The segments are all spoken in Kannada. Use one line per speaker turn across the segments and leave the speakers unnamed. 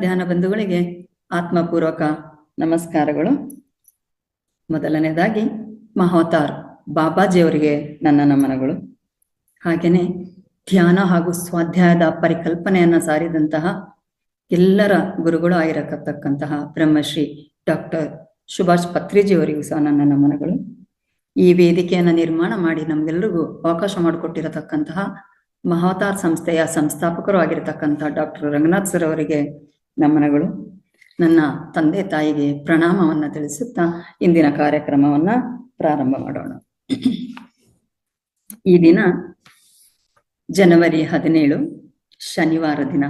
ಧ್ಯಾನ ಬಂಧುಗಳಿಗೆ ಆತ್ಮಪೂರ್ವಕ ನಮಸ್ಕಾರಗಳು. ಮೊದಲನೇದಾಗಿ ಮಹಾವತಾರ್ ಬಾಬಾಜಿಯವರಿಗೆ ನನ್ನ ನಮನಗಳು. ಹಾಗೆಯೇ ಧ್ಯಾನ ಹಾಗೂ ಸ್ವಾಧ್ಯಾಯದ ಪರಿಕಲ್ಪನೆಯನ್ನ ಸಾರಿದಂತಹ ಎಲ್ಲರ ಗುರುಗಳು ಆಗಿರತಕ್ಕಂತಹ ಬ್ರಹ್ಮಶ್ರೀ ಡಾಕ್ಟರ್ ಸುಭಾಷ್ ಪತ್ರಿಜಿಯವರಿಗೂ ಸಹ ನನ್ನ ನಮನಗಳು. ಈ ವೇದಿಕೆಯನ್ನು ನಿರ್ಮಾಣ ಮಾಡಿ ನಮ್ಗೆಲ್ಲರಿಗೂ ಅವಕಾಶ ಮಾಡಿಕೊಟ್ಟಿರತಕ್ಕಂತಹ ಮಹಾವತಾರ್ ಸಂಸ್ಥೆಯ ಸಂಸ್ಥಾಪಕರು ಆಗಿರತಕ್ಕಂತಹ ಡಾಕ್ಟರ್ ರಂಗನಾಥ್ ಸರ್ ಅವರಿಗೆ ನಮನಗಳು. ನನ್ನ ತಂದೆ ತಾಯಿಗೆ ಪ್ರಣಾಮವನ್ನ ತಿಳಿಸುತ್ತಾ ಇಂದಿನ ಕಾರ್ಯಕ್ರಮವನ್ನ ಪ್ರಾರಂಭ ಮಾಡೋಣ. ಈ ದಿನ ಜನವರಿ 17 ಶನಿವಾರ ದಿನ.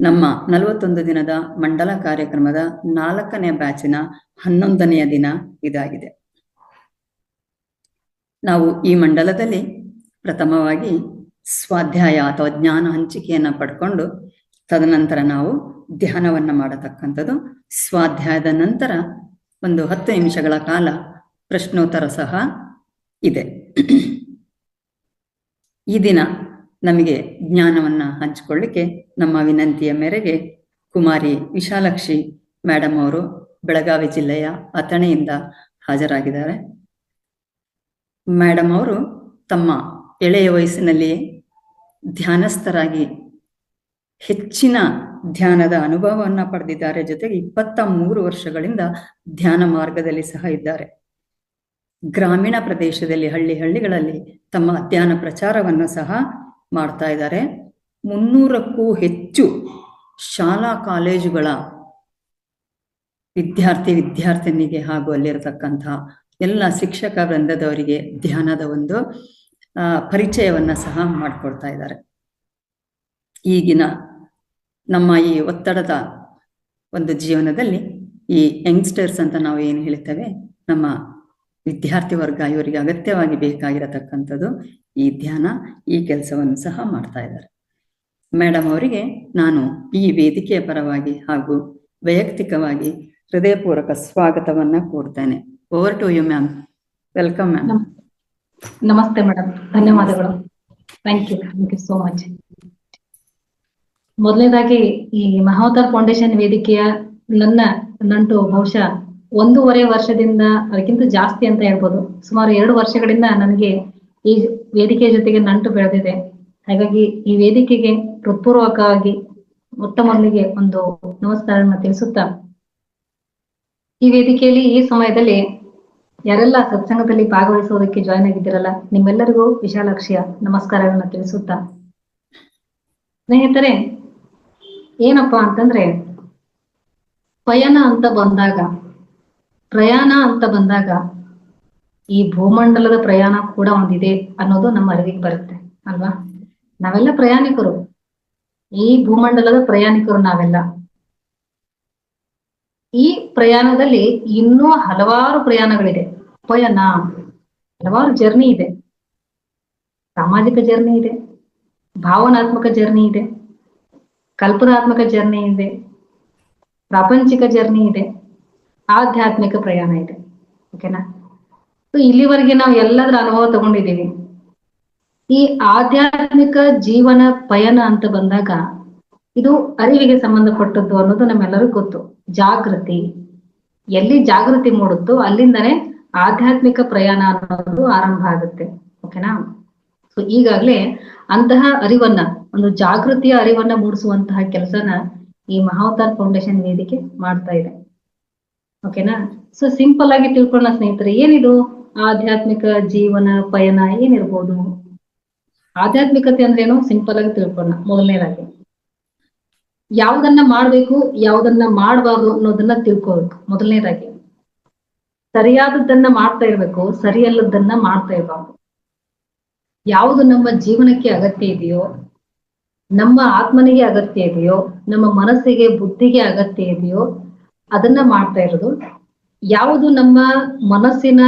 ನಮ್ಮ 41 ದಿನದ ಮಂಡಲ ಕಾರ್ಯಕ್ರಮದ 4ನೇ ಬ್ಯಾಚಿನ 11ನೆಯ ದಿನ ಇದಾಗಿದೆ. ನಾವು ಈ ಮಂಡಲದಲ್ಲಿ ಪ್ರಥಮವಾಗಿ ಸ್ವಾಧ್ಯಾಯ ಅಥವಾ ಜ್ಞಾನ ಹಂಚಿಕೆಯನ್ನ ಪಡ್ಕೊಂಡು ತದನಂತರ ನಾವು ಧ್ಯಾನವನ್ನ ಮಾಡತಕ್ಕಂಥದ್ದು. ಸ್ವಾಧ್ಯಾಯದ ನಂತರ ಒಂದು 10 ನಿಮಿಷಗಳ ಕಾಲ ಪ್ರಶ್ನೋತ್ತರ ಸಹ ಇದೆ. ಈ ದಿನ ನಮಗೆ ಜ್ಞಾನವನ್ನ ಹಂಚಿಕೊಳ್ಳಿಕ್ಕೆ ನಮ್ಮ ವಿನಂತಿಯ ಮೇರೆಗೆ ಕುಮಾರಿ ವಿಶಾಲಾಕ್ಷಿ ಮೇಡಮ್ ಅವರು ಬೆಳಗಾವಿ ಜಿಲ್ಲೆಯ ಅಥಣಿಯಿಂದ ಹಾಜರಾಗಿದ್ದಾರೆ. ಮೇಡಮ್ ಅವರು ತಮ್ಮ ಎಳೆಯ ವಯಸ್ಸಿನಲ್ಲಿಯೇ ಧ್ಯಾನಸ್ಥರಾಗಿ ಹೆಚ್ಚಿನ ಧ್ಯಾನದ ಅನುಭವವನ್ನ ಪಡೆದಿದ್ದಾರೆ. ಜೊತೆಗೆ 23 ವರ್ಷಗಳಿಂದ ಧ್ಯಾನ ಮಾರ್ಗದಲ್ಲಿ ಸಹ ಇದ್ದಾರೆ. ಗ್ರಾಮೀಣ ಪ್ರದೇಶದಲ್ಲಿ ಹಳ್ಳಿಗಳಲ್ಲಿ ತಮ್ಮ ಧ್ಯಾನ ಪ್ರಚಾರವನ್ನು ಸಹ ಮಾಡ್ತಾ ಇದ್ದಾರೆ. 300ಕ್ಕೂ ಹೆಚ್ಚು ಶಾಲಾ ಕಾಲೇಜುಗಳ ವಿದ್ಯಾರ್ಥಿನಿಗೆ ಹಾಗೂ ಅಲ್ಲಿರತಕ್ಕಂತಹ ಎಲ್ಲ ಶಿಕ್ಷಕ ವೃಂದದವರಿಗೆ ಧ್ಯಾನದ ಒಂದು ಪರಿಚಯವನ್ನ ಸಹ ಮಾಡಿಕೊಡ್ತಾ ಇದ್ದಾರೆ. ಈಗಿನ ನಮ್ಮ ಈ ಒತ್ತಡದ ಒಂದು ಜೀವನದಲ್ಲಿ ಈ ಯಂಗ್ಸ್ಟರ್ಸ್ ಅಂತ ನಾವು ಏನು ಹೇಳ್ತೇವೆ, ನಮ್ಮ ವಿದ್ಯಾರ್ಥಿ ವರ್ಗ, ಇವರಿಗೆ ಅಗತ್ಯವಾಗಿ ಬೇಕಾಗಿರತಕ್ಕಂಥದ್ದು ಈ ಧ್ಯಾನ. ಈ ಕೆಲಸವನ್ನು ಸಹ ಮಾಡ್ತಾ ಇದ್ದಾರೆ. ಮೇಡಮ್ ಅವರಿಗೆ ನಾನು ಈ ವೇದಿಕೆಯ ಪರವಾಗಿ ಹಾಗೂ ವೈಯಕ್ತಿಕವಾಗಿ ಹೃದಯಪೂರ್ವಕ ಸ್ವಾಗತವನ್ನ ಕೋರ್ತೇನೆ. Over to you ma'am. Welcome ma'am.
ನಮಸ್ತೆ ಮೇಡಮ್, ಧನ್ಯವಾದಗಳು. Thank you so much. ಮೊದಲನೇದಾಗಿ ಈ ಮಹಾವತಾರ್ ಫೌಂಡೇಶನ್ ವೇದಿಕೆಯ ನನ್ನ ನಂಟು ಬಹುಶಃ 1.5 ವರ್ಷದಿಂದ, ಅದಕ್ಕಿಂತ ಜಾಸ್ತಿ ಅಂತ ಹೇಳ್ಬೋದು, ಸುಮಾರು 2 ವರ್ಷಗಳಿಂದ ನನಗೆ ಈ ವೇದಿಕೆಯ ಜೊತೆಗೆ ನಂಟು ಬೆಳೆದಿದೆ. ಹಾಗಾಗಿ ಈ ವೇದಿಕೆಗೆ ಹೃತ್ಪೂರ್ವಕವಾಗಿ ಮೊದಲಿಗೆ ಒಂದು ನಮಸ್ಕಾರವನ್ನು ತಿಳಿಸುತ್ತಾ, ಈ ವೇದಿಕೆಯಲ್ಲಿ ಈ ಸಮಯದಲ್ಲಿ ಯಾರೆಲ್ಲ ಸತ್ಸಂಗದಲ್ಲಿ ಭಾಗವಹಿಸೋದಕ್ಕೆ ಜಾಯ್ನ್ ಆಗಿದ್ದೀರಲ್ಲ, ನಿಮ್ಮೆಲ್ಲರಿಗೂ ವಿಶಾಲಾಕ್ಷಿಯ ನಮಸ್ಕಾರಗಳನ್ನ ತಿಳಿಸುತ್ತಾ, ಸ್ನೇಹಿತರೆ, ಏನಪ್ಪಾ ಅಂತಂದ್ರೆ, ಪ್ರಯಾಣ ಅಂತ ಬಂದಾಗ ಈ ಭೂಮಂಡಲದ ಪ್ರಯಾಣ ಕೂಡ ಒಂದಿದೆ ಅನ್ನೋದು ನಮ್ಮ ಅರಿವಿಗೆ ಬರುತ್ತೆ ಅಲ್ವಾ? ನಾವೆಲ್ಲ ಪ್ರಯಾಣಿಕರು, ಈ ಭೂಮಂಡಲದ ಪ್ರಯಾಣಿಕರು ನಾವೆಲ್ಲ. ಈ ಪ್ರಯಾಣದಲ್ಲಿ ಇನ್ನೂ ಹಲವಾರು ಪ್ರಯಾಣಗಳಿದೆ. ಹಲವಾರು ಜರ್ನಿ ಇದೆ. ಸಾಮಾಜಿಕ ಜರ್ನಿ ಇದೆ, ಭಾವನಾತ್ಮಕ ಜರ್ನಿ ಇದೆ, ಕಲ್ಪನಾತ್ಮಕ ಜರ್ನಿ ಇದೆ, ಪ್ರಾಪಂಚಿಕ ಜರ್ನಿ ಇದೆ, ಆಧ್ಯಾತ್ಮಿಕ ಪ್ರಯಾಣ ಇದೆ. ಓಕೆನಾ? ಇಲ್ಲಿವರೆಗೆ ನಾವು ಎಲ್ಲದರ ಅನುಭವ ತಗೊಂಡಿದ್ದೀವಿ. ಈ ಆಧ್ಯಾತ್ಮಿಕ ಜೀವನ ಪಯಣ ಅಂತ ಬಂದಾಗ ಇದು ಅರಿವಿಗೆ ಸಂಬಂಧಪಟ್ಟದ್ದು ಅನ್ನೋದು ನಮ್ಮೆಲ್ಲರಿಗೂ ಗೊತ್ತು. ಜಾಗೃತಿ, ಎಲ್ಲಿ ಜಾಗೃತಿ ಮೂಡುತ್ತೋ ಅಲ್ಲಿಂದನೇ ಆಧ್ಯಾತ್ಮಿಕ ಪ್ರಯಾಣ ಅನ್ನೋದು ಆರಂಭ ಆಗುತ್ತೆ. ಓಕೆನಾ? ಸೊ ಈಗಾಗ್ಲೇ ಅಂತಹ ಅರಿವನ್ನ, ಒಂದು ಜಾಗೃತಿಯ ಅರಿವನ್ನ ಮೂಡಿಸುವಂತಹ ಕೆಲಸನ ಈ ಮಹಾವತಾರ್ ಫೌಂಡೇಶನ್ ವೇದಿಕೆ ಮಾಡ್ತಾ ಇದೆ. ಓಕೆನಾ? ಸೊ ಸಿಂಪಲ್ ಆಗಿ ತಿಳ್ಕೊಳ್ಳೋಣ ಸ್ನೇಹಿತರೆ, ಏನಿದು ಆಧ್ಯಾತ್ಮಿಕ ಜೀವನ ಪಯಣ ಏನಿರ್ಬೋದು? ಆಧ್ಯಾತ್ಮಿಕತೆ ಅಂದ್ರೇನು ಸಿಂಪಲ್ ಆಗಿ ತಿಳ್ಕೊಳ್ಳೋಣ. ಮೊದಲನೇದಾಗಿ ಯಾವುದನ್ನ ಮಾಡ್ಬೇಕು, ಯಾವುದನ್ನ ಮಾಡಬಾರ್ದು ಅನ್ನೋದನ್ನ ತಿಳ್ಕೋಬೇಕು. ಮೊದಲನೇದಾಗಿ ಸರಿಯಾದದ್ದನ್ನ ಮಾಡ್ತಾ ಇರ್ಬೇಕು, ಸರಿಯಲ್ಲದನ್ನ ಮಾಡ್ತಾ ಇರಬಾರ್ದು. ಯಾವುದು ನಮ್ಮ ಜೀವನಕ್ಕೆ ಅಗತ್ಯ ಇದೆಯೋ, ನಮ್ಮ ಆತ್ಮನಿಗೆ ಅಗತ್ಯ ಇದೆಯೋ, ನಮ್ಮ ಮನಸ್ಸಿಗೆ ಬುದ್ಧಿಗೆ ಅಗತ್ಯ ಇದೆಯೋ ಅದನ್ನ ಮಾಡ್ತಾ ಇರೋದು. ಯಾವುದು ನಮ್ಮ ಮನಸ್ಸಿನ,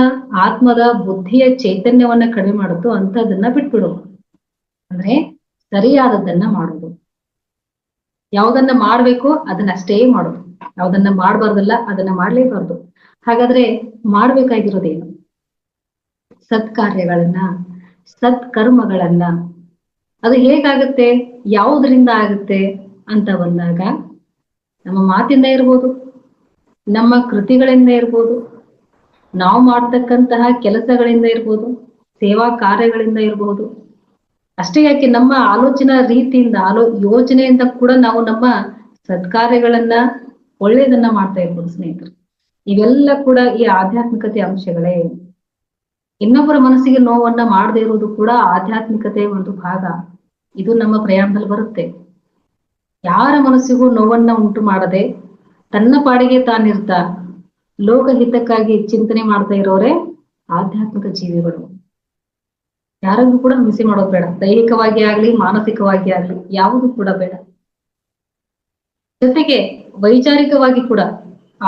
ಆತ್ಮದ, ಬುದ್ಧಿಯ ಚೈತನ್ಯವನ್ನ ಕಡಿಮೆ ಮಾಡುತ್ತೋ ಅಂತದನ್ನ ಬಿಟ್ಬಿಡೋದು. ಅಂದ್ರೆ ಸರಿಯಾದದ್ದನ್ನ ಮಾಡೋದು. ಯಾವುದನ್ನ ಮಾಡ್ಬೇಕು ಅದನ್ನ ಅಷ್ಟೇ ಮಾಡೋದು, ಯಾವುದನ್ನ ಮಾಡ್ಬಾರ್ದಲ್ಲ ಅದನ್ನ ಮಾಡ್ಲೇಬಾರ್ದು. ಹಾಗಾದ್ರೆ ಮಾಡ್ಬೇಕಾಗಿರೋದೇನು? ಸತ್ಕಾರ್ಯಗಳನ್ನ, ಸತ್ಕರ್ಮಗಳನ್ನ. ಅದು ಹೇಗಾಗುತ್ತೆ, ಯಾವುದರಿಂದ ಆಗುತ್ತೆ, ಅಂತ ಬಂದಾಗ ನಮ್ಮ ಮಾತಿಂದ ಇರ್ಬೋದು, ನಮ್ಮ ಕೃತಿಗಳಿಂದ ಇರ್ಬೋದು, ನಾವು ಮಾಡ್ತಕ್ಕಂತಹ ಕೆಲಸಗಳಿಂದ ಇರ್ಬೋದು, ಸೇವಾ ಕಾರ್ಯಗಳಿಂದ ಇರ್ಬೋದು, ಅಷ್ಟೇ ಯಾಕೆ ನಮ್ಮ ಆಲೋಚನಾ ರೀತಿಯಿಂದ ಯೋಚನೆಯಿಂದ ಕೂಡ ನಾವು ನಮ್ಮ ಸತ್ಕಾರ್ಯಗಳನ್ನ ಒಳ್ಳೇದನ್ನ ಮಾಡ್ತಾ ಇರ್ಬೋದು ಸ್ನೇಹಿತರು. ಇವೆಲ್ಲ ಕೂಡ ಈ ಆಧ್ಯಾತ್ಮಿಕತೆ ಅಂಶಗಳೇ. ಇನ್ನೊಬ್ಬರ ಮನಸ್ಸಿಗೆ ನೋವನ್ನ ಮಾಡದೇ ಇರುವುದು ಕೂಡ ಆಧ್ಯಾತ್ಮಿಕತೆಯ ಒಂದು ಭಾಗ. ಇದು ನಮ್ಮ ಪ್ರಯಾಣದಲ್ಲಿ ಬರುತ್ತೆ. ಯಾರ ಮನಸ್ಸಿಗೂ ನೋವನ್ನ ಉಂಟು ಮಾಡದೆ ತನ್ನ ಪಾಡಿಗೆ ತಾನಿರ್ತಾ ಲೋಕಹಿತಕ್ಕಾಗಿ ಚಿಂತನೆ ಮಾಡ್ತಾ ಇರೋರೆ ಆಧ್ಯಾತ್ಮಿಕ ಜೀವಿಗಳು. ಯಾರಿಗೂ ಕೂಡ ಹಿಂಸೆ ಮಾಡೋದು ಬೇಡ, ದೈಹಿಕವಾಗಿ ಆಗ್ಲಿ ಮಾನಸಿಕವಾಗಿ ಆಗ್ಲಿ ಯಾವುದು ಕೂಡ ಬೇಡ. ಜೊತೆಗೆ ವೈಚಾರಿಕವಾಗಿ ಕೂಡ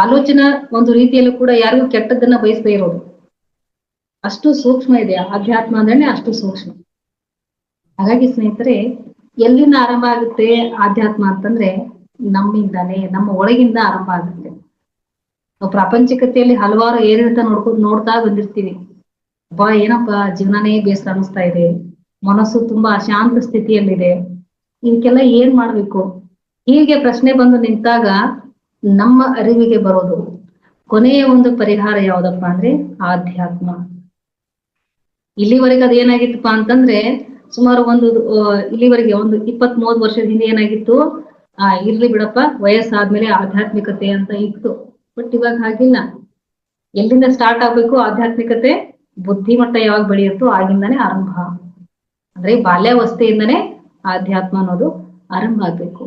ಆಲೋಚನಾ ಒಂದು ರೀತಿಯಲ್ಲೂ ಕೂಡ ಯಾರಿಗೂ ಕೆಟ್ಟದ್ದನ್ನ ಬಯಸದೇ ಇರೋದು. ಅಷ್ಟು ಸೂಕ್ಷ್ಮ ಇದೆ ಆಧ್ಯಾತ್ಮ ಅಂದ್ರೆ, ಅಷ್ಟು ಸೂಕ್ಷ್ಮ. ಹಾಗಾಗಿ ಸ್ನೇಹಿತರೆ, ಎಲ್ಲಿಂದ ಆರಂಭ ಆಗುತ್ತೆ ಆಧ್ಯಾತ್ಮ ಅಂತಂದ್ರೆ ನಮ್ಮಿಂದಾನೇ, ನಮ್ಮ ಒಳಗಿಂದ ಆರಂಭ ಆಗುತ್ತೆ. ನಾವು ಪ್ರಾಪಂಚಿಕತೆಯಲ್ಲಿ ಹಲವಾರು ಏರಿಳಿತ ನೋಡ್ತಾ ಬಂದಿರ್ತೀವಿ. ಏನಪ್ಪ ಜೀವನನೇ ಬೇಸರ ಅನಿಸ್ತಾ ಇದೆ, ಮನಸ್ಸು ತುಂಬಾ ಅಶಾಂತ ಸ್ಥಿತಿಯಲ್ಲಿದೆ, ಇದಕ್ಕೆಲ್ಲ ಏನ್ ಮಾಡ್ಬೇಕು, ಹೀಗೆ ಪ್ರಶ್ನೆ ಬಂದು ನಿಂತಾಗ ನಮ್ಮ ಅರಿವಿಗೆ ಬರೋದು ಕೊನೆಯ ಒಂದು ಪರಿಹಾರ ಯಾವ್ದಪ್ಪ ಅಂದ್ರೆ ಆಧ್ಯಾತ್ಮ. ಇಲ್ಲಿವರೆಗೆ ಅದೇನಾಗಿತ್ತಪ್ಪ ಅಂತಂದ್ರೆ ಸುಮಾರು ಇಲ್ಲಿವರೆಗೆ ಒಂದು 20-30 ವರ್ಷದ ಹಿಂದೆ ಏನಾಗಿತ್ತು, ಇರ್ಲಿ ಬಿಡಪ್ಪ ವಯಸ್ಸಾದ್ಮೇಲೆ ಆಧ್ಯಾತ್ಮಿಕತೆ ಅಂತ ಇತ್ತು. ಬಟ್ ಇವಾಗ ಹಾಗಿಲ್ಲ. ಎಲ್ಲಿಂದ ಸ್ಟಾರ್ಟ್ ಆಗ್ಬೇಕು ಆಧ್ಯಾತ್ಮಿಕತೆ? ಬುದ್ಧಿಮಟ್ಟ ಯಾವಾಗ ಬೆಳೆಯುತ್ತೋ ಆಗಿಂದಾನೇ ಆರಂಭ. ಅಂದ್ರೆ ಬಾಲ್ಯಾವಸ್ಥೆಯಿಂದನೇ ಆಧ್ಯಾತ್ಮ ಅನ್ನೋದು ಆರಂಭ ಆಗ್ಬೇಕು.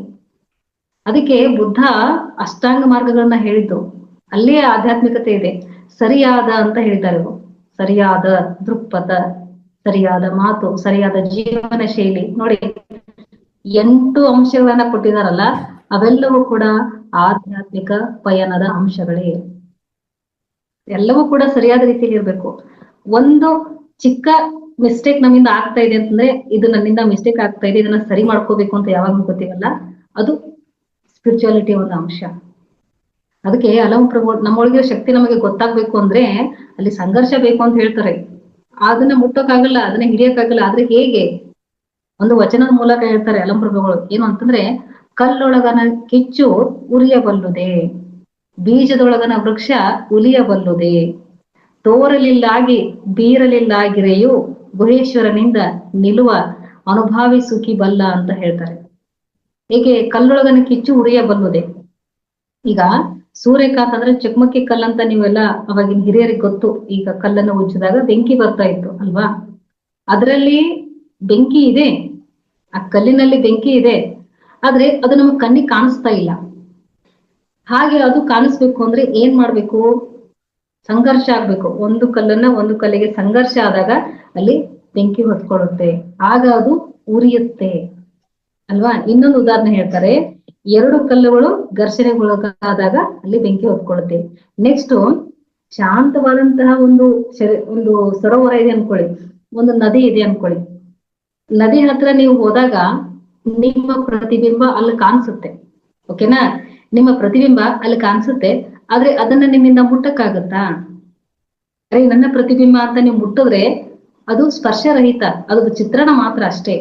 ಅದಕ್ಕೆ ಬುದ್ಧ ಅಷ್ಟಾಂಗ ಮಾರ್ಗಗಳನ್ನ ಹೇಳಿದ್ದು, ಅಲ್ಲೇ ಆಧ್ಯಾತ್ಮಿಕತೆ ಇದೆ. ಸರಿಯಾದ ಅಂತ ಹೇಳಿದ್ದಾರೆ. ಸರಿಯಾದ ದೃಕ್ಪಥ, ಸರಿಯಾದ ಮಾತು, ಸರಿಯಾದ ಜೀವನ ಶೈಲಿ. ನೋಡಿ 8 ಅಂಶಗಳನ್ನ ಕೊಟ್ಟಿದಾರಲ್ಲ, ಅವೆಲ್ಲವೂ ಕೂಡ ಆಧ್ಯಾತ್ಮಿಕ ಪಯಣದ ಅಂಶಗಳೇ. ಎಲ್ಲವೂ ಕೂಡ ಸರಿಯಾದ ರೀತಿಯಲ್ಲಿ ಇರ್ಬೇಕು. ಒಂದು ಚಿಕ್ಕ ಮಿಸ್ಟೇಕ್ ನಮ್ಮಿಂದ ಆಗ್ತಾ ಇದೆ ಅಂತಂದ್ರೆ, ಇದು ನನ್ನಿಂದ ಮಿಸ್ಟೇಕ್ ಆಗ್ತಾ ಇದೆ, ಇದನ್ನ ಸರಿ ಮಾಡ್ಕೋಬೇಕು ಅಂತ ಯಾವಾಗ ಗೊತ್ತಿರಲ್ಲ, ಅದು ಸ್ಪಿರಿಚುಯಾಲಿಟಿ ಒಂದು ಅಂಶ. ಅದಕ್ಕೆ ಹಲವು ನಮ್ಮೊಳಗಿರೋ ಶಕ್ತಿ ನಮಗೆ ಗೊತ್ತಾಗ್ಬೇಕು ಅಂದ್ರೆ ಅಲ್ಲಿ ಸಂಘರ್ಷ ಬೇಕು ಅಂತ ಹೇಳ್ತಾರೆ. ಅದನ್ನ ಮುಟ್ಟೋಕ್ಕಾಗಲ್ಲ, ಅದನ್ನ ಹಿಡಿಯಕ್ಕಾಗಲ್ಲ. ಆದ್ರೆ ಹೇಗೆ? ಒಂದು ವಚನದ ಮೂಲಕ ಹೇಳ್ತಾರೆ ಅಲಂಪ್ರಭುಗಳು. ಏನು ಅಂತಂದ್ರೆ, ಕಲ್ಲೊಳಗನ ಕಿಚ್ಚು ಉರಿಯಬಲ್ಲುದೆ, ಬೀಜದೊಳಗನ ವೃಕ್ಷ ಉಲಿಯಬಲ್ಲುದೆ, ತೋರಲಿಲ್ಲಾಗಿ ಬೀರಲಿಲ್ಲಾಗಿರೆಯು ಗುಹೇಶ್ವರನಿಂದ ನಿಲ್ಲುವ ಅನುಭಾವಿಸುಕಿ ಬಲ್ಲ ಅಂತ ಹೇಳ್ತಾರೆ. ಹೇಗೆ ಕಲ್ಲೊಳಗನ ಕಿಚ್ಚು ಉರಿಯಬಲ್ಲುದೆ. ಈಗ ಸೂರ್ಯಕಾಂತ ಅಂದ್ರೆ ಚಕಮಕಿ ಕಲ್ಲಂತ ನೀವೆಲ್ಲ ಅವಾಗಿನ ಹಿರಿಯರಿಗೆ ಗೊತ್ತು. ಈಗ ಕಲ್ಲನ್ನು ಉಜ್ಜಿದಾಗ ಬೆಂಕಿ ಬರ್ತಾ ಇತ್ತು ಅಲ್ವಾ? ಅದರಲ್ಲಿ ಬೆಂಕಿ ಇದೆ, ಆ ಕಲ್ಲಿನಲ್ಲಿ ಬೆಂಕಿ ಇದೆ, ಆದ್ರೆ ಅದು ನಮಗ್ ಕಣ್ಣಿಗೆ ಕಾಣಿಸ್ತಾ ಇಲ್ಲ. ಹಾಗೆ ಅದು ಕಾಣಿಸ್ಬೇಕು ಅಂದ್ರೆ ಏನ್ ಮಾಡ್ಬೇಕು? ಸಂಘರ್ಷ ಆಗ್ಬೇಕು. ಒಂದು ಕಲ್ಲಿಗೆ ಸಂಘರ್ಷ ಆದಾಗ ಅಲ್ಲಿ ಬೆಂಕಿ ಹೊತ್ಕೊಳ್ಳುತ್ತೆ, ಆಗ ಅದು ಉರಿಯುತ್ತೆ ಅಲ್ವಾ? ಇನ್ನೊಂದು ಉದಾಹರಣೆ ಹೇಳ್ತಾರೆ, 2 ಕಲ್ಲುಗಳು ಘರ್ಷಣೆಗೊಳಗಾದಾಗ ಅಲ್ಲಿ ಬೆಂಕಿ ಹೊತ್ಕೊಳ್ಳುತ್ತೆ. ನೆಕ್ಸ್ಟ್ ಶಾಂತವಾದಂತಹ ಒಂದು ಸರೋವರ ಇದೆ ಅನ್ಕೊಳ್ಳಿ, ಒಂದು ನದಿ ಇದೆ ಅನ್ಕೊಳ್ಳಿ. ನದಿ ಹತ್ರ ನೀವು ಹೋದಾಗ ನಿಮ್ಮ ಪ್ರತಿಬಿಂಬ ಅಲ್ಲಿ ಕಾಣಿಸುತ್ತೆ. ಓಕೆನಾ? ನಿಮ್ಮ ಪ್ರತಿಬಿಂಬ ಅಲ್ಲಿ ಕಾಣಿಸುತ್ತೆ, ಆದ್ರೆ ಅದನ್ನ ನಿಮ್ಮಿಂದ ಮುಟ್ಟಕ್ಕಾಗತ್ತಾ? ಅರೆ ನನ್ನ ಪ್ರತಿಬಿಂಬ ಅಂತ ನೀವು ಮುಟ್ಟಿದ್ರೆ ಅದು ಸ್ಪರ್ಶರಹಿತ, ಅದು ಚಿತ್ರಣ ಮಾತ್ರ ಅಷ್ಟೇ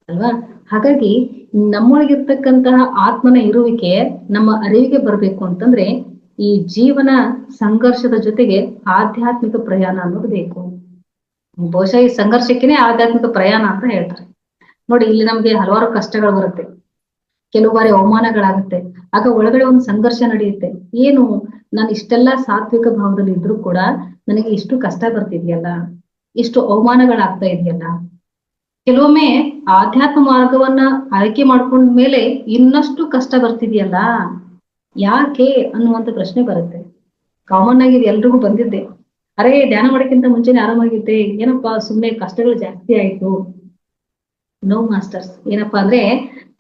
ಅಲ್ವಾ? ಹಾಗಾಗಿ ನಮ್ಮೊಳಗಿರ್ತಕ್ಕಂತಹ ಆತ್ಮನ ಇರುವಿಕೆ ನಮ್ಮ ಅರಿವಿಗೆ ಬರ್ಬೇಕು ಅಂತಂದ್ರೆ ಈ ಜೀವನ ಸಂಘರ್ಷದ ಜೊತೆಗೆ ಆಧ್ಯಾತ್ಮಿಕ ಪ್ರಯಾಣ ಅನ್ನೋದು ಬೇಕು. ಬಹುಶಃ ಈ ಸಂಘರ್ಷಕ್ಕೆನೆ ಆಧ್ಯಾತ್ಮಿಕ ಪ್ರಯಾಣ ಅಂತ ಹೇಳ್ತಾರೆ. ನೋಡಿ, ಇಲ್ಲಿ ನಮ್ಗೆ ಹಲವಾರು ಕಷ್ಟಗಳು ಬರುತ್ತೆ, ಕೆಲವು ಬಾರಿ ಅವಮಾನಗಳಾಗುತ್ತೆ, ಆಗ ಒಳಗಡೆ ಒಂದು ಸಂಘರ್ಷ ನಡೆಯುತ್ತೆ. ಏನು, ನಾನು ಇಷ್ಟೆಲ್ಲಾ ಸಾತ್ವಿಕ ಭಾವದಲ್ಲಿ ಇದ್ರೂ ಕೂಡ ನನಗೆ ಇಷ್ಟು ಕಷ್ಟ ಬರ್ತಿದ್ಯಲ್ಲ, ಇಷ್ಟು ಅವಮಾನಗಳಾಗ್ತಾ ಇದೆಯಲ್ಲ. ಕೆಲವೊಮ್ಮೆ ಆಧ್ಯಾತ್ಮ ಮಾರ್ಗವನ್ನ ಆಯ್ಕೆ ಮಾಡ್ಕೊಂಡ್ಮೇಲೆ ಇನ್ನಷ್ಟು ಕಷ್ಟ ಬರ್ತಿದ್ಯಲ್ಲ, ಯಾಕೆ ಅನ್ನುವಂತ ಪ್ರಶ್ನೆ ಬರುತ್ತೆ. ಕಾಮನ್ ಆಗಿ ಎಲ್ರಿಗೂ ಬಂದಿದ್ದೆ. ಅರೆ ಧ್ಯಾನ ಮಾಡೋಕ್ಕಿಂತ ಮುಂಚೆನೆ ಆರಾಮಾಗಿದ್ದೆ, ಏನಪ್ಪಾ ಸುಮ್ಮನೆ ಕಷ್ಟಗಳು ಜಾಸ್ತಿ ಆಯ್ತು. ನೋ ಮಾಸ್ಟರ್ಸ್, ಏನಪ್ಪಾ ಅಂದ್ರೆ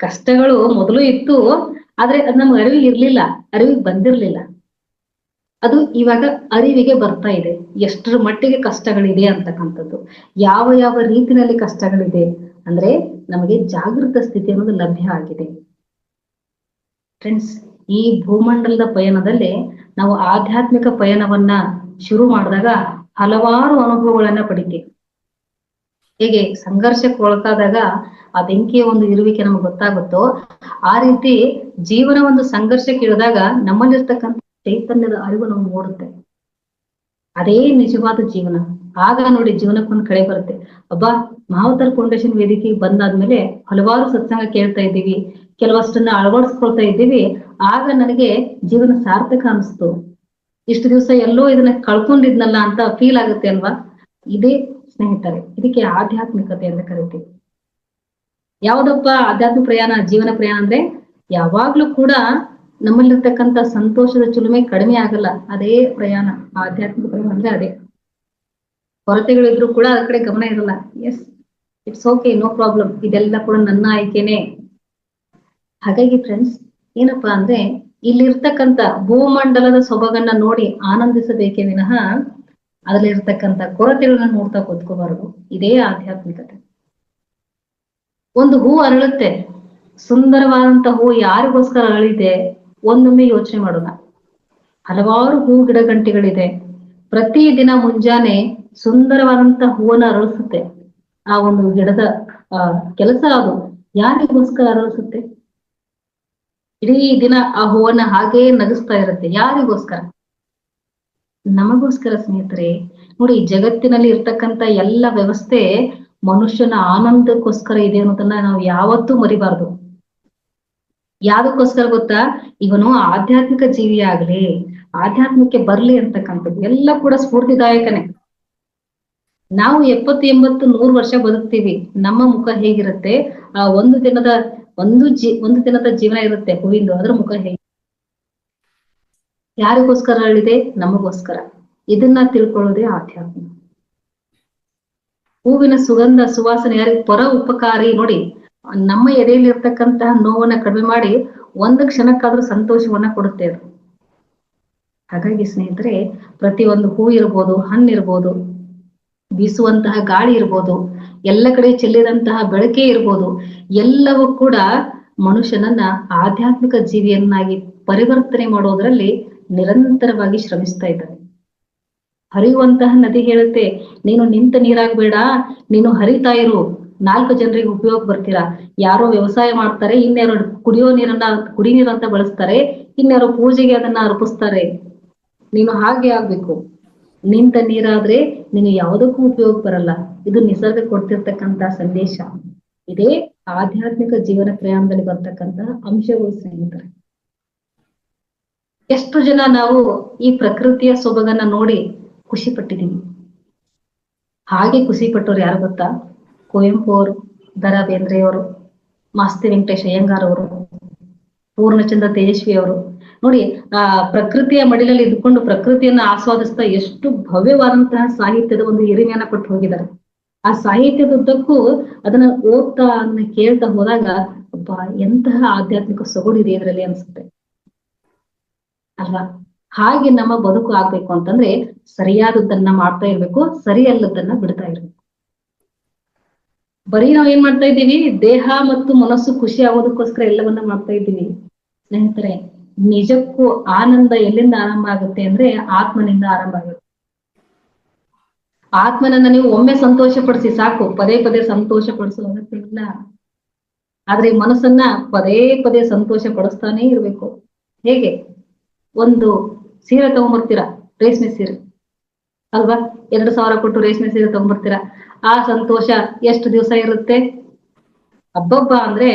ಕಷ್ಟಗಳು ಮೊದಲು ಇತ್ತು, ಆದ್ರೆ ಅದ್ ನಮ್ಗೆ ಅರಿವಿಗೆ ಇರ್ಲಿಲ್ಲ, ಅರಿವಿಗೆ ಬಂದಿರ್ಲಿಲ್ಲ. ಅದು ಇವಾಗ ಅರಿವಿಗೆ ಬರ್ತಾ ಇದೆ, ಎಷ್ಟರ ಮಟ್ಟಿಗೆ ಕಷ್ಟಗಳಿದೆ ಅಂತಕ್ಕಂಥದ್ದು, ಯಾವ ಯಾವ ರೀತಿನಲ್ಲಿ ಕಷ್ಟಗಳಿದೆ ಅಂದ್ರೆ ನಮಗೆ ಜಾಗೃತ ಸ್ಥಿತಿ ಅನ್ನೋದು ಲಭ್ಯ ಆಗಿದೆ. ಫ್ರೆಂಡ್ಸ್, ಈ ಭೂಮಂಡಲದ ಪಯಣದಲ್ಲಿ ನಾವು ಆಧ್ಯಾತ್ಮಿಕ ಪಯಣವನ್ನ ಶುರು ಮಾಡಿದಾಗ ಹಲವಾರು ಅನುಭವಗಳನ್ನ ಪಡಿತೀವಿ. ಹೇಗೆ ಸಂಘರ್ಷಕ್ಕೆ ಒಳಗಾದಾಗ ಆ ಬೆಂಕಿಯ ಒಂದು ಇರುವಿಕೆ ನಮ್ಗೆ ಗೊತ್ತಾಗುತ್ತೋ, ಆ ರೀತಿ ಜೀವನ ಒಂದು ಸಂಘರ್ಷಕ್ಕೆ ಇಳಿದಾಗ ನಮ್ಮಲ್ಲಿರ್ತಕ್ಕಂಥ ಚೈತನ್ಯದ ಅರಿವು ನಾವು ಮೂಡುತ್ತೆ. ಅದೇ ನಿಜವಾದ ಜೀವನ. ಆಗ ನೋಡಿ ಜೀವನಕ್ಕೊಂದು ಕಳೆ ಬರುತ್ತೆ. ಅಬ್ಬಾ, ಮಹಾವತಾರ್ ಫೌಂಡೇಶನ್ ವೇದಿಕೆಗೆ ಬಂದಾದ್ಮೇಲೆ ಹಲವಾರು ಸತ್ಸಂಗ ಕೇಳ್ತಾ ಇದ್ದೀವಿ, ಕೆಲವಷ್ಟನ್ನ ಅಳವಡಿಸ್ಕೊಳ್ತಾ ಇದ್ದೀವಿ. ಆಗ ನನಗೆ ಜೀವನ ಸಾರ್ಥಕ ಅನಿಸ್ತು. ಇಷ್ಟು ದಿವಸ ಎಲ್ಲೋ ಇದನ್ನ ಕಳ್ಕೊಂಡಿದ್ನಲ್ಲ ಅಂತ ಫೀಲ್ ಆಗುತ್ತೆ ಅಲ್ವಾ? ಇದೇ ಸ್ನೇಹಿತರೆ, ಇದಕ್ಕೆ ಆಧ್ಯಾತ್ಮಿಕತೆ ಅಂತ ಕರಿತೀವಿ. ಯಾವ್ದಪ್ಪ ಆಧ್ಯಾತ್ಮಿಕ ಪ್ರಯಾಣ, ಜೀವನ ಪ್ರಯಾಣ ಅಂದ್ರೆ ಯಾವಾಗ್ಲೂ ಕೂಡ ನಮ್ಮಲ್ಲಿರ್ತಕ್ಕಂಥ ಸಂತೋಷದ ಚಿಲುಮೆ ಕಡಿಮೆ ಆಗಲ್ಲ. ಅದೇ ಪ್ರಯಾಣ, ಆಧ್ಯಾತ್ಮಿಕ ಪ್ರಯಾಣ ಅಂದ್ರೆ ಅದೇ. ಕೊರತೆಗಳಿದ್ರು ಕೂಡ ಅದ್ರ ಕಡೆ ಗಮನ ಇರಲ್ಲ. Yes, it's okay, no problem, ಇದೆಲ್ಲ ಕೂಡ ನನ್ನ ಆಯ್ಕೆನೆ. ಹಾಗಾಗಿ ಫ್ರೆಂಡ್ಸ್, ಏನಪ್ಪಾ ಅಂದ್ರೆ ಇಲ್ಲಿರ್ತಕ್ಕಂಥ ಭೂಮಂಡಲದ ಸೊಬಗನ್ನ ನೋಡಿ ಆನಂದಿಸಬೇಕೇ ವಿನಃ ಅದ್ರಲ್ಲಿರ್ತಕ್ಕಂಥ ಕೊರತೆಗಳನ್ನ ನೋಡ್ತಾ ಕೂತ್ಕೋಬಾರದು. ಇದೇ ಆಧ್ಯಾತ್ಮಿಕತೆ. ಒಂದು ಹೂ ಅರಳುತ್ತೆ, ಸುಂದರವಾದಂತ ಹೂ ಯಾರಿಗೋಸ್ಕರ ಅರಳಿದೆ ಒಂದೊಮ್ಮೆ ಯೋಚನೆ ಮಾಡೋಣ. ಹಲವಾರು ಹೂ ಗಿಡ ಗಂಟೆಗಳಿದೆ, ಪ್ರತಿ ದಿನ ಮುಂಜಾನೆ ಸುಂದರವಾದಂತ ಹೂವನ್ನ ಅರಳಿಸುತ್ತೆ. ಆ ಒಂದು ಗಿಡದ ಕೆಲಸ ಅದು ಯಾರಿಗೋಸ್ಕರ ಅರಳಿಸುತ್ತೆ? ಇಡೀ ದಿನ ಆ ಹೂವನ್ನ ಹಾಗೇ ನಗಿಸ್ತಾ ಇರುತ್ತೆ. ಯಾರಿಗೋಸ್ಕರ? ನಮಗೋಸ್ಕರ ಸ್ನೇಹಿತರೆ. ನೋಡಿ, ಜಗತ್ತಿನಲ್ಲಿ ಇರ್ತಕ್ಕಂಥ ಎಲ್ಲ ವ್ಯವಸ್ಥೆ ಮನುಷ್ಯನ ಆನಂದಕ್ಕೋಸ್ಕರ ಇದೆ ಅನ್ನೋದನ್ನ ನಾವು ಯಾವತ್ತೂ ಮರಿಬಾರ್ದು. ಯಾವ್ದಕ್ಕೋಸ್ಕರ ಗೊತ್ತಾ? ಇವನು ಆಧ್ಯಾತ್ಮಿಕ ಜೀವಿ ಆಗ್ಲಿ, ಆಧ್ಯಾತ್ಮಕ್ಕೆ ಬರ್ಲಿ ಅಂತಕ್ಕಂಥದ್ದು ಎಲ್ಲ ಕೂಡ ಸ್ಫೂರ್ತಿದಾಯಕನೇ. ನಾವು 70, 80, 100 ವರ್ಷ ಬದುಕ್ತೀವಿ. ನಮ್ಮ ಮುಖ ಹೇಗಿರುತ್ತೆ? ಆ ಒಂದು ದಿನದ ಜೀವನ ಇರುತ್ತೆ ಹೂವಿಂದು, ಅದ್ರ ಮುಖ ಹೇಗೆ? ಯಾರಿಗೋಸ್ಕರ ಅರಳಿದೆ? ನಮಗೋಸ್ಕರ. ಇದನ್ನ ತಿಳ್ಕೊಳ್ಳೋದೇ ಆಧ್ಯಾತ್ಮ. ಹೂವಿನ ಸುಗಂಧ ಸುವಾಸನೆ ಯಾರಿಗೆ? ಪರ ಉಪಕಾರಿ. ನೋಡಿ, ನಮ್ಮ ಎದೆಯಲ್ಲಿರ್ತಕ್ಕಂತಹ ನೋವನ್ನ ಕಡಿಮೆ ಮಾಡಿ ಒಂದು ಕ್ಷಣಕ್ಕಾದ್ರೂ ಸಂತೋಷವನ್ನ ಕೊಡುತ್ತೆ ಅದು. ಹಾಗಾಗಿ ಸ್ನೇಹಿತರೆ, ಪ್ರತಿಯೊಂದು ಹೂ ಇರ್ಬೋದು, ಹಣ್ಣಿರ್ಬೋದು, ಬೀಸುವಂತಹ ಗಾಳಿ ಇರ್ಬೋದು, ಎಲ್ಲ ಕಡೆ ಚೆಲ್ಲಿದಂತಹ ಬೆಳಕೆ ಇರ್ಬೋದು, ಎಲ್ಲವೂ ಕೂಡ ಮನುಷ್ಯನನ್ನ ಆಧ್ಯಾತ್ಮಿಕ ಜೀವಿಯನ್ನಾಗಿ ಪರಿವರ್ತನೆ ಮಾಡೋದ್ರಲ್ಲಿ ನಿರಂತರವಾಗಿ ಶ್ರಮಿಸ್ತಾ ಇದ್ದಾರೆ. ಹರಿಯುವಂತಹ ನದಿ ಹೇಳುತ್ತೆ, ನೀನು ನಿಂತ ನೀರಾಗ್ಬೇಡ, ನೀನು ಹರಿತಾ ಇರು, 4 ಜನರಿಗೆ ಉಪಯೋಗ ಬರ್ತೀರಾ. ಯಾರೋ ವ್ಯವಸಾಯ ಮಾಡ್ತಾರೆ, ಇನ್ಯಾರೋ ಕುಡಿ ನೀರು ಅಂತ ಬಳಸ್ತಾರೆ, ಇನ್ಯಾರೋ ಪೂಜೆಗೆ ಅದನ್ನ ಅರ್ಪಿಸ್ತಾರೆ. ನೀನು ಹಾಗೆ ಆಗ್ಬೇಕು. ನಿಂತ ನೀರಾದ್ರೆ ನೀನು ಯಾವುದಕ್ಕೂ ಉಪಯೋಗ ಬರಲ್ಲ. ಇದು ನಿಸರ್ಗ ಕೊಡ್ತಿರ್ತಕ್ಕಂತ ಸಂದೇಶ. ಇದೇ ಆಧ್ಯಾತ್ಮಿಕ ಜೀವನ ಪ್ರಯಾಣದಲ್ಲಿ ಬರ್ತಕ್ಕಂತ ಅಂಶಗಳು ಸ್ನೇಹಿತರೆ. ಎಷ್ಟು ಜನ ನಾವು ಈ ಪ್ರಕೃತಿಯ ಸೊಬಗನ್ನ ನೋಡಿ ಖುಷಿ ಪಟ್ಟಿದೀವಿ. ಹಾಗೆ ಖುಷಿ ಪಟ್ಟವ್ರು ಯಾರು ಗೊತ್ತಾ? ಕುವೆಂಪು ಅವರು, ದ.ರಾ ಬೇಂದ್ರೆಯವರು, ಮಾಸ್ತಿ ವೆಂಕಟೇಶ್ ಅಯ್ಯಂಗಾರ್ ಅವರು, ಪೂರ್ಣಚಂದ್ರ ತೇಜಸ್ವಿ ಅವರು. ನೋಡಿ, ಆ ಪ್ರಕೃತಿಯ ಮಡಿಲಲ್ಲಿ ಇದ್ಕೊಂಡು ಪ್ರಕೃತಿಯನ್ನ ಆಸ್ವಾದಿಸ್ತಾ ಎಷ್ಟು ಭವ್ಯವಾದಂತಹ ಸಾಹಿತ್ಯದ ಒಂದು ಹಿರಿಮೆಯನ್ನ ಕೊಟ್ಟು ಹೋಗಿದ್ದಾರೆ. ಆ ಸಾಹಿತ್ಯದುದ್ದಕ್ಕೂ ಅದನ್ನ ಓದ್ತಾ, ಅದನ್ನ ಕೇಳ್ತಾ ಹೋದಾಗ ಒಬ್ಬ ಎಂತಹ ಆಧ್ಯಾತ್ಮಿಕ ಸೊಗಡಿದೆ ಇದರಲ್ಲಿ ಅನ್ಸುತ್ತೆ ಅಲ್ವಾ? ಹಾಗೆ ನಮ್ಮ ಬದುಕು ಆಗ್ಬೇಕು ಅಂತಂದ್ರೆ ಸರಿಯಾದದ್ದನ್ನ ಮಾಡ್ತಾ ಇರ್ಬೇಕು, ಸರಿಯಲ್ಲದನ್ನ ಬಿಡ್ತಾ ಇರ್ಬೇಕು. ಬರೀ ನಾವ್ ಏನ್ ಮಾಡ್ತಾ ಇದ್ದೀವಿ? ದೇಹ ಮತ್ತು ಮನಸ್ಸು ಖುಷಿ ಆಗೋದಕ್ಕೋಸ್ಕರ ಎಲ್ಲವನ್ನ ಮಾಡ್ತಾ ಇದ್ದೀವಿ. ಸ್ನೇಹಿತರೆ, ನಿಜಕ್ಕೂ ಆನಂದ ಎಲ್ಲಿಂದ ಆರಂಭ ಆಗುತ್ತೆ ಅಂದ್ರೆ ಆತ್ಮನಿಂದ ಆರಂಭ ಆಗುತ್ತೆ. ಆತ್ಮನನ್ನ ನೀವು ಒಮ್ಮೆ ಸಂತೋಷ ಪಡಿಸಿ ಸಾಕು, ಪದೇ ಪದೇ ಸಂತೋಷ ಪಡಿಸೋ ಅಗತ್ಯ ಇಲ್ಲ. ಆದ್ರೆ ಮನಸ್ಸನ್ನ ಪದೇ ಪದೇ ಸಂತೋಷ ಪಡಿಸ್ತಾನೆ ಇರ್ಬೇಕು. ಹೇಗೆ? ಒಂದು ಸೀರೆ ತಗೊಂಡ್ಬರ್ತೀರಾ, ರೇಷ್ಮೆ ಸೀರೆ ಅಲ್ವಾ? 2,000 ಕೊಟ್ಟು ರೇಷ್ಮೆ ಸೀರೆ ತಗೊಂಡ್ಬರ್ತೀರಾ. ಆ ಸಂತೋಷ ಎಷ್ಟು ದಿವಸ ಇರುತ್ತೆ? ಹಬ್ಬಬ್ಬ ಅಂದ್ರೆ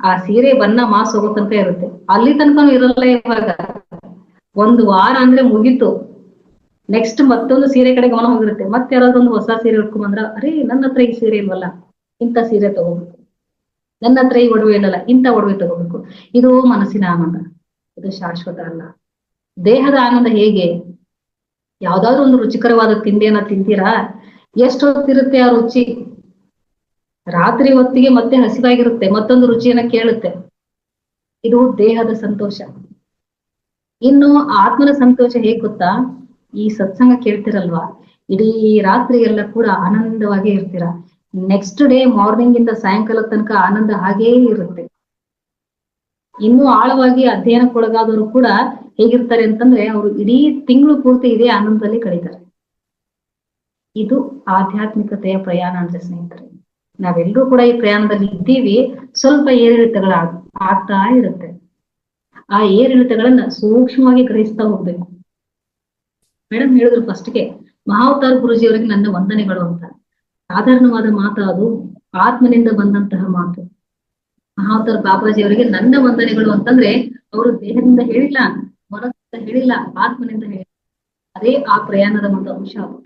ಆ ಸೀರೆ ಬಣ್ಣ ಮಾಸ್ ಹೋಗೋ ತನಕ ಇರುತ್ತೆ. ಅಲ್ಲಿ ತನಕನೂ ಇರಲ್ಲ. ಇವಾಗ 1 ವಾರ ಅಂದ್ರೆ ಮುಗೀತು. ನೆಕ್ಸ್ಟ್ ಮತ್ತೊಂದು ಸೀರೆ ಕಡೆ ಗಮನ ಹೋಗಿರುತ್ತೆ. ಮತ್ತೆ ಯಾರಾದ್ರೊಂದು ಹೊಸ ಸೀರೆ ಉಟ್ಕೊಂಡ್ಬಂದ್ರ, ಅರೇ ನನ್ನ ಹತ್ರ ಈ ಸೀರೆ ಇಲ್ವಲ್ಲ, ಇಂಥ ಸೀರೆ ತಗೋಬೇಕು. ನನ್ನ ಹತ್ರ ಈ ಒಡವೆ ಇಲ್ಲಲ್ಲ, ಇಂಥ ಒಡವೆ ತಗೋಬೇಕು. ಇದು ಮನಸ್ಸಿನ ಆನಂದ, ಇದು ಶಾಶ್ವತ ಅಲ್ಲ. ದೇಹದ ಆನಂದ ಹೇಗೆ? ಯಾವ್ದಾದ್ರು ಒಂದು ರುಚಿಕರವಾದ ತಿಂಡಿಯನ್ನ ತಿಂತೀರಾ, ಎಷ್ಟು ಹೊತ್ತಿರುತ್ತೆ ಆ ರುಚಿ? ರಾತ್ರಿ ಹೊತ್ತಿಗೆ ಮತ್ತೆ ಹಸಿವಾಗಿರುತ್ತೆ, ಮತ್ತೊಂದು ರುಚಿಯನ್ನ ಕೇಳುತ್ತೆ. ಇದು ದೇಹದ ಸಂತೋಷ. ಇನ್ನು ಆತ್ಮನ ಸಂತೋಷ ಹೇಗ್ ಗೊತ್ತಾ? ಈ ಸತ್ಸಂಗ ಕೇಳ್ತಿರಲ್ವಾ, ಇಡೀ ರಾತ್ರಿ ಎಲ್ಲ ಕೂಡ ಆನಂದವಾಗಿ ಇರ್ತೀರ. ನೆಕ್ಸ್ಟ್ ಡೇ ಮಾರ್ನಿಂಗ್ ಇಂದ ಸಾಯಂಕಾಲ ತನಕ ಆನಂದ ಹಾಗೇ ಇರುತ್ತೆ. ಇನ್ನೂ ಆಳವಾಗಿ ಅಧ್ಯಯನಕ್ಕೊಳಗಾದವರು ಕೂಡ ಹೇಗಿರ್ತಾರೆ ಅಂತಂದ್ರೆ, ಅವರು ಇಡೀ ತಿಂಗಳು ಪೂರ್ತಿ ಇದೇ ಆನಂದದಲ್ಲಿ ಕಳೀತಾರೆ. ಇದು ಆಧ್ಯಾತ್ಮಿಕತೆಯ ಪ್ರಯಾಣ ಅಂದ್ರೆ ಸ್ನೇಹಿತರೆ. ನಾವೆಲ್ಲರೂ ಕೂಡ ಈ ಪ್ರಯಾಣದಲ್ಲಿ ಇದ್ದೀವಿ. ಸ್ವಲ್ಪ ಏರಿಳಿತಗಳ ಆಗ್ತಾ ಇರುತ್ತೆ. ಆ ಏರಿಳಿತಗಳನ್ನ ಸೂಕ್ಷ್ಮವಾಗಿ ಗ್ರಹಿಸ್ತಾ ಹೋಗ್ಬೇಕು. ಮೇಡಮ್ ಹೇಳಿದ್ರು ಫಸ್ಟ್ಗೆ ಮಹಾವತಾರ್ ಗುರುಜಿಯವರಿಗೆ ನನ್ನ ವಂದನೆಗಳು ಅಂತ. ಸಾಧಾರಣವಾದ ಮಾತು ಅದು, ಆತ್ಮನಿಂದ ಬಂದಂತಹ ಮಾತು. ಮಹಾವತಾರ್ ಬಾಬಾಜಿ ಅವರಿಗೆ ನನ್ನ ವಂದನೆಗಳು ಅಂತಂದ್ರೆ ಅವರು ದೇಹದಿಂದ ಹೇಳಿಲ್ಲ, ಮನಸ್ಸಿಂದ ಹೇಳಿಲ್ಲ, ಆತ್ಮನಿಂದ ಹೇಳಿಲ್ಲ. ಅದೇ ಆ ಪ್ರಯಾಣದ ಒಂದು ಅಂಶ ಅದು.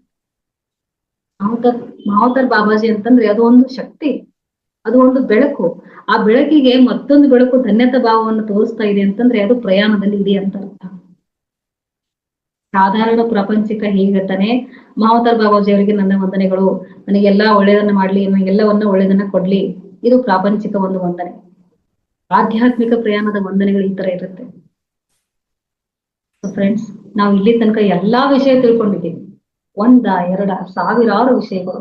ಮಹಾವತಾರ್ ಬಾಬಾಜಿ ಅಂತಂದ್ರೆ ಅದು ಒಂದು ಶಕ್ತಿ, ಅದು ಒಂದು ಬೆಳಕು. ಆ ಬೆಳಕಿಗೆ ಮತ್ತೊಂದು ಬೆಳಕು ಧನ್ಯತಾ ಭಾವವನ್ನು ತೋರಿಸ್ತಾ ಇದೆ ಅಂತಂದ್ರೆ ಅದು ಪ್ರಯಾಣದಲ್ಲಿ ಇದೆ ಅಂತ ಅರ್ಥ. ಸಾಧಾರಣ ಪ್ರಾಪಂಚಿಕ ಹೇಗಿರ್ತಾನೆ, ಮಹಾವತಾರ್ ಬಾಬಾಜಿ ಅವರಿಗೆ ನನ್ನ ವಂದನೆಗಳು, ನನಗೆಲ್ಲಾ ಒಳ್ಳೇದನ್ನ ಮಾಡ್ಲಿ, ನನಗೆಲ್ಲವನ್ನ ಒಳ್ಳೇದನ್ನ ಕೊಡ್ಲಿ, ಇದು ಪ್ರಾಪಂಚಿಕ ಒಂದು ವಂದನೆ. ಆಧ್ಯಾತ್ಮಿಕ ಪ್ರಯಾಣದ ವಂದನೆಗಳು ಈ ತರ ಇರುತ್ತೆ. ಫ್ರೆಂಡ್ಸ್, ನಾವು ಇಲ್ಲಿ ತನಕ ಎಲ್ಲಾ ವಿಷಯ ತಿಳ್ಕೊಂಡಿದ್ದೀವಿ. ಎರಡ ಸಾವಿರಾರು ವಿಷಯಗಳು.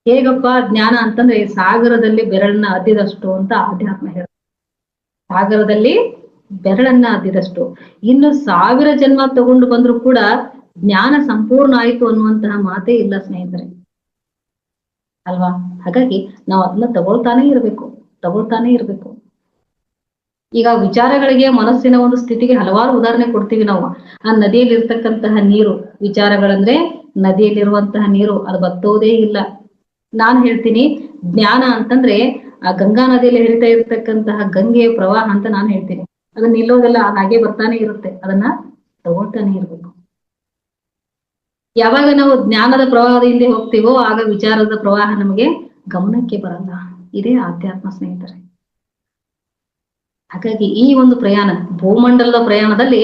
ಹೇಗಪ್ಪ ಜ್ಞಾನ ಅಂತಂದ್ರೆ ಸಾಗರದಲ್ಲಿ ಬೆರಳನ್ನ ಅದ್ದಿದಷ್ಟು ಅಂತ ಆಧ್ಯಾತ್ಮ ಹೇಳ. ಸಾಗರದಲ್ಲಿ ಬೆರಳನ್ನ ಅದ್ದಿದಷ್ಟು. ಇನ್ನು 1000 ಜನ್ಮ ತಗೊಂಡು ಬಂದ್ರು ಕೂಡ ಜ್ಞಾನ ಸಂಪೂರ್ಣ ಆಯ್ತು ಅನ್ನುವಂತಹ ಮಾತೇ ಇಲ್ಲ ಸ್ನೇಹಿತರೆ, ಅಲ್ವಾ? ಹಾಗಾಗಿ ನಾವು ಅದನ್ನ ತಗೊಳ್ತಾನೆ ಇರ್ಬೇಕು. ಈಗ ವಿಚಾರಗಳಿಗೆ, ಮನಸ್ಸಿನ ಒಂದು ಸ್ಥಿತಿಗೆ ಹಲವಾರು ಉದಾಹರಣೆ ಕೊಡ್ತೀವಿ ನಾವು. ಆ ನದಿಯಲ್ಲಿ ಇರ್ತಕ್ಕಂತಹ ನೀರು, ವಿಚಾರಗಳಂದ್ರೆ ನದಿಯಲ್ಲಿರುವಂತಹ ನೀರು, ಅದು ಬತ್ತೋದೇ ಇಲ್ಲ. ನಾನ್ ಹೇಳ್ತೀನಿ, ಜ್ಞಾನ ಅಂತಂದ್ರೆ ಆ ಗಂಗಾ ನದಿಯಲ್ಲಿ ಹರಿತಾ ಇರ್ತಕ್ಕಂತಹ ಗಂಗೆಯ ಪ್ರವಾಹ ಅಂತ ನಾನು ಹೇಳ್ತೀನಿ. ಅದನ್ನ ನಿಲ್ಲೋದೆಲ್ಲ ಹಾಗೆ ಬರ್ತಾನೆ ಇರುತ್ತೆ, ಅದನ್ನ ತಗೊಳ್ತಾನೆ ಇರ್ಬೇಕು. ಯಾವಾಗ ನಾವು ಜ್ಞಾನದ ಪ್ರವಾಹದ ಹಿಂದೆ ಹೋಗ್ತೀವೋ ಆಗ ವಿಚಾರದ ಪ್ರವಾಹ ನಮಗೆ ಗಮನಕ್ಕೆ ಬರಲ್ಲ. ಇದೇ ಆಧ್ಯಾತ್ಮ ಸ್ನೇಹಿತರೆ. ಹಾಗಾಗಿ ಈ ಒಂದು ಪ್ರಯಾಣ, ಭೂಮಂಡಲದ ಪ್ರಯಾಣದಲ್ಲಿ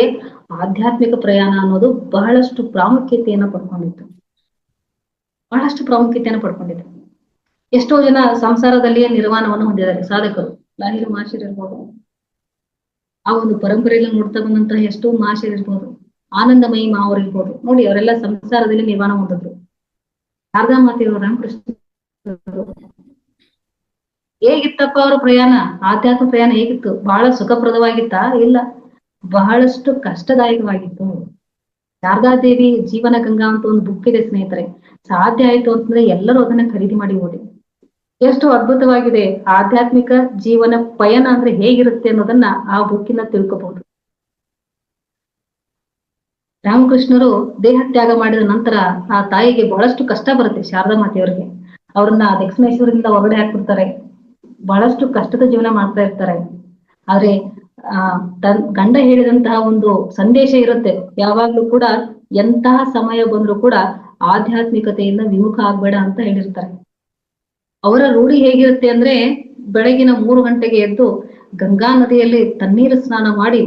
ಆಧ್ಯಾತ್ಮಿಕ ಪ್ರಯಾಣ ಅನ್ನೋದು ಬಹಳಷ್ಟು ಪ್ರಾಮುಖ್ಯತೆಯನ್ನು ಪಡ್ಕೊಂಡಿತ್ತು. ಎಷ್ಟೋ ಜನ ಸಂಸಾರದಲ್ಲಿಯೇ ನಿರ್ವಾಣವನ್ನು ಹೊಂದಿದ್ದಾರೆ ಸಾಧಕರು. ಲಾಹಿರು ಮಹಾಶಯರು ಇರ್ಬೋದು, ಆ ಒಂದು ಪರಂಪರೆಯಲ್ಲಿ ನೋಡ್ತಾ ಬಂದಂತಹ ಎಷ್ಟೋ ಮಹಾಶಯರು ಇರ್ಬೋದು, ಆನಂದಮಯಿ ಮಾವರು ಇರ್ಬೋದು. ನೋಡಿ, ಅವರೆಲ್ಲ ಸಂಸಾರದಲ್ಲಿ ನಿರ್ವಾಣ ಹೊಂದಿದ್ರು. ಶಾರದಾ ಮಾತೆಯವರು, ರಾಮಕೃಷ್ಣ ಹೇಗಿತ್ತಪ್ಪ ಅವರ ಪ್ರಯಾಣ, ಆಧ್ಯಾತ್ಮ ಪ್ರಯಾಣ ಹೇಗಿತ್ತು? ಬಹಳ ಸುಖಪ್ರದವಾಗಿತ್ತಾ? ಇಲ್ಲ, ಬಹಳಷ್ಟು ಕಷ್ಟದಾಯಕವಾಗಿತ್ತು. ಶಾರದಾದೇವಿ ಜೀವನ ಗಂಗಾ ಅಂತ ಒಂದು ಬುಕ್ ಇದೆ ಸ್ನೇಹಿತರೆ. ಸಾಧ್ಯ ಆಯ್ತು ಅಂತಂದ್ರೆ ಎಲ್ಲರೂ ಅದನ್ನ ಖರೀದಿ ಮಾಡಿ ಓದಿ. ಎಷ್ಟು ಅದ್ಭುತವಾಗಿದೆ ಆಧ್ಯಾತ್ಮಿಕ ಜೀವನ ಪಯಣ ಅಂದ್ರೆ ಹೇಗಿರುತ್ತೆ ಅನ್ನೋದನ್ನ ಆ ಬುಕ್ಕಿನ ತಿಳ್ಕೋಬಹುದು. ರಾಮಕೃಷ್ಣರು ದೇಹ ತ್ಯಾಗ ಮಾಡಿದ ನಂತರ ಆ ತಾಯಿಗೆ ಬಹಳಷ್ಟು ಕಷ್ಟ ಬರುತ್ತೆ. ಶಾರದಾ ಮಾತೆಯವರಿಗೆ ಅವ್ರನ್ನ ದಕ್ಷಿಣೇಶ್ವರದಿಂದ ಹೊರಗಡೆ ಹಾಕ್ಬಿಡ್ತಾರೆ. ಬಹಳಷ್ಟು ಕಷ್ಟದ ಜೀವನ ಮಾಡ್ತಾ ಇರ್ತಾರೆ. ಆದ್ರೆ ಗಂಡ ಹೇಳಿದಂತಹ ಒಂದು ಸಂದೇಶ ಇರುತ್ತೆ, ಯಾವಾಗ್ಲೂ ಕೂಡ ಎಂತಹ ಸಮಯ ಬಂದ್ರು ಕೂಡ ಆಧ್ಯಾತ್ಮಿಕತೆಯಿಂದ ವಿಮುಖ ಆಗ್ಬೇಡ ಅಂತ ಹೇಳಿರ್ತಾರೆ. ಅವರ ರೂಢಿ ಹೇಗಿರುತ್ತೆ ಅಂದ್ರೆ ಬೆಳಗಿನ 3 ಗಂಟೆಗೆ ಎದ್ದು ಗಂಗಾ ನದಿಯಲ್ಲಿ ತಣ್ಣೀರು ಸ್ನಾನ ಮಾಡಿ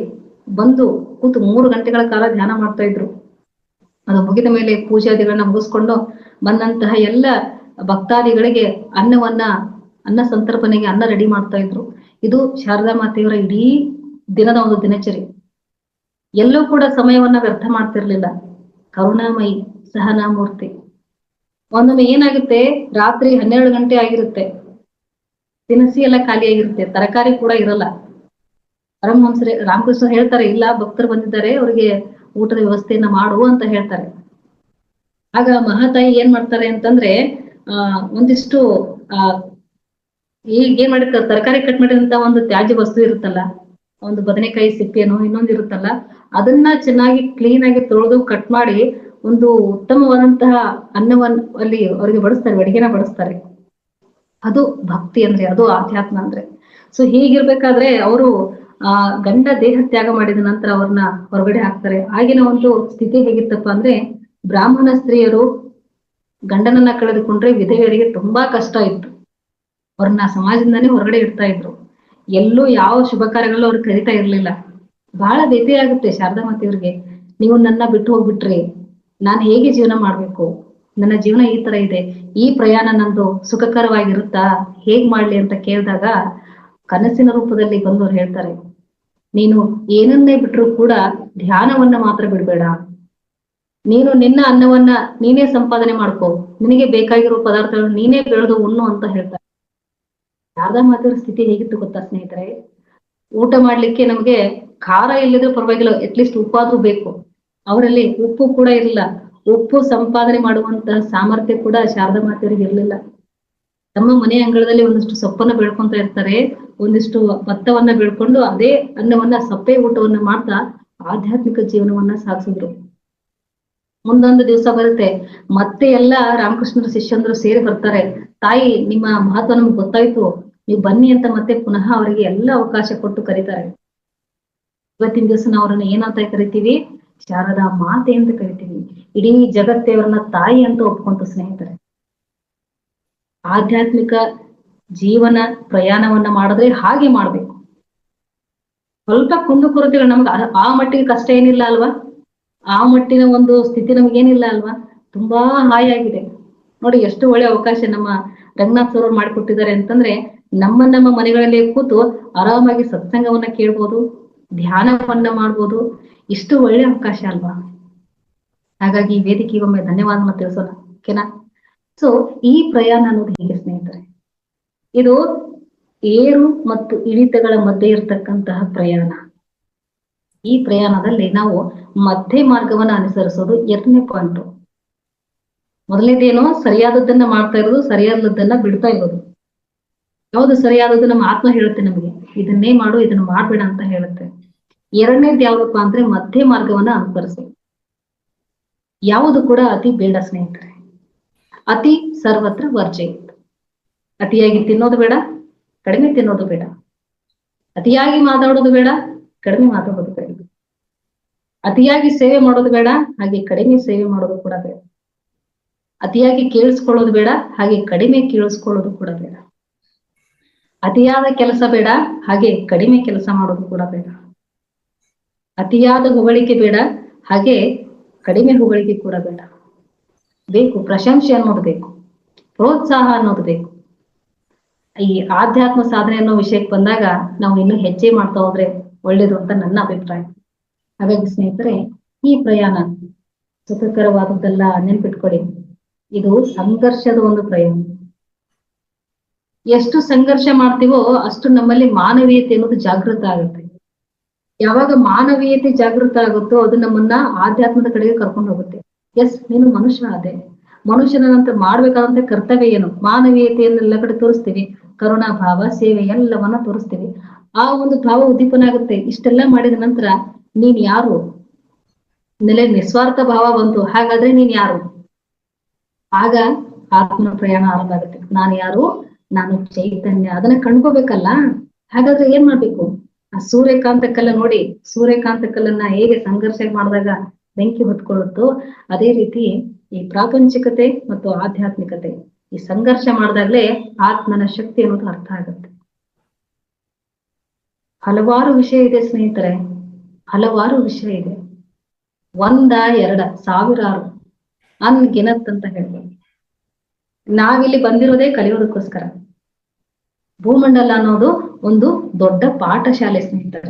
ಬಂದು ಕೂತು 3 ಗಂಟೆಗಳ ಕಾಲ ಧ್ಯಾನ ಮಾಡ್ತಾ ಇದ್ರು. ಅದು ಮುಗಿದ ಮೇಲೆ ಪೂಜಾದಿಗಳನ್ನ ಮುಗಿಸ್ಕೊಂಡು ಬಂದಂತಹ ಎಲ್ಲ ಭಕ್ತಾದಿಗಳಿಗೆ ಅನ್ನ ಸಂತರ್ಪಣೆಗೆ ಅನ್ನ ರೆಡಿ ಮಾಡ್ತಾ ಇದ್ರು. ಇದು ಶಾರದಾ ಮಾತೆಯವರ ಇಡೀ ದಿನದ ಒಂದು ದಿನಚರಿ. ಎಲ್ಲೂ ಕೂಡ ಸಮಯವನ್ನ ವ್ಯರ್ಥ ಮಾಡ್ತಿರ್ಲಿಲ್ಲ. ಕರುಣಾಮಯಿ, ಸಹನಾಮೂರ್ತಿ. ಒಂದೊಮ್ಮೆ ಏನಾಗುತ್ತೆ, ರಾತ್ರಿ 12 ಗಂಟೆ ಆಗಿರುತ್ತೆ, ದಿನಸಿ ಎಲ್ಲ ಖಾಲಿ ಆಗಿರುತ್ತೆ, ತರಕಾರಿ ಕೂಡ ಇರಲ್ಲ. ಪರಮಹಂಸರೇ ರಾಮಕೃಷ್ಣ ಹೇಳ್ತಾರೆ, ಇಲ್ಲ ಭಕ್ತರು ಬಂದಿದ್ದಾರೆ, ಅವ್ರಿಗೆ ಊಟದ ವ್ಯವಸ್ಥೆಯನ್ನ ಮಾಡು ಅಂತ ಹೇಳ್ತಾರೆ. ಆಗ ಮಹಾತಾಯಿ ಏನ್ ಮಾಡ್ತಾರೆ ಅಂತಂದ್ರೆ ಒಂದಿಷ್ಟು ಈಗ ಏನ್ ಮಾಡಿರ್ತಾರೆ, ತರಕಾರಿ ಕಟ್ ಮಾಡಿದಂತ ಒಂದು ತ್ಯಾಜ್ಯ ವಸ್ತು ಇರುತ್ತಲ್ಲ, ಒಂದು ಬದನೆಕಾಯಿ ಸಿಪ್ಪೆನೋ ಇನ್ನೊಂದು ಇರುತ್ತಲ್ಲ, ಅದನ್ನ ಚೆನ್ನಾಗಿ ಕ್ಲೀನ್ ಆಗಿ ತೊಳೆದು ಕಟ್ ಮಾಡಿ ಒಂದು ಉತ್ತಮವಾದಂತಹ ಅನ್ನವನ್ನು ಅಲ್ಲಿ ಅವರಿಗೆ ಬಡಿಸ್ತಾರೆ, ಅಡಿಗೆನ ಬಡಿಸ್ತಾರೆ. ಅದು ಭಕ್ತಿ ಅಂದ್ರೆ, ಅದು ಆಧ್ಯಾತ್ಮ ಅಂದ್ರೆ. ಸೊ ಹೀಗಿರ್ಬೇಕಾದ್ರೆ ಅವರು ಗಂಡ ದೇಹ ತ್ಯಾಗ ಮಾಡಿದ ನಂತರ ಅವ್ರನ್ನ ಹೊರಗಡೆ ಹಾಕ್ತಾರೆ. ಆಗಿನ ಒಂದು ಸ್ಥಿತಿ ಹೇಗಿತ್ತಪ್ಪ ಅಂದ್ರೆ, ಬ್ರಾಹ್ಮಣ ಸ್ತ್ರೀಯರು ಗಂಡನನ್ನ ಕಳೆದುಕೊಂಡ್ರೆ ವಿಧವೆಯರಿಗೆ ತುಂಬಾ ಕಷ್ಟ ಇತ್ತು. ಅವ್ರನ್ನ ಸಮಾಜದಿಂದಾನೇ ಹೊರಗಡೆ ಇಡ್ತಾ ಇದ್ರು. ಎಲ್ಲೂ ಯಾವ ಶುಭ ಕಾರ್ಯಗಳಲ್ಲೂ ಅವ್ರು ಕರೀತಾ ಇರ್ಲಿಲ್ಲ. ಬಹಳ ಬೇಸರ ಆಗುತ್ತೆ ಶಾರದಾ ಮಾತೆಯವ್ರಿಗೆ. ನೀವು ನನ್ನ ಬಿಟ್ಟು ಹೋಗ್ಬಿಟ್ರಿ, ನಾನು ಹೇಗೆ ಜೀವನ ಮಾಡ್ಬೇಕು? ನನ್ನ ಜೀವನ ಈ ತರ ಇದೆ, ಈ ಪ್ರಯಾಣ ನಂದು ಸುಖಕರವಾಗಿರುತ್ತಾ, ಹೇಗ್ ಮಾಡ್ಲಿ ಅಂತ ಕೇಳಿದಾಗ ಕನಸಿನ ರೂಪದಲ್ಲಿ ಬಂದವ್ರು ಹೇಳ್ತಾರೆ, ನೀನು ಏನನ್ನೇ ಬಿಟ್ರು ಕೂಡ ಧ್ಯಾನವನ್ನ ಮಾತ್ರ ಬಿಡ್ಬೇಡ. ನೀನು ನಿನ್ನ ಅನ್ನವನ್ನ ನೀನೇ ಸಂಪಾದನೆ ಮಾಡ್ಕೋ, ನಿನಗೆ ಬೇಕಾಗಿರೋ ಪದಾರ್ಥಗಳನ್ನು ನೀನೇ ಬೆಳೆದು ಉಣ್ಣು ಅಂತ ಹೇಳ್ತಾರೆ. ಶಾರದಾ ಮಾತೆಯವ್ರ ಸ್ಥಿತಿ ಹೇಗಿತ್ತು ಗೊತ್ತಾ ಸ್ನೇಹಿತರೆ? ಊಟ ಮಾಡ್ಲಿಕ್ಕೆ ನಮಗೆ ಖಾರ ಇಲ್ಲದ್ರೂ ಪರವಾಗಿಲ್ಲ, ಅಟ್ಲೀಸ್ಟ್ ಉಪ್ಪಾದ್ರೂ ಬೇಕು. ಅವರಲ್ಲಿ ಉಪ್ಪು ಕೂಡ ಇರಲಿಲ್ಲ. ಉಪ್ಪು ಸಂಪಾದನೆ ಮಾಡುವಂತಹ ಸಾಮರ್ಥ್ಯ ಕೂಡ ಶಾರದಾ ಮಾತೆಯವರಿಗೆ ಇರಲಿಲ್ಲ. ತಮ್ಮ ಮನೆ ಅಂಗಳದಲ್ಲಿ ಒಂದಿಷ್ಟು ಸೊಪ್ಪನ್ನ ಬೆಳ್ಕೊಂತ ಇರ್ತಾರೆ, ಒಂದಿಷ್ಟು ಭತ್ತವನ್ನ ಬೆಳ್ಕೊಂಡು ಅದೇ ಅನ್ನವನ್ನ ಸಪ್ಪೆ ಊಟವನ್ನ ಮಾಡ್ತಾ ಆಧ್ಯಾತ್ಮಿಕ ಜೀವನವನ್ನ ಸಾಗಿಸಿದ್ರು. ಮುಂದೊಂದು ದಿವಸ ಬರುತ್ತೆ, ಮತ್ತೆ ಎಲ್ಲ ರಾಮಕೃಷ್ಣರ ಶಿಷ್ಯಂದ್ರು ಸೇರಿ ಬರ್ತಾರೆ. ತಾಯಿ, ನಿಮ್ಮ ಮಹತ್ವ ನಮ್ಗೆ ಗೊತ್ತಾಯ್ತು, ನೀವು ಬನ್ನಿ ಅಂತ ಮತ್ತೆ ಪುನಃ ಅವರಿಗೆ ಎಲ್ಲ ಅವಕಾಶ ಕೊಟ್ಟು ಕರೀತಾರೆ. ಇವತ್ತಿನ ದಿವಸ ನಾವು ಅವ್ರನ್ನ ಏನಂತ ಕರಿತೀವಿ? ಶಾರದಾ ಮಾತೆ ಅಂತ ಕರಿತೀವಿ. ಇಡೀ ಜಗತ್ತೇ ಅವ್ರನ್ನ ತಾಯಿ ಅಂತ ಒಪ್ಕೊಂತು ಸ್ನೇಹಿತರೆ. ಆಧ್ಯಾತ್ಮಿಕ ಜೀವನ ಪ್ರಯಾಣವನ್ನ ಮಾಡಿದ್ರೆ ಹಾಗೆ ಮಾಡ್ಬೇಕು. ಸ್ವಲ್ಪ ಕುಂದು ಕೊರತೆಗಳು ನಮ್ಗೆ ಆ ಮಟ್ಟಿಗೆ ಕಷ್ಟ ಏನಿಲ್ಲ ಅಲ್ವಾ? ಆ ಮಟ್ಟಿನ ಒಂದು ಸ್ಥಿತಿ ನಮ್ಗೇನಿಲ್ಲ ಅಲ್ವಾ? ತುಂಬಾ ಹಾಯಾಗಿದೆ ನೋಡಿ. ಎಷ್ಟು ಒಳ್ಳೆ ಅವಕಾಶ ನಮ್ಮ ರಂಗನಾಥ್ ಸರ್ ಮಾಡಿಕೊಟ್ಟಿದ್ದಾರೆ ಅಂತಂದ್ರೆ, ನಮ್ಮ ಮನೆಗಳಲ್ಲಿ ಕೂತು ಆರಾಮಾಗಿ ಸತ್ಸಂಗವನ್ನ ಕೇಳ್ಬೋದು, ಧ್ಯಾನವನ್ನ ಮಾಡ್ಬೋದು. ಇಷ್ಟು ಒಳ್ಳೆ ಅವಕಾಶ ಅಲ್ವಾ? ಹಾಗಾಗಿ ಈ ವೇದಿಕೆಗೆ ಒಮ್ಮೆ ಧನ್ಯವಾದವನ್ನ ತಿಳಿಸೋಣ, ಓಕೆನಾ? ಸೊ ಈ ಪ್ರಯಾಣ ಅನ್ನೋದು ಹೇಗೆ ಸ್ನೇಹಿತರೆ? ಇದು ಏರು ಮತ್ತು ಇಳಿತಗಳ ಮಧ್ಯೆ ಇರತಕ್ಕಂತಹ ಪ್ರಯಾಣ. ಈ ಪ್ರಯಾಣದಲ್ಲಿ ನಾವು ಮಧ್ಯ ಮಾರ್ಗವನ್ನ ಅನುಸರಿಸೋದು 2ನೇ ಪಾಯಿಂಟ್. ಮೊದಲನೇದೇನೋ ಸರಿಯಾದದ್ದನ್ನ ಮಾಡ್ತಾ ಇರೋದು, ಸರಿಯಾದದ್ದನ್ನ ಬಿಡ್ತಾ ಇರೋದು. ಯಾವುದು ಸರಿಯಾದದ್ದು? ನಮ್ಮ ಆತ್ಮ ಹೇಳುತ್ತೆ ನಮಗೆ, ಇದನ್ನೇ ಮಾಡು, ಇದನ್ನ ಮಾಡ್ಬೇಡ ಅಂತ ಹೇಳುತ್ತೆ. 2ನೇದು ಯಾವ್ದಪ್ಪ ಅಂದ್ರೆ ಮಧ್ಯ ಮಾರ್ಗವನ್ನ ಅನುಸರಿಸಿ. ಯಾವುದು ಕೂಡ ಅತಿ ಬೇಡ ಸ್ನೇಹಿತರೆ. ಅತಿ ಸರ್ವತ್ರ ವರ್ಜಯೇತ್. ಅತಿಯಾಗಿ ತಿನ್ನೋದು ಬೇಡ, ಕಡಿಮೆ ತಿನ್ನೋದು ಬೇಡ. ಅತಿಯಾಗಿ ಮಾತಾಡೋದು ಬೇಡ, ಕಡಿಮೆ ಮಾತಾಡೋದು ಬೇಡ. ಅತಿಯಾಗಿ ಸೇವೆ ಮಾಡೋದು ಬೇಡ, ಹಾಗೆ ಕಡಿಮೆ ಸೇವೆ ಮಾಡೋದು ಕೂಡ ಬೇಡ. ಅತಿಯಾಗಿ ಕೇಳಿಸ್ಕೊಳ್ಳೋದು ಬೇಡ, ಹಾಗೆ ಕಡಿಮೆ ಕೇಳಿಸ್ಕೊಳ್ಳೋದು ಕೂಡ ಬೇಡ. ಅತಿಯಾದ ಕೆಲಸ ಬೇಡ, ಹಾಗೆ ಕಡಿಮೆ ಕೆಲಸ ಮಾಡೋದು ಕೂಡ ಬೇಡ. ಅತಿಯಾದ ಹೊಗಳಿಕೆ ಬೇಡ, ಹಾಗೆ ಕಡಿಮೆ ಹೊಗಳಿಕೆ ಕೂಡ ಬೇಡ. ಬೇಕು ಪ್ರಶಂಸೆ ಅನ್ನೋದು ಬೇಕು, ಪ್ರೋತ್ಸಾಹ ಅನ್ನೋದು ಬೇಕು. ಈ ಆಧ್ಯಾತ್ಮ ಸಾಧನೆ ಅನ್ನೋ ವಿಷಯಕ್ಕೆ ಬಂದಾಗ ನಾವು ಇನ್ನೂ ಹೆಜ್ಜೆ ಮಾಡ್ತಾ ಹೋದ್ರೆ ಒಳ್ಳೇದು ಅಂತ ನನ್ನ ಅಭಿಪ್ರಾಯ. ಹಾಗಾಗಿ ಸ್ನೇಹಿತರೆ, ಈ ಪ್ರಯಾಣ ಸುಖಕರವಾದದ್ದೆಲ್ಲ ನೆನ್ಪಿಟ್ಕೊಳ್ಳಿ. ಇದು ಸಂಘರ್ಷದ ಒಂದು ಪ್ರಯಾಣ. ಎಷ್ಟು ಸಂಘರ್ಷ ಮಾಡ್ತೀವೋ ಅಷ್ಟು ನಮ್ಮಲ್ಲಿ ಮಾನವೀಯತೆ ಅನ್ನೋದು ಜಾಗೃತ ಆಗುತ್ತೆ. ಯಾವಾಗ ಮಾನವೀಯತೆ ಜಾಗೃತ ಆಗುತ್ತೋ ಅದು ನಮ್ಮನ್ನ ಆಧ್ಯಾತ್ಮದ ಕಡೆಗೆ ಕರ್ಕೊಂಡು ಹೋಗುತ್ತೆ. ಎಸ್, ನೀನು ಮನುಷ್ಯ ಅದೇ, ಮನುಷ್ಯನ ನಂತರ ಮಾಡ್ಬೇಕಾದಂತ ಕರ್ತವ್ಯ ಏನು? ಮಾನವೀಯತೆಯನ್ನೆಲ್ಲ ಕಡೆ ತೋರಿಸ್ತೀವಿ, ಕರುಣಾ ಭಾವ, ಸೇವೆ ಎಲ್ಲವನ್ನ ತೋರಿಸ್ತೀವಿ. ಆ ಒಂದು ಭಾವ ಉದ್ದೀಪನ ಆಗುತ್ತೆ. ಇಷ್ಟೆಲ್ಲ ಮಾಡಿದ ನಂತರ ನೀನ್ ಯಾರು? ನೆಲೆ ನಿಸ್ವಾರ್ಥ ಭಾವ ಬಂತು, ಹಾಗಾದ್ರೆ ನೀನ್ ಯಾರು? ಆಗ ಆತ್ಮ ಪ್ರಯಾಣ ಆರಂಭ ಆಗುತ್ತೆ. ನಾನು ಯಾರು? ನಾನು ಚೈತನ್ಯ. ಅದನ್ನ ಕಂಡ್ಕೋಬೇಕಲ್ಲ. ಹಾಗಾದ್ರೆ ಏನ್ ಮಾಡ್ಬೇಕು? ಆ ಸೂರ್ಯಕಾಂತ ಕಲ್ಲ ನೋಡಿ, ಸೂರ್ಯಕಾಂತ ಕಲ್ಲನ್ನ ಹೇಗೆ ಸಂಘರ್ಷ ಮಾಡಿದಾಗ ಬೆಂಕಿ ಹೊತ್ಕೊಳ್ಳುತ್ತೋ, ಅದೇ ರೀತಿ ಈ ಪ್ರಾಪಂಚಿಕತೆ ಮತ್ತು ಆಧ್ಯಾತ್ಮಿಕತೆ ಈ ಸಂಘರ್ಷ ಮಾಡಿದಾಗ್ಲೇ ಆತ್ಮನ ಶಕ್ತಿ ಅನ್ನೋದು ಅರ್ಥ ಆಗುತ್ತೆ. ಹಲವಾರು ವಿಷಯ ಇದೆ ಸ್ನೇಹಿತರೆ, ಹಲವಾರು ವಿಷಯ ಇದೆ. 1, 2, ಸಾವಿರಾರು, ಅನ್ಗಿನತ್ ಅಂತ ಹೇಳ್ಬೋದು. ನಾವಿಲ್ಲಿ ಬಂದಿರೋದೇ ಕಲಿಯೋದಕ್ಕೋಸ್ಕರ. ಭೂಮಂಡಲ ಅನ್ನೋದು ಒಂದು ದೊಡ್ಡ ಪಾಠಶಾಲೆ ಸ್ನೇಹಿತರೆ.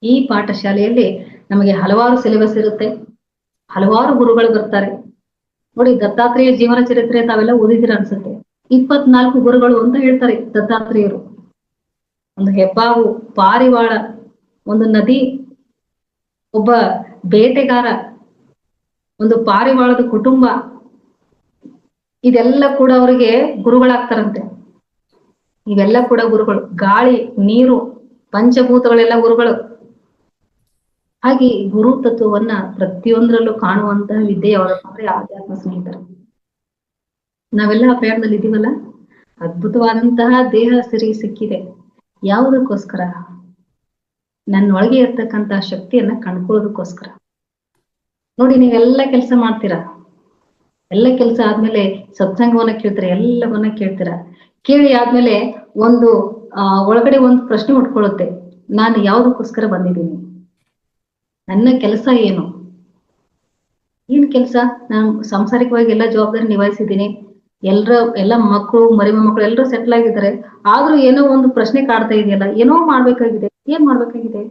ಈ ಪಾಠಶಾಲೆಯಲ್ಲಿ ನಮಗೆ ಹಲವಾರು ಸಿಲೆಬಸ್ ಇರುತ್ತೆ, ಹಲವಾರು ಗುರುಗಳು ಬರ್ತಾರೆ. ನೋಡಿ, ದತ್ತಾತ್ರೇಯ ಜೀವನ ಚರಿತ್ರೆ ತಾವೆಲ್ಲ ಓದಿದಿರ ಅನ್ಸುತ್ತೆ. 24 ಗುರುಗಳು ಅಂತ ಹೇಳ್ತಾರೆ ದತ್ತಾತ್ರೇಯರು. ಒಂದು ಹೆಬ್ಬಾವು, ಪಾರಿವಾಳ, ಒಂದು ನದಿ, ಒಬ್ಬ ಬೇಟೆಗಾರ, ಒಂದು ಪಾರಿವಾಳದ ಕುಟುಂಬ, ಇದೆಲ್ಲ ಕೂಡ ಅವರಿಗೆ ಗುರುಗಳಾಗ್ತಾರಂತೆ. ಇವೆಲ್ಲ ಕೂಡ ಗುರುಗಳು. ಗಾಳಿ, ನೀರು, ಪಂಚಭೂತಗಳೆಲ್ಲ ಗುರುಗಳು. ಹಾಗೆ ಗುರು ತತ್ವವನ್ನ ಪ್ರತಿಯೊಂದರಲ್ಲೂ ಕಾಣುವಂತಹ ವಿದ್ಯೆ ಯಾವ್ದಪ್ಪ ಅಂದ್ರೆ ಆಧ್ಯಾತ್ಮ ಸ್ನೇಹಿತರು. ನಾವೆಲ್ಲ ಆ ಪ್ರಯಾಣದಲ್ಲಿ ಇದೀವಲ್ಲ, ಅದ್ಭುತವಾದಂತಹ ದೇಹ ಸಿರಿ ಸಿಕ್ಕಿದೆ. ಯಾವುದಕ್ಕೋಸ್ಕರ? ನನ್ನೊಳಗೆ ಇರ್ತಕ್ಕಂತಹ ಶಕ್ತಿಯನ್ನ ಕಂಡ್ಕೊಳ್ಳೋದಕ್ಕೋಸ್ಕರ. ನೋಡಿ, ನೀವೆಲ್ಲ ಕೆಲಸ ಮಾಡ್ತೀರಾ, ಎಲ್ಲ ಕೆಲಸ ಆದ್ಮೇಲೆ ಸತ್ಸಂಗವನ್ನ ಕೇಳ್ತೀರಾ, ಎಲ್ಲವನ್ನ ಕೇಳ್ತೀರಾ. ಕೇಳಿ ಆದ್ಮೇಲೆ ಒಂದು ಒಳಗಡೆ ಒಂದು ಪ್ರಶ್ನೆ ಉಟ್ಕೊಳ್ಳುತ್ತೆ, ನಾನು ಯಾವುದಕ್ಕೋಸ್ಕರ ಬಂದಿದ್ದೀನಿ? ನನ್ನ ಕೆಲಸ ಏನು? ಏನ್ ಕೆಲಸ? ನಾನು ಸಾಂಸಾರಿಕವಾಗಿ ಎಲ್ಲ ಜವಾಬ್ದಾರಿ ನಿಭಾಯಿಸಿದ್ದೀನಿ, ಎಲ್ಲ ಮಕ್ಕಳು, ಮರಿ ಮೊಮ್ಮಕ್ಕಳು ಎಲ್ಲರೂ ಸೆಟ್ಲ್ ಆಗಿದ್ದಾರೆ. ಆದ್ರೂ ಏನೋ ಒಂದು ಪ್ರಶ್ನೆ ಕಾಡ್ತಾ ಇದೆಯಲ್ಲ, ಏನೋ ಮಾಡ್ಬೇಕಾಗಿದೆ. ಏನ್ ಮಾಡ್ಬೇಕಾಗಿದೆ?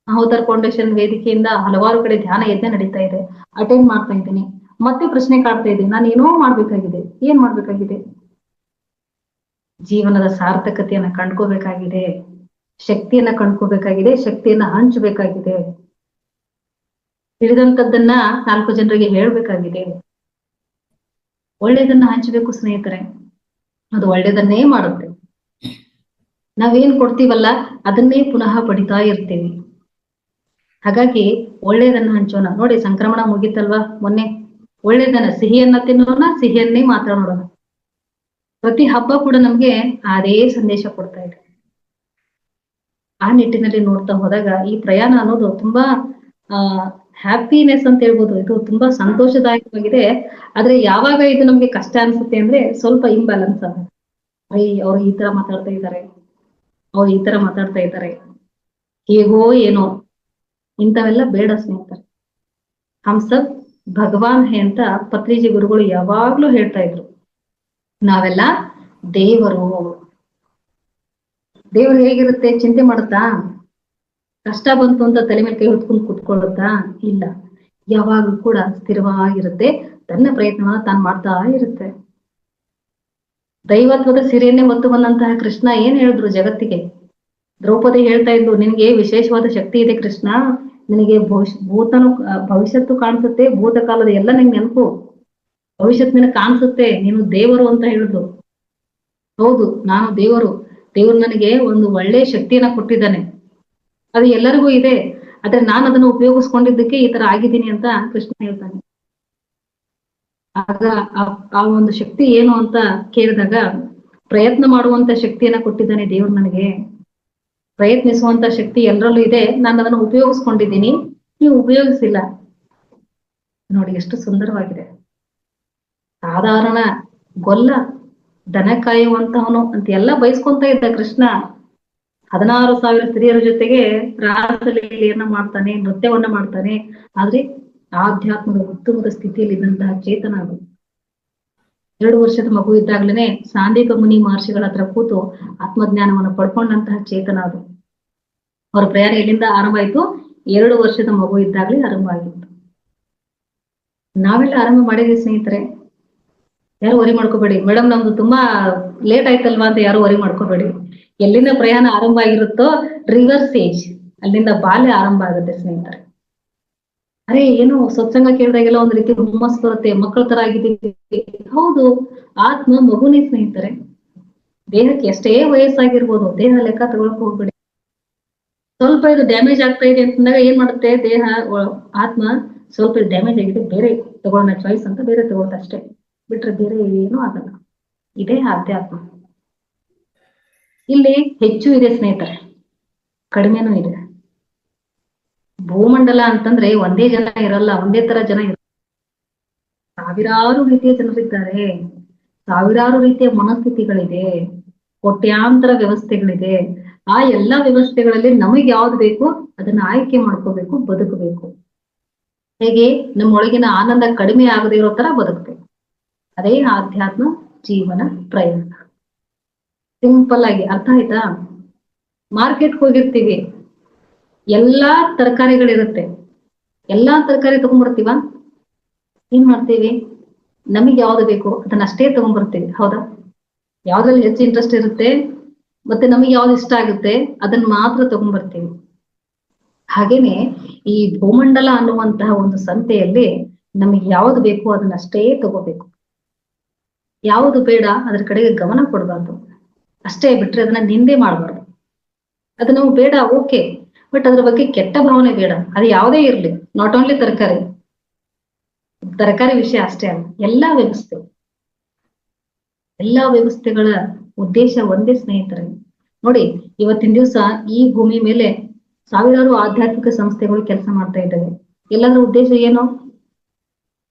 ಮಹೋದರ್ ಫೌಂಡೇಶನ್ ವೇದಿಕೆಯಿಂದ ಹಲವಾರು ಕಡೆ ಧ್ಯಾನ ಯಜ್ಞ ನಡೀತಾ ಇದೆ, ಅಟೆಂಡ್ ಮಾಡ್ತಾ ಇದ್ದೀನಿ. ಮತ್ತೆ ಪ್ರಶ್ನೆ ಕಾಡ್ತಾ ಇದ್ದೀನಿ, ನಾನು ಏನೋ ಮಾಡ್ಬೇಕಾಗಿದೆ. ಏನ್ ಮಾಡ್ಬೇಕಾಗಿದೆ? ಜೀವನದ ಸಾರ್ಥಕತೆಯನ್ನ ಕಂಡ್ಕೋಬೇಕಾಗಿದೆ, ಶಕ್ತಿಯನ್ನ ಕಂಡ್ಕೋಬೇಕಾಗಿದೆ, ಶಕ್ತಿಯನ್ನ ಹಂಚಬೇಕಾಗಿದೆ. ತಿಳಿದಂತದ್ದನ್ನ 4 ಜನರಿಗೆ ಹೇಳ್ಬೇಕಾಗಿದೆ. ಒಳ್ಳೇದನ್ನ ಹಂಚಬೇಕು ಸ್ನೇಹಿತರೆ, ಅದು ಒಳ್ಳೇದನ್ನೇ ಮಾಡುತ್ತೆ. ನಾವೇನ್ ಕೊಡ್ತೀವಲ್ಲ ಅದನ್ನೇ ಪುನಃ ಪಡಿತಾ ಇರ್ತೀವಿ. ಹಾಗಾಗಿ ಒಳ್ಳೇದನ್ನ ಹಂಚೋಣ. ನೋಡಿ, ಸಂಕ್ರಮಣ ಮುಗೀತಲ್ವಾ ಮೊನ್ನೆ. ಒಳ್ಳೇದನ್ನ, ಸಿಹಿಯನ್ನ ತಿನ್ನೋಣ, ಸಿಹಿಯನ್ನೇ ಮಾತಾಡೋಣ. ಪ್ರತಿ ಹಬ್ಬ ಕೂಡ ನಮ್ಗೆ ಅದೇ ಸಂದೇಶ ಕೊಡ್ತಾ ಇದೆ. ಆ ನಿಟ್ಟಿನಲ್ಲಿ ನೋಡ್ತಾ ಹೋದಾಗ ಈ ಪ್ರಯಾಣ ಅನ್ನೋದು ತುಂಬಾ ಹ್ಯಾಪಿನೆಸ್ ಅಂತ ಹೇಳ್ಬೋದು. ಇದು ತುಂಬಾ ಸಂತೋಷದಾಯಕವಾಗಿದೆ. ಆದ್ರೆ ಯಾವಾಗ ಇದು ನಮ್ಗೆ ಕಷ್ಟ ಅನ್ಸುತ್ತೆ ಅಂದ್ರೆ ಸ್ವಲ್ಪ ಇಂಬ್ಯಾಲೆನ್ಸ್ ಆಗುತ್ತೆ. ಅವ್ರು ಈ ತರ ಮಾತಾಡ್ತಾ ಇದ್ದಾರೆ, ಅವ್ರು ಈ ತರ ಮಾತಾಡ್ತಾ ಇದ್ದಾರೆ, ಹೇಗೋ ಏನೋ, ಇಂಥವೆಲ್ಲ ಬೇಡ ಸ್ನೇಹಿತರೆ. ಹಂಸಬ್ ಭಗವಾನ್ ಹೇ ಅಂತ ಪತ್ರಿಜಿ ಗುರುಗಳು ಯಾವಾಗ್ಲೂ ಹೇಳ್ತಾ ಇದ್ರು. ನಾವೆಲ್ಲ ದೇವರು. ದೇವರು ಹೇಗಿರುತ್ತೆ? ಚಿಂತೆ ಮಾಡುತ್ತಾ? ಕಷ್ಟ ಬಂತು ಅಂತ ತಲೆ ಮೇಲೆ ಕೈ ಹೊತ್ಕೊಂಡು ಕುತ್ಕೊಳ್ಳುತ್ತಾ? ಇಲ್ಲ, ಯಾವಾಗ್ಲೂ ಕೂಡ ಸ್ಥಿರವಾಗಿರುತ್ತೆ. ತನ್ನ ಪ್ರಯತ್ನವನ್ನ ತಾನು ಮಾಡ್ತಾ ಇರುತ್ತೆ. ದೈವತ್ವದ ಸಿರಿಯನ್ನೇ ಹೊತ್ತು ಬಂದಂತಹ ಕೃಷ್ಣ ಏನ್ ಹೇಳಿದ್ರು ಜಗತ್ತಿಗೆ? ದ್ರೌಪದಿ ಹೇಳ್ತಾ ಇದ್ದು, ನಿನ್ಗೆ ವಿಶೇಷವಾದ ಶಕ್ತಿ ಇದೆ ಕೃಷ್ಣ, ನಿನಗೆ ಭವಿಷ್ಯತ್ತು ಕಾಣಿಸುತ್ತೆ, ಭೂತಕಾಲದ ಎಲ್ಲ ನಿಂಗೆ ನೆನಪು, ಭವಿಷ್ಯತ್ ನಿನಗೆ ಕಾಣಿಸುತ್ತೆ, ನೀನು ದೇವರು ಅಂತ ಹೇಳಿದ್ರು. ಹೌದು, ನಾನು ದೇವರು. ದೇವರು ನನಗೆ ಒಂದು ಒಳ್ಳೆ ಶಕ್ತಿಯನ್ನ ಕೊಟ್ಟಿದ್ದಾನೆ, ಅದು ಎಲ್ಲರಿಗೂ ಇದೆ. ಆದ್ರೆ ನಾನು ಅದನ್ನು ಉಪಯೋಗಿಸ್ಕೊಂಡಿದ್ದಕ್ಕೆ ಈ ತರ ಆಗಿದ್ದೀನಿ ಅಂತ ಕೃಷ್ಣ ಹೇಳ್ತಾನೆ. ಆಗ ಆ ಒಂದು ಶಕ್ತಿ ಏನು ಅಂತ ಕೇಳಿದಾಗ, ಪ್ರಯತ್ನ ಮಾಡುವಂತ ಶಕ್ತಿಯನ್ನ ಕೊಟ್ಟಿದ್ದಾನೆ ದೇವ್ರು ನನಗೆ. ಪ್ರಯತ್ನಿಸುವಂತ ಶಕ್ತಿ ಎಲ್ಲರಲ್ಲೂ ಇದೆ, ನಾನು ಅದನ್ನು ಉಪಯೋಗಿಸ್ಕೊಂಡಿದ್ದೀನಿ, ನೀವು ಉಪಯೋಗಿಸಿಲ್ಲ. ನೋಡಿ ಎಷ್ಟು ಸುಂದರವಾಗಿದೆ. ಸಾಧಾರಣ ಗೊಲ್ಲ, ದನ ಕಾಯುವಂತವನು ಅಂತ ಎಲ್ಲ ಬಯಸ್ಕೊಂತ ಇದ್ದ ಕೃಷ್ಣ 16,000 ಸ್ತ್ರೀಯರ ಜೊತೆಗೆ ರಾಸಲೀಲೆಯನ್ನ ಮಾಡ್ತಾನೆ, ನೃತ್ಯವನ್ನ ಮಾಡ್ತಾನೆ. ಆದ್ರೆ ಆಧ್ಯಾತ್ಮದ ಉತ್ತಮದ ಸ್ಥಿತಿಯಲ್ಲಿ ಇದ್ದಂತಹ ಚೇತನ ಅದು. 2 ವರ್ಷದ ಮಗು ಇದ್ದಾಗ್ಲೇನೆ ಸಾಂದೀಪ ಮುನಿ ಮಹರ್ಷಿಗಳ ಹತ್ರ ಕೂತು ಆತ್ಮಜ್ಞಾನವನ್ನು ಪಡ್ಕೊಂಡಂತಹ ಚೇತನ ಅದು. ಅವರ ಪ್ರಯಾಣ ಎಲ್ಲಿಂದ ಆರಂಭ ಆಯ್ತು? 2 ವರ್ಷದ ಮಗು ಇದ್ದಾಗ್ಲೇ ಆರಂಭ ಆಗಿತ್ತು. ನಾವೆಲ್ಲ ಆರಂಭ ಮಾಡಿದ್ವಿ ಸ್ನೇಹಿತರೆ. ಯಾರು ವರಿ ಮಾಡ್ಕೋಬೇಡಿ. ಮೇಡಮ್ ನಮ್ದು ತುಂಬಾ ಲೇಟ್ ಆಯ್ತಲ್ವಾ ಅಂತ ಯಾರು ವರಿ ಮಾಡ್ಕೋಬೇಡಿ. ಎಲ್ಲಿಂದ ಪ್ರಯಾಣ ಆರಂಭ ಆಗಿರುತ್ತೋ ರಿವರ್ಸ್ ಏಜ್, ಅಲ್ಲಿಂದ ಬಾಲ್ಯ ಆರಂಭ ಆಗುತ್ತೆ ಸ್ನೇಹಿತರೆ. ಅರೆ ಏನು ಸತ್ಸಂಗ ಕೇಳಿದಾಗೆಲ್ಲ ಒಂದ್ ರೀತಿ ಹುಮ್ಮಸ್ ಬರುತ್ತೆ, ಮಕ್ಕಳ ತರ ಆಗಿದ್ದೀವಿ. ಹೌದು, ಆತ್ಮ ಮಗುನೇ ಸ್ನೇಹಿತರೆ. ದೇಹಕ್ಕೆ ಎಷ್ಟೇ ವಯಸ್ಸಾಗಿರ್ಬೋದು, ದೇಹ ಲೆಕ್ಕ ತಗೊಳಕ್ ಹೋಗ್ಬೇಡಿ. ಸ್ವಲ್ಪ ಇದು ಡ್ಯಾಮೇಜ್ ಆಗ್ತಾ ಇದೆ ಅಂತಂದಾಗ ಏನ್ ಮಾಡುತ್ತೆ ದೇಹ, ಆತ್ಮ ಸ್ವಲ್ಪ ಡ್ಯಾಮೇಜ್ ಆಗಿದೆ, ಬೇರೆ ತಗೊಳ್ಳೋಣ ಚಾಯ್ಸ್ ಅಂತ ಬೇರೆ ತಗೊಳುತ್ತೆ ಅಷ್ಟೇ, ಬಿಟ್ರೆ ಬೇರೆ ಏನೂ ಆಗಲ್ಲ. ಇದೇ ಅಧ್ಯಾತ್ಮ. ಇಲ್ಲಿ ಹೆಚ್ಚು ಇದೆ ಸ್ನೇಹಿತರೆ, ಕಡಿಮೆನೂ ಇದೆ. ಭೂಮಂಡಲ ಅಂತಂದ್ರೆ ಒಂದೇ ಜನ ಇರಲ್ಲ, ಒಂದೇ ತರ ಜನ ಇರಲ್ಲ. ಸಾವಿರಾರು ರೀತಿಯ ಜನರಿದ್ದಾರೆ, ಸಾವಿರಾರು ರೀತಿಯ ಮನಸ್ಥಿತಿಗಳಿದೆ, ಕೋಟ್ಯಾಂತರ ವ್ಯವಸ್ಥೆಗಳಿದೆ. ಆ ಎಲ್ಲಾ ವ್ಯವಸ್ಥೆಗಳಲ್ಲಿ ನಮಗೆ ಯಾವ್ದು ಬೇಕು ಅದನ್ನ ಆಯ್ಕೆ ಮಾಡ್ಕೋಬೇಕು, ಬದುಕಬೇಕು. ಹೇಗೆ ನಮ್ಮೊಳಗಿನ ಆನಂದ ಕಡಿಮೆ ಆಗದೆ ಇರೋ ತರ ಬದುಕಬೇಕು. ಅದೇ ಆಧ್ಯಾತ್ಮ ಜೀವನ ಪ್ರಯಾಣ. ಸಿಂಪಲ್ ಆಗಿ ಅರ್ಥ ಆಯ್ತಾ? ಮಾರ್ಕೆಟ್ಗೆ ಹೋಗಿರ್ತೀವಿ, ಎಲ್ಲಾ ತರಕಾರಿಗಳಿರುತ್ತೆ, ಎಲ್ಲಾ ತರಕಾರಿ ತಗೊಂಡ್ಬರ್ತೀವ. ಏನ್ ಮಾಡ್ತೀವಿ? ನಮಗೆ ಯಾವ್ದು ಬೇಕು ಅದನ್ನ ಅಷ್ಟೇ ತಗೊಂಡ್ಬರ್ತೀವಿ, ಹೌದಾ? ಯಾವ್ದ್ರಲ್ಲಿ ಹೆಚ್ಚು ಇಂಟ್ರೆಸ್ಟ್ ಇರುತ್ತೆ ಮತ್ತೆ ನಮಗೆ ಯಾವ್ದು ಇಷ್ಟ ಆಗುತ್ತೆ ಅದನ್ನ ಮಾತ್ರ ತಗೊಂಡ್ಬರ್ತೀವಿ. ಹಾಗೇನೆ ಈ ಭೂಮಂಡಲ ಅನ್ನುವಂತಹ ಒಂದು ಸಂತೆಯಲ್ಲಿ ನಮಗೆ ಯಾವ್ದು ಬೇಕು ಅದನ್ನ ಅಷ್ಟೇ ತಗೋಬೇಕು. ಯಾವುದು ಬೇಡ ಅದ್ರ ಕಡೆಗೆ ಗಮನ ಕೊಡಬಾರ್ದು, ಅಷ್ಟೇ ಬಿಟ್ರೆ ಅದನ್ನ ನಿಂದೆ ಮಾಡಬಾರ್ದು. ಅದು ನಮ್ಗೆ ಬೇಡ, ಓಕೆ, ಬಟ್ ಅದ್ರ ಬಗ್ಗೆ ಕೆಟ್ಟ ಭಾವನೆ ಬೇಡ. ಅದು ಯಾವುದೇ ಇರ್ಲಿ, ನಾಟ್ ಓನ್ಲಿ ತರಕಾರಿ ವಿಷಯ ಅಷ್ಟೇ ಅಲ್ಲ, ಎಲ್ಲಾ ವ್ಯವಸ್ಥೆಗಳ ಉದ್ದೇಶ ಒಂದೇ ಸ್ನೇಹಿತರೆ. ನೋಡಿ, ಇವತ್ತಿನ ದಿವಸ ಈ ಭೂಮಿ ಮೇಲೆ ಸಾವಿರಾರು ಆಧ್ಯಾತ್ಮಿಕ ಸಂಸ್ಥೆಗಳು ಕೆಲಸ ಮಾಡ್ತಾ ಇದ್ದಾವೆ. ಎಲ್ಲರ ಉದ್ದೇಶ ಏನು?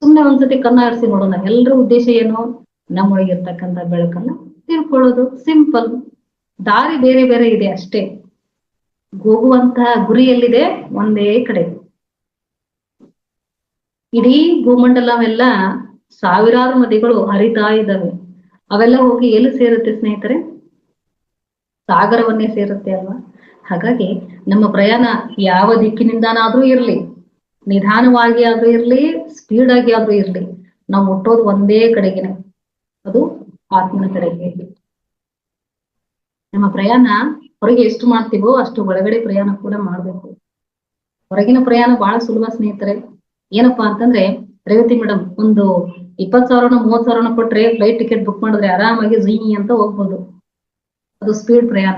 ಸುಮ್ನೆ ಒಂದ್ಸತಿ ಕನ್ನ ಆಡಿಸಿ ನೋಡೋಣ. ಎಲ್ಲರ ಉದ್ದೇಶ ಏನು? ನಮ್ಮೊಳಗಿರ್ತಕ್ಕಂಥ ಬೆಳಕನ್ನ ತಿಳ್ಕೊಳ್ಳೋದು. ಸಿಂಪಲ್. ದಾರಿ ಬೇರೆ ಬೇರೆ ಇದೆ ಅಷ್ಟೇ, ಹೋಗುವಂತಹ ಗುರಿ ಎಲ್ಲಿದೆ? ಒಂದೇ ಕಡೆ. ಇಡೀ ಭೂಮಂಡಲವೆಲ್ಲ ಸಾವಿರಾರು ನದಿಗಳು ಹರಿತಾ ಇದ್ದಾವೆ. ಅವೆಲ್ಲ ಹೋಗಿ ಎಲ್ಲಿ ಸೇರುತ್ತೆ ಸ್ನೇಹಿತರೆ? ಸಾಗರವನ್ನೇ ಸೇರುತ್ತೆ ಅಲ್ವಾ? ಹಾಗಾಗಿ ನಮ್ಮ ಪ್ರಯಾಣ ಯಾವ ದಿಕ್ಕಿನಿಂದನಾದ್ರೂ ಇರ್ಲಿ, ನಿಧಾನವಾಗಿ ಆದ್ರೂ ಇರ್ಲಿ, ಸ್ಪೀಡ್ ಆಗಿ ಆದ್ರೂ ಇರ್ಲಿ, ನಾವು ಮುಟ್ಟೋದು ಒಂದೇ ಕಡೆಗೆನೆ, ಅದು ಆತ್ಮನ ಕಡೆಗೆ. ನಮ್ಮ ಪ್ರಯಾಣ ಹೊರಗೆ ಎಷ್ಟು ಮಾಡ್ತೀವೋ ಅಷ್ಟು ಒಳಗಡೆ ಪ್ರಯಾಣ ಕೂಡ ಮಾಡ್ಬೇಕು. ಹೊರಗಿನ ಪ್ರಯಾಣ ಬಹಳ ಸುಲಭ ಸ್ನೇಹಿತರೆ, ಏನಪ್ಪಾ ಅಂತಂದ್ರೆ, ರೇವತಿ ಮೇಡಮ್ ಒಂದು 20,000 30,000 ಕೊಟ್ರೆ ಫ್ಲೈಟ್ ಟಿಕೆಟ್ ಬುಕ್ ಮಾಡಿದ್ರೆ ಆರಾಮಾಗಿ ಝೀ ಅಂತ ಹೋಗ್ಬೋದು. ಅದು ಸ್ಪೀಡ್ ಪ್ರಯಾಣ.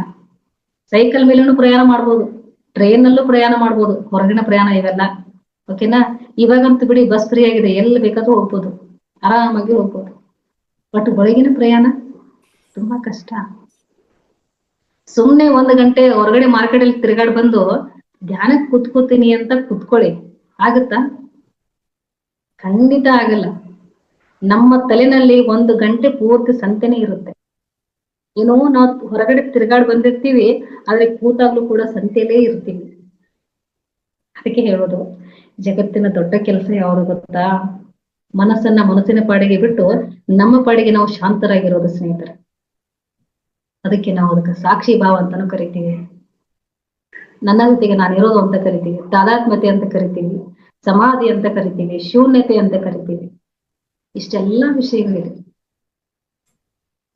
ಸೈಕಲ್ ಮೇಲೂ ಪ್ರಯಾಣ ಮಾಡ್ಬೋದು, ಟ್ರೈನ್ ನಲ್ಲೂ ಪ್ರಯಾಣ ಮಾಡ್ಬೋದು, ಹೊರಗಿನ ಪ್ರಯಾಣ ಇವೆಲ್ಲ. ಓಕೆನಾ? ಇವಾಗಂತೂ ಬಿಡಿ ಬಸ್ ಫ್ರೀ ಆಗಿದೆ, ಎಲ್ಲಿ ಬೇಕಾದ್ರೂ ಹೋಗ್ಬೋದು, ಆರಾಮಾಗಿ ಹೋಗ್ಬೋದು. ಬಟ್ ಒಳಗಿನ ಪ್ರಯಾಣ ತುಂಬಾ ಕಷ್ಟ. ಸುಮ್ನೆ 1 ಗಂಟೆ ಹೊರಗಡೆ ಮಾರ್ಕೆಟ್ ಅಲ್ಲಿ ತಿರುಗಾಡ್ ಬಂದು ಧ್ಯಾನಕ್ಕೆ ಕುತ್ಕೋತೀನಿ ಅಂತ ಕುತ್ಕೊಳ್ಳಿ, ಆಗುತ್ತಾ? ಖಂಡಿತ ಆಗಲ್ಲ. ನಮ್ಮ ತಲೆನಲ್ಲಿ 1 ಗಂಟೆ ಪೂರ್ತಿ ಸಂತೆನೇ ಇರುತ್ತೆ. ಏನೋ ನಾವು ಹೊರಗಡೆ ತಿರುಗಾಡ್ ಬಂದಿರ್ತೀವಿ, ಆದ್ರೆ ಕೂತಾಗ್ಲೂ ಕೂಡ ಸಂತೆಯಲ್ಲೇ ಇರ್ತೀವಿ. ಅದಕ್ಕೆ ಹೇಳೋದು, ಜಗತ್ತಿನ ದೊಡ್ಡ ಕೆಲಸ ಯಾವುದು ಗೊತ್ತಾ? ಮನಸ್ಸಿನ ಪಾಡಿಗೆ ಬಿಟ್ಟು ನಮ್ಮ ಪಾಡಿಗೆ ನಾವು ಶಾಂತರಾಗಿರೋದು ಸ್ನೇಹಿತರೆ. ಅದಕ್ಕೆ ನಾವು ಅದಕ್ಕೆ ಸಾಕ್ಷಿ ಭಾವ ಅಂತಾನು ಕರಿತೀವಿ, ನನ್ನ ಜೊತೆಗೆ ನಾನಿರೋದು ಅಂತ ಕರಿತೀವಿ, ತಾದಾತ್ಮ್ಯತೆ ಅಂತ ಕರಿತೀವಿ, ಸಮಾಧಿ ಅಂತ ಕರಿತೀವಿ, ಶೂನ್ಯತೆ ಅಂತ ಕರಿತೀವಿ. ಇಷ್ಟೆಲ್ಲಾ ವಿಷಯಗಳಿದೆ.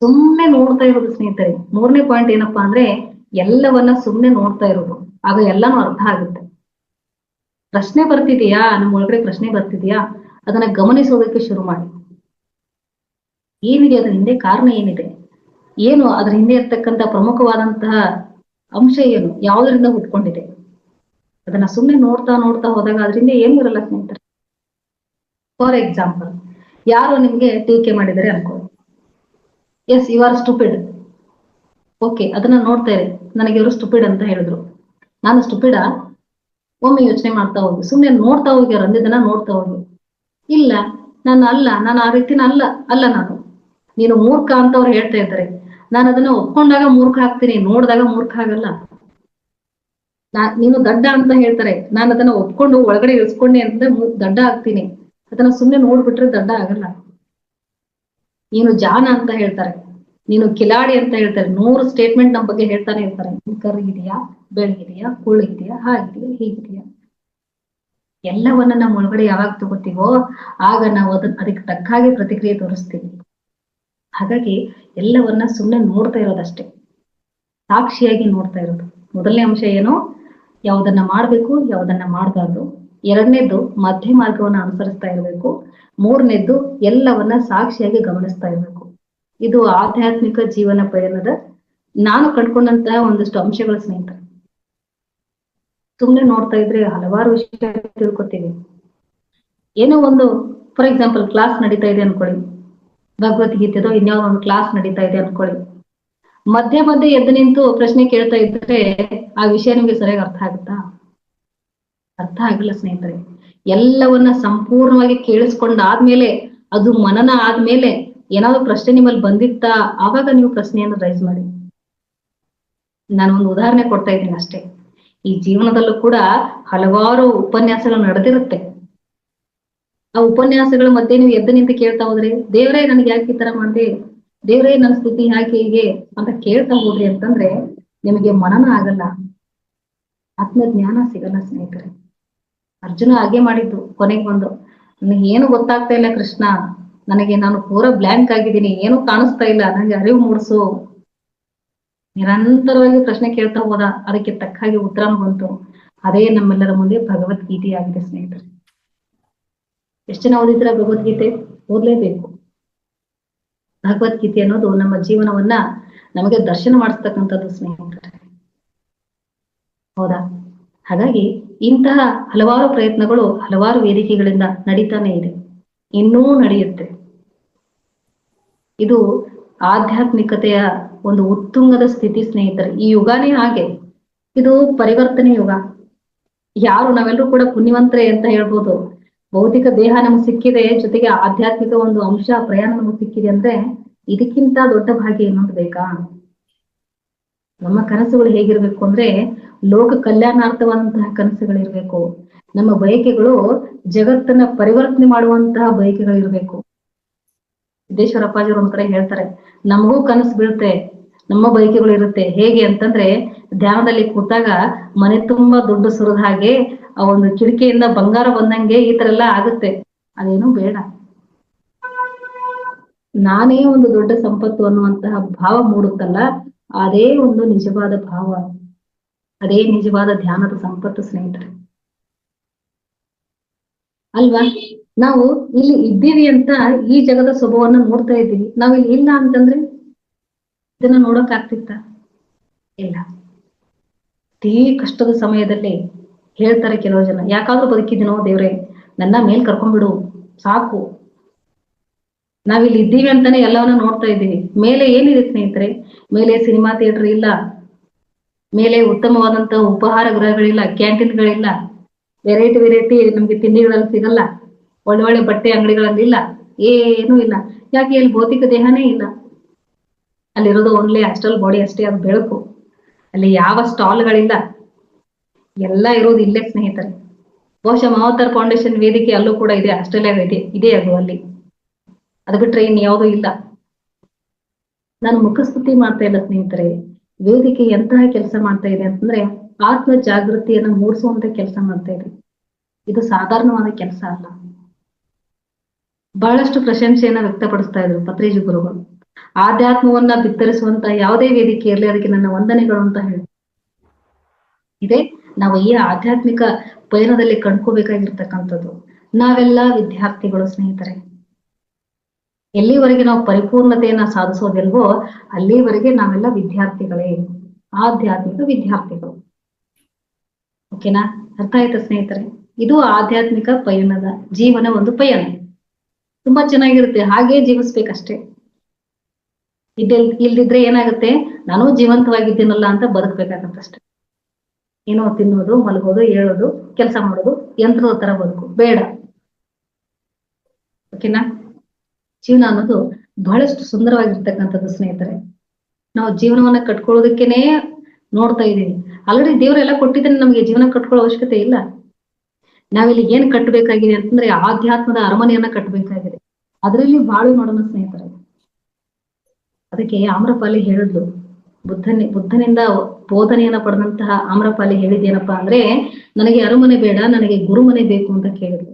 ಸುಮ್ನೆ ನೋಡ್ತಾ ಇರೋದು ಸ್ನೇಹಿತರೆ. 3ನೇ ಪಾಯಿಂಟ್ ಏನಪ್ಪಾ ಅಂದ್ರೆ, ಎಲ್ಲವನ್ನ ಸುಮ್ನೆ ನೋಡ್ತಾ ಇರೋದು, ಆಗ ಎಲ್ಲಾನು ಅರ್ಥ ಆಗುತ್ತೆ. ಪ್ರಶ್ನೆ ಬರ್ತಿದೆಯಾ, ನಮ್ಮ ಒಳಗಡೆ ಪ್ರಶ್ನೆ ಬರ್ತಿದ್ಯಾ, ಅದನ್ನ ಗಮನಿಸೋದಕ್ಕೆ ಶುರು ಮಾಡಿ. ಏನಿದೆ ಅದ್ರ ಹಿಂದೆ, ಕಾರಣ ಏನಿದೆ, ಏನು ಅದ್ರ ಹಿಂದೆ ಇರ್ತಕ್ಕಂಥ ಪ್ರಮುಖವಾದಂತಹ ಅಂಶ ಏನು, ಯಾವುದರಿಂದ ಹುಟ್ಕೊಂಡಿದೆ, ಅದನ್ನ ಸುಮ್ನೆ ನೋಡ್ತಾ ಹೋದಾಗ ಅದರಿಂದ ಏನು ಇರಲ್ಲ ಸ್ನೇಹಿತರೆ. ಫಾರ್ ಎಕ್ಸಾಂಪಲ್, ಯಾರು ನಿಮ್ಗೆ ಟೀಕೆ ಮಾಡಿದರೆ ಅನ್ಕೊಳ್ಳಿ, yes you are stupid. Okay, ಅದನ್ನ ನೋಡ್ತಾ ಇರಿ, ನನಗೆ ಇವರು ಸ್ಟುಪಿಡ್ ಅಂತ ಹೇಳಿದ್ರು, ನಾನು ಸ್ಟುಪಿಡಾ? ಒಮ್ಮೆ ಯೋಚನೆ ಮಾಡ್ತಾ ಹೋಗಿ, ಸುಮ್ನೆ ನೋಡ್ತಾ ಹೋಗಿ, ಅವ್ರು ಅಂದಿದ್ದನ್ನ ನೋಡ್ತಾ ಹೋಗಿ. ಇಲ್ಲ, ನಾನು ಆ ರೀತಿನ ಅಲ್ಲ ನಾನು, ನೀನು ಮೂರ್ಖ ಅಂತ ಅವ್ರು ಹೇಳ್ತಾ ಇದ್ದಾರೆ, ನಾನು ಅದನ್ನ ಒಪ್ಕೊಂಡಾಗ ಮೂರ್ಖ ಆಗ್ತೀನಿ, ನೋಡಿದಾಗ ಮೂರ್ಖ ಆಗಲ್ಲ. ನೀನು ದಡ್ಡ ಅಂತ ಹೇಳ್ತಾರೆ, ನಾನು ಅದನ್ನ ಒಪ್ಕೊಂಡು ಒಳಗಡೆ ಇಳಿಸ್ಕೊಂಡೆ ಅಂದ್ರೆ ದಡ್ಡ ಆಗ್ತೀನಿ. ಅದನ್ನ ಸುಮ್ನೆ ನೋಡ್ಬಿಟ್ರೆ ದಡ್ಡ ಆಗಲ್ಲ. ನೀನು ಜಾಣ ಅಂತ ಹೇಳ್ತಾರೆ, ನೀನು ಕಿಲಾಡಿ ಅಂತ ಹೇಳ್ತಾರೆ, 100 ಸ್ಟೇಟ್ಮೆಂಟ್ ನಮ್ಮ ಬಗ್ಗೆ ಹೇಳ್ತಾನೆ ಇರ್ತಾರೆ. ಕರ್ಗಿದೆಯಾ, ಬೆಳಗಿದೆಯಾ, ಕುಳ್ಳಿದೆಯಾ, ಹಾಗಿದೆಯಾ, ಹೀಗಿದೆಯಾ, ಎಲ್ಲವನ್ನ ನಮ್ಮ ಒಳಗಡೆ ಯಾವಾಗ ತಗೋತೀವೋ ಆಗ ನಾವು ಅದಕ್ಕೆ ತಕ್ಕ ಹಾಗೆ ಪ್ರತಿಕ್ರಿಯೆ ತೋರಿಸ್ತೀವಿ. ಹಾಗಾಗಿ ಎಲ್ಲವನ್ನ ಸುಮ್ಮನೆ ನೋಡ್ತಾ ಇರೋದಷ್ಟೇ, ಸಾಕ್ಷಿಯಾಗಿ ನೋಡ್ತಾ ಇರೋದು. ಮೊದಲನೇ ಅಂಶ ಏನು, ಯಾವುದನ್ನ ಮಾಡ್ಬೇಕು, ಯಾವುದನ್ನ ಮಾಡಬಾರ್ದು. 2ನೇದ್ದು ಮಧ್ಯ ಮಾರ್ಗವನ್ನ ಅನುಸರಿಸ್ತಾ ಇರಬೇಕು. 3ನೇದ್ದು ಎಲ್ಲವನ್ನ ಸಾಕ್ಷಿಯಾಗಿ ಗಮನಿಸ್ತಾ ಇರಬೇಕು. ಇದು ಆಧ್ಯಾತ್ಮಿಕ ಜೀವನ ಪಯಣದ ನಾನು ಕಂಡ್ಕೊಂಡಂತಹ ಒಂದಷ್ಟು ಅಂಶಗಳು ಸ್ನೇಹಿತರೆ. ಸುಮ್ನೆ ನೋಡ್ತಾ ಇದ್ರೆ ಹಲವಾರು ವಿಷಯ ತಿಳ್ಕೊತೀವಿ. ಏನೋ ಒಂದು, ಫಾರ್ ಎಕ್ಸಾಂಪಲ್ ಕ್ಲಾಸ್ ನಡೀತಾ ಇದೆ ಅನ್ಕೊಳ್ಳಿ, ಭಗವದ್ಗೀತೆದೋ ಇನ್ಯಾವ ಒಂದು ಕ್ಲಾಸ್ ನಡೀತಾ ಇದೆ ಅನ್ಕೊಳ್ಳಿ, ಮಧ್ಯೆ ಎದ್ದು ನಿಂತು ಪ್ರಶ್ನೆ ಕೇಳ್ತಾ ಇದ್ರೆ ಆ ವಿಷಯ ನಿಮ್ಗೆ ಸರಿಯಾಗಿ ಅರ್ಥ ಆಗುತ್ತಾ? ಅರ್ಥ ಆಗಿಲ್ಲ ಸ್ನೇಹಿತರೆ. ಎಲ್ಲವನ್ನ ಸಂಪೂರ್ಣವಾಗಿ ಕೇಳಿಸ್ಕೊಂಡಾದ್ಮೇಲೆ, ಅದು ಮನನ ಆದ್ಮೇಲೆ ಏನಾದ್ರು ಪ್ರಶ್ನೆ ನಿಮ್ಮಲ್ಲಿ ಬಂದಿತ್ತಾ, ಆವಾಗ ನೀವು ಪ್ರಶ್ನೆಯನ್ನು ರೈಸ್ ಮಾಡಿ. ನಾನು ಒಂದು ಉದಾಹರಣೆ ಕೊಡ್ತಾ ಇದ್ದೀನಿ ಅಷ್ಟೇ. ಈ ಜೀವನದಲ್ಲೂ ಕೂಡ ಹಲವಾರು ಉಪನ್ಯಾಸಗಳು ನಡೆದಿರುತ್ತೆ. ಆ ಉಪನ್ಯಾಸಗಳ ಮಧ್ಯೆ ನೀವು ಎದ್ದು ನಿಂತು ಕೇಳ್ತಾ ಹೋದ್ರಿ, ದೇವರೇ ನನಗೆ ಯಾಕೆ ಈ ತರ ಮಾಡಿದೆ, ದೇವರೇ ನನ್ನ ಸ್ಥಿತಿ ಯಾಕೆ ಹೀಗೆ ಅಂತ ಕೇಳ್ತಾ ಹೋದ್ರಿ ಅಂತಂದ್ರೆ ನಿಮಗೆ ಮನನ ಆಗಲ್ಲ, ಆತ್ಮಜ್ಞಾನ ಸಿಗಲ್ಲ ಸ್ನೇಹಿತರೆ. ಅರ್ಜುನ ಹಾಗೆ ಮಾಡಿದ್ದು. ಕೊನೆಗೆ ಬಂದು, ನನಗೆ ಏನು ಗೊತ್ತಾಗ್ತಾ ಇಲ್ಲ ಕೃಷ್ಣ, ನಾನು ಪೂರಾ ಬ್ಲ್ಯಾಂಕ್ ಆಗಿದ್ದೀನಿ, ಏನು ಕಾಣಿಸ್ತಾ ಇಲ್ಲ, ನನಗೆ ಅರಿವು ಮೂಡಿಸು. ನಿರಂತರವಾಗಿ ಪ್ರಶ್ನೆ ಕೇಳ್ತಾ ಹೋದ, ಅದಕ್ಕೆ ತಕ್ಕ ಹಾಗೆ ಉತ್ತರನೂ ಬಂತು. ಅದೇ ನಮ್ಮೆಲ್ಲರ ಮುಂದೆ ಭಗವದ್ಗೀತೆ ಆಗಿದೆ ಸ್ನೇಹಿತರೆ. ಎಷ್ಟು ಜನ ಓದಿದ್ರೆ ಭಗವದ್ಗೀತೆ? ಓದ್ಲೇಬೇಕು. ಭಗವದ್ಗೀತೆ ಅನ್ನೋದು ನಮ್ಮ ಜೀವನವನ್ನ ನಮಗೆ ದರ್ಶನ ಮಾಡಿಸ್ತಕ್ಕಂಥದ್ದು ಸ್ನೇಹಿತರೆ, ಹೌದಾ? ಹಾಗಾಗಿ ಇಂತಹ ಹಲವಾರು ಪ್ರಯತ್ನಗಳು ಹಲವಾರು ವೇದಿಕೆಗಳಿಂದ ನಡೀತಾನೆ ಇದೆ, ಇನ್ನೂ ನಡೆಯುತ್ತೆ. ಇದು ಆಧ್ಯಾತ್ಮಿಕತೆಯ ಒಂದು ಉತ್ತುಂಗದ ಸ್ಥಿತಿ ಸ್ನೇಹಿತರೆ. ಈ ಯುಗನೇ ಹಾಗೆ, ಇದು ಪರಿವರ್ತನೆ ಯುಗ. ನಾವೆಲ್ಲರೂ ಕೂಡ ಪುಣ್ಯವಂತರೇ ಅಂತ ಹೇಳ್ಬೋದು. ಭೌತಿಕ ದೇಹ ನಮ್ಗೆ ಸಿಕ್ಕಿದೆ, ಜೊತೆಗೆ ಆಧ್ಯಾತ್ಮಿಕ ಒಂದು ಅಂಶ ಪ್ರಯಾಣ ನಮ್ಗೆ ಸಿಕ್ಕಿದೆ ಅಂದ್ರೆ ಇದಕ್ಕಿಂತ ದೊಡ್ಡ ಭಾಗ್ಯ ಇನ್ನೊಂದು ಬೇಕಾ? ನಮ್ಮ ಕನಸುಗಳು ಹೇಗಿರ್ಬೇಕು ಅಂದ್ರೆ ಲೋಕ ಕಲ್ಯಾಣಾರ್ಥವಾದಂತಹ ಕನಸುಗಳಿರ್ಬೇಕು. ನಮ್ಮ ಬಯಕೆಗಳು ಜಗತ್ತನ್ನ ಪರಿವರ್ತನೆ ಮಾಡುವಂತಹ ಬಯಕೆಗಳಿರ್ಬೇಕು. ಸಿದ್ದೇಶ್ವರಪ್ಪಾಜಿಯವರು ಒಂದ್ ಕಡೆ ಹೇಳ್ತಾರೆ, ನಮಗೂ ಕನಸು ಬೀಳುತ್ತೆ, ನಮ್ಮ ಬಯಕೆಗಳು ಇರುತ್ತೆ. ಹೇಗೆ ಅಂತಂದ್ರೆ, ಧ್ಯಾನದಲ್ಲಿ ಕೂತಾಗ ಮನೆ ತುಂಬಾ ದುಡ್ಡು ಸುರಿದ ಹಾಗೆ, ಆ ಒಂದು ಕಿಟಕಿಯಿಂದ ಬಂಗಾರ ಬಂದಂಗೆ ಈ ತರ ಎಲ್ಲ ಆಗುತ್ತೆ. ಅದೇನು ಬೇಡ. ನಾನೇ ಒಂದು ದೊಡ್ಡ ಸಂಪತ್ತು ಅನ್ನುವಂತಹ ಭಾವ ಮೂಡುತ್ತಲ್ಲ, ಅದೇ ಒಂದು ನಿಜವಾದ ಭಾವ, ಅದೇ ನಿಜವಾದ ಧ್ಯಾನದ ಸಂಪತ್ತು ಸ್ನೇಹಿತರೆ. ಅಲ್ವಾ? ನಾವು ಇಲ್ಲಿ ಇದ್ದೀವಿ ಅಂತ ಈ ಜಗದ ಸ್ವಭಾವವನ್ನ ನೋಡ್ತಾ ಇದ್ದೀವಿ. ನಾವ್ ಇಲ್ಲಿ ಇಲ್ಲ ಅಂತಂದ್ರೆ ಇದನ್ನ ನೋಡಕ್ ಆಗ್ತಿತ್ತ? ಇಲ್ಲ. ಅತೀ ಕಷ್ಟದ ಸಮಯದಲ್ಲಿ ಹೇಳ್ತಾರೆ ಕೆಲವು ಜನ, ಯಾಕಾದ್ರೂ ಬದುಕಿದ್ದೀನೋ ದೇವ್ರೆ, ನನ್ನ ಮೇಲ್ ಕರ್ಕೊಂಡ್ಬಿಡು ಸಾಕು. ನಾವಿಲ್ಲಿ ಇದ್ದೀವಿ ಅಂತಾನೆ ಎಲ್ಲವನ್ನ ನೋಡ್ತಾ ಇದ್ದೀವಿ. ಮೇಲೆ ಏನಿದೆ ಸ್ನೇಹಿತರೆ? ಮೇಲೆ ಸಿನಿಮಾ ಥಿಯೇಟರ್ ಇಲ್ಲ, ಮೇಲೆ ಉತ್ತಮವಾದಂತ ಉಪಹಾರ ಗೃಹಗಳಿಲ್ಲ, ಕ್ಯಾಂಟೀನ್ಗಳಿಲ್ಲ, ವೆರೈಟಿ ನಮ್ಗೆ ತಿಂಡಿಗಳಲ್ಲಿ ಸಿಗಲ್ಲ, ಒಳ್ಳೆ ಬಟ್ಟೆ ಅಂಗಡಿಗಳಲ್ಲಿ ಇಲ್ಲ, ಏನೂ ಇಲ್ಲ. ಯಾಕೆ? ಇಲ್ಲಿ ಭೌತಿಕ ದೇಹನೇ ಇಲ್ಲ. ಅಲ್ಲಿರೋದು ಓನ್ಲಿ ಅಸ್ಟ್ರಲ್ ಬಾಡಿ ಅಷ್ಟೇ, ಅದು ಬೆಳಕು. ಅಲ್ಲಿ ಯಾವ ಸ್ಟಾಲ್ಗಳಿಲ್ಲ, ಎಲ್ಲ ಇರೋದು ಇಲ್ಲೇ ಸ್ನೇಹಿತರೆ. ಬಹುಶಃ ಮಹಾವತಾರ್ ಫೌಂಡೇಶನ್ ವೇದಿಕೆ ಅಲ್ಲೂ ಕೂಡ ಇದೆ, ಆಸ್ಟ್ರೇಲಿಯಾಗ ಇದೆ ಅದು ಅಲ್ಲಿ. ಅದು ಬಿಟ್ರೆ ಇನ್ ಯಾವುದೂ ಇಲ್ಲ. ನಾನು ಮುಖಸ್ತುತಿ ಮಾಡ್ತಾ ಇಲ್ಲ ಸ್ನೇಹಿತರೆ. ವೇದಿಕೆ ಎಂತಹ ಕೆಲಸ ಮಾಡ್ತಾ ಇದೆ ಅಂತಂದ್ರೆ ಆತ್ಮ ಜಾಗೃತಿಯನ್ನ ಮೂಡಿಸುವಂತ ಕೆಲಸ ಮಾಡ್ತಾ ಇದೆ. ಇದು ಸಾಧಾರಣವಾದ ಕೆಲಸ ಅಲ್ಲ. ಬಹಳಷ್ಟು ಪ್ರಶಂಸೆಯನ್ನ ವ್ಯಕ್ತಪಡಿಸ್ತಾ ಇದ್ರು ಪತ್ರಿಜಿ ಗುರುಗಳು. ಆಧ್ಯಾತ್ಮವನ್ನ ಬಿತ್ತರಿಸುವಂತ ಯಾವುದೇ ವೇದಿಕೆ ಇರಲಿ, ಅದಕ್ಕೆ ನನ್ನ ವಂದನೆಗಳು ಅಂತ ಹೇಳಿ ಇದೆ. ನಾವು ಈ ಆಧ್ಯಾತ್ಮಿಕ ಪಯಣದಲ್ಲಿ ಕಂಡ್ಕೋಬೇಕಾಗಿರ್ತಕ್ಕಂಥದ್ದು ನಾವೆಲ್ಲ ವಿದ್ಯಾರ್ಥಿಗಳು ಸ್ನೇಹಿತರೆ. ಎಲ್ಲಿವರೆಗೆ ನಾವು ಪರಿಪೂರ್ಣತೆಯನ್ನ ಸಾಧಿಸೋದಿಲ್ವೋ ಅಲ್ಲಿವರೆಗೆ ನಾವೆಲ್ಲ ವಿದ್ಯಾರ್ಥಿಗಳೇ, ಆಧ್ಯಾತ್ಮಿಕ ವಿದ್ಯಾರ್ಥಿಗಳು. ಓಕೆನಾ? ಅರ್ಥ ಆಯ್ತಾ ಸ್ನೇಹಿತರೆ? ಇದು ಆಧ್ಯಾತ್ಮಿಕ ಪಯಣದ ಜೀವನ ಒಂದು ಪಯಣ. ತುಂಬಾ ಚೆನ್ನಾಗಿರುತ್ತೆ, ಹಾಗೇ ಜೀವಿಸ್ಬೇಕಷ್ಟೇ. ಇಲ್ದಿದ್ರೆ ಏನಾಗುತ್ತೆ? ನಾನು ಜೀವಂತವಾಗಿದ್ದೀನಲ್ಲ ಅಂತ ಬದುಕ್ಬೇಕಾಗತ್ತಷ್ಟೆ. ಏನೋ ತಿನ್ನೋದು, ಮಲಗೋದು, ಹೇಳೋದು, ಕೆಲಸ ಮಾಡೋದು, ಯಂತ್ರದ ತರ ಬದುಕು ಬೇಡ. ಓಕೆನಾ? ಜೀವನ ಅನ್ನೋದು ಬಹಳಷ್ಟು ಸುಂದರವಾಗಿರ್ತಕ್ಕಂಥದ್ದು ಸ್ನೇಹಿತರೆ. ನಾವು ಜೀವನವನ್ನ ಕಟ್ಕೊಳ್ಳೋದಕ್ಕೇನೆ ನೋಡ್ತಾ ಇದೀವಿ. ಆಲ್ರೆಡಿ ದೇವರೆಲ್ಲ ಕೊಟ್ಟಿದ್ದಾನೆ, ನಮ್ಗೆ ಜೀವನ ಕಟ್ಕೊಳ್ಳೋ ಅವಶ್ಯಕತೆ ಇಲ್ಲ. ನಾವಿಲ್ಲಿ ಏನ್ ಕಟ್ಟಬೇಕಾಗಿದೆ ಅಂತಂದ್ರೆ ಆಧ್ಯಾತ್ಮದ ಅರಮನೆಯನ್ನ ಕಟ್ಟಬೇಕಾಗಿದೆ. ಅದರಲ್ಲಿ ಬಾಳು ಮಾಡೋಣ ಸ್ನೇಹಿತರೆ. ಅದಕ್ಕೆ ಆಮ್ರಪಾಲಿ ಹೇಳಿದ್ಲು, ಬುದ್ಧನಿಂದ ಬೋಧನೆಯನ್ನ ಪಡೆದಂತಹ ಆಮ್ರಪಾಲಿ ಹೇಳಿದೇನಪ್ಪಾ ಅಂದ್ರೆ, ನನಗೆ ಅರಮನೆ ಬೇಡ, ನನಗೆ ಗುರುಮನೆ ಬೇಕು ಅಂತ ಕೇಳಿದ್ಲು.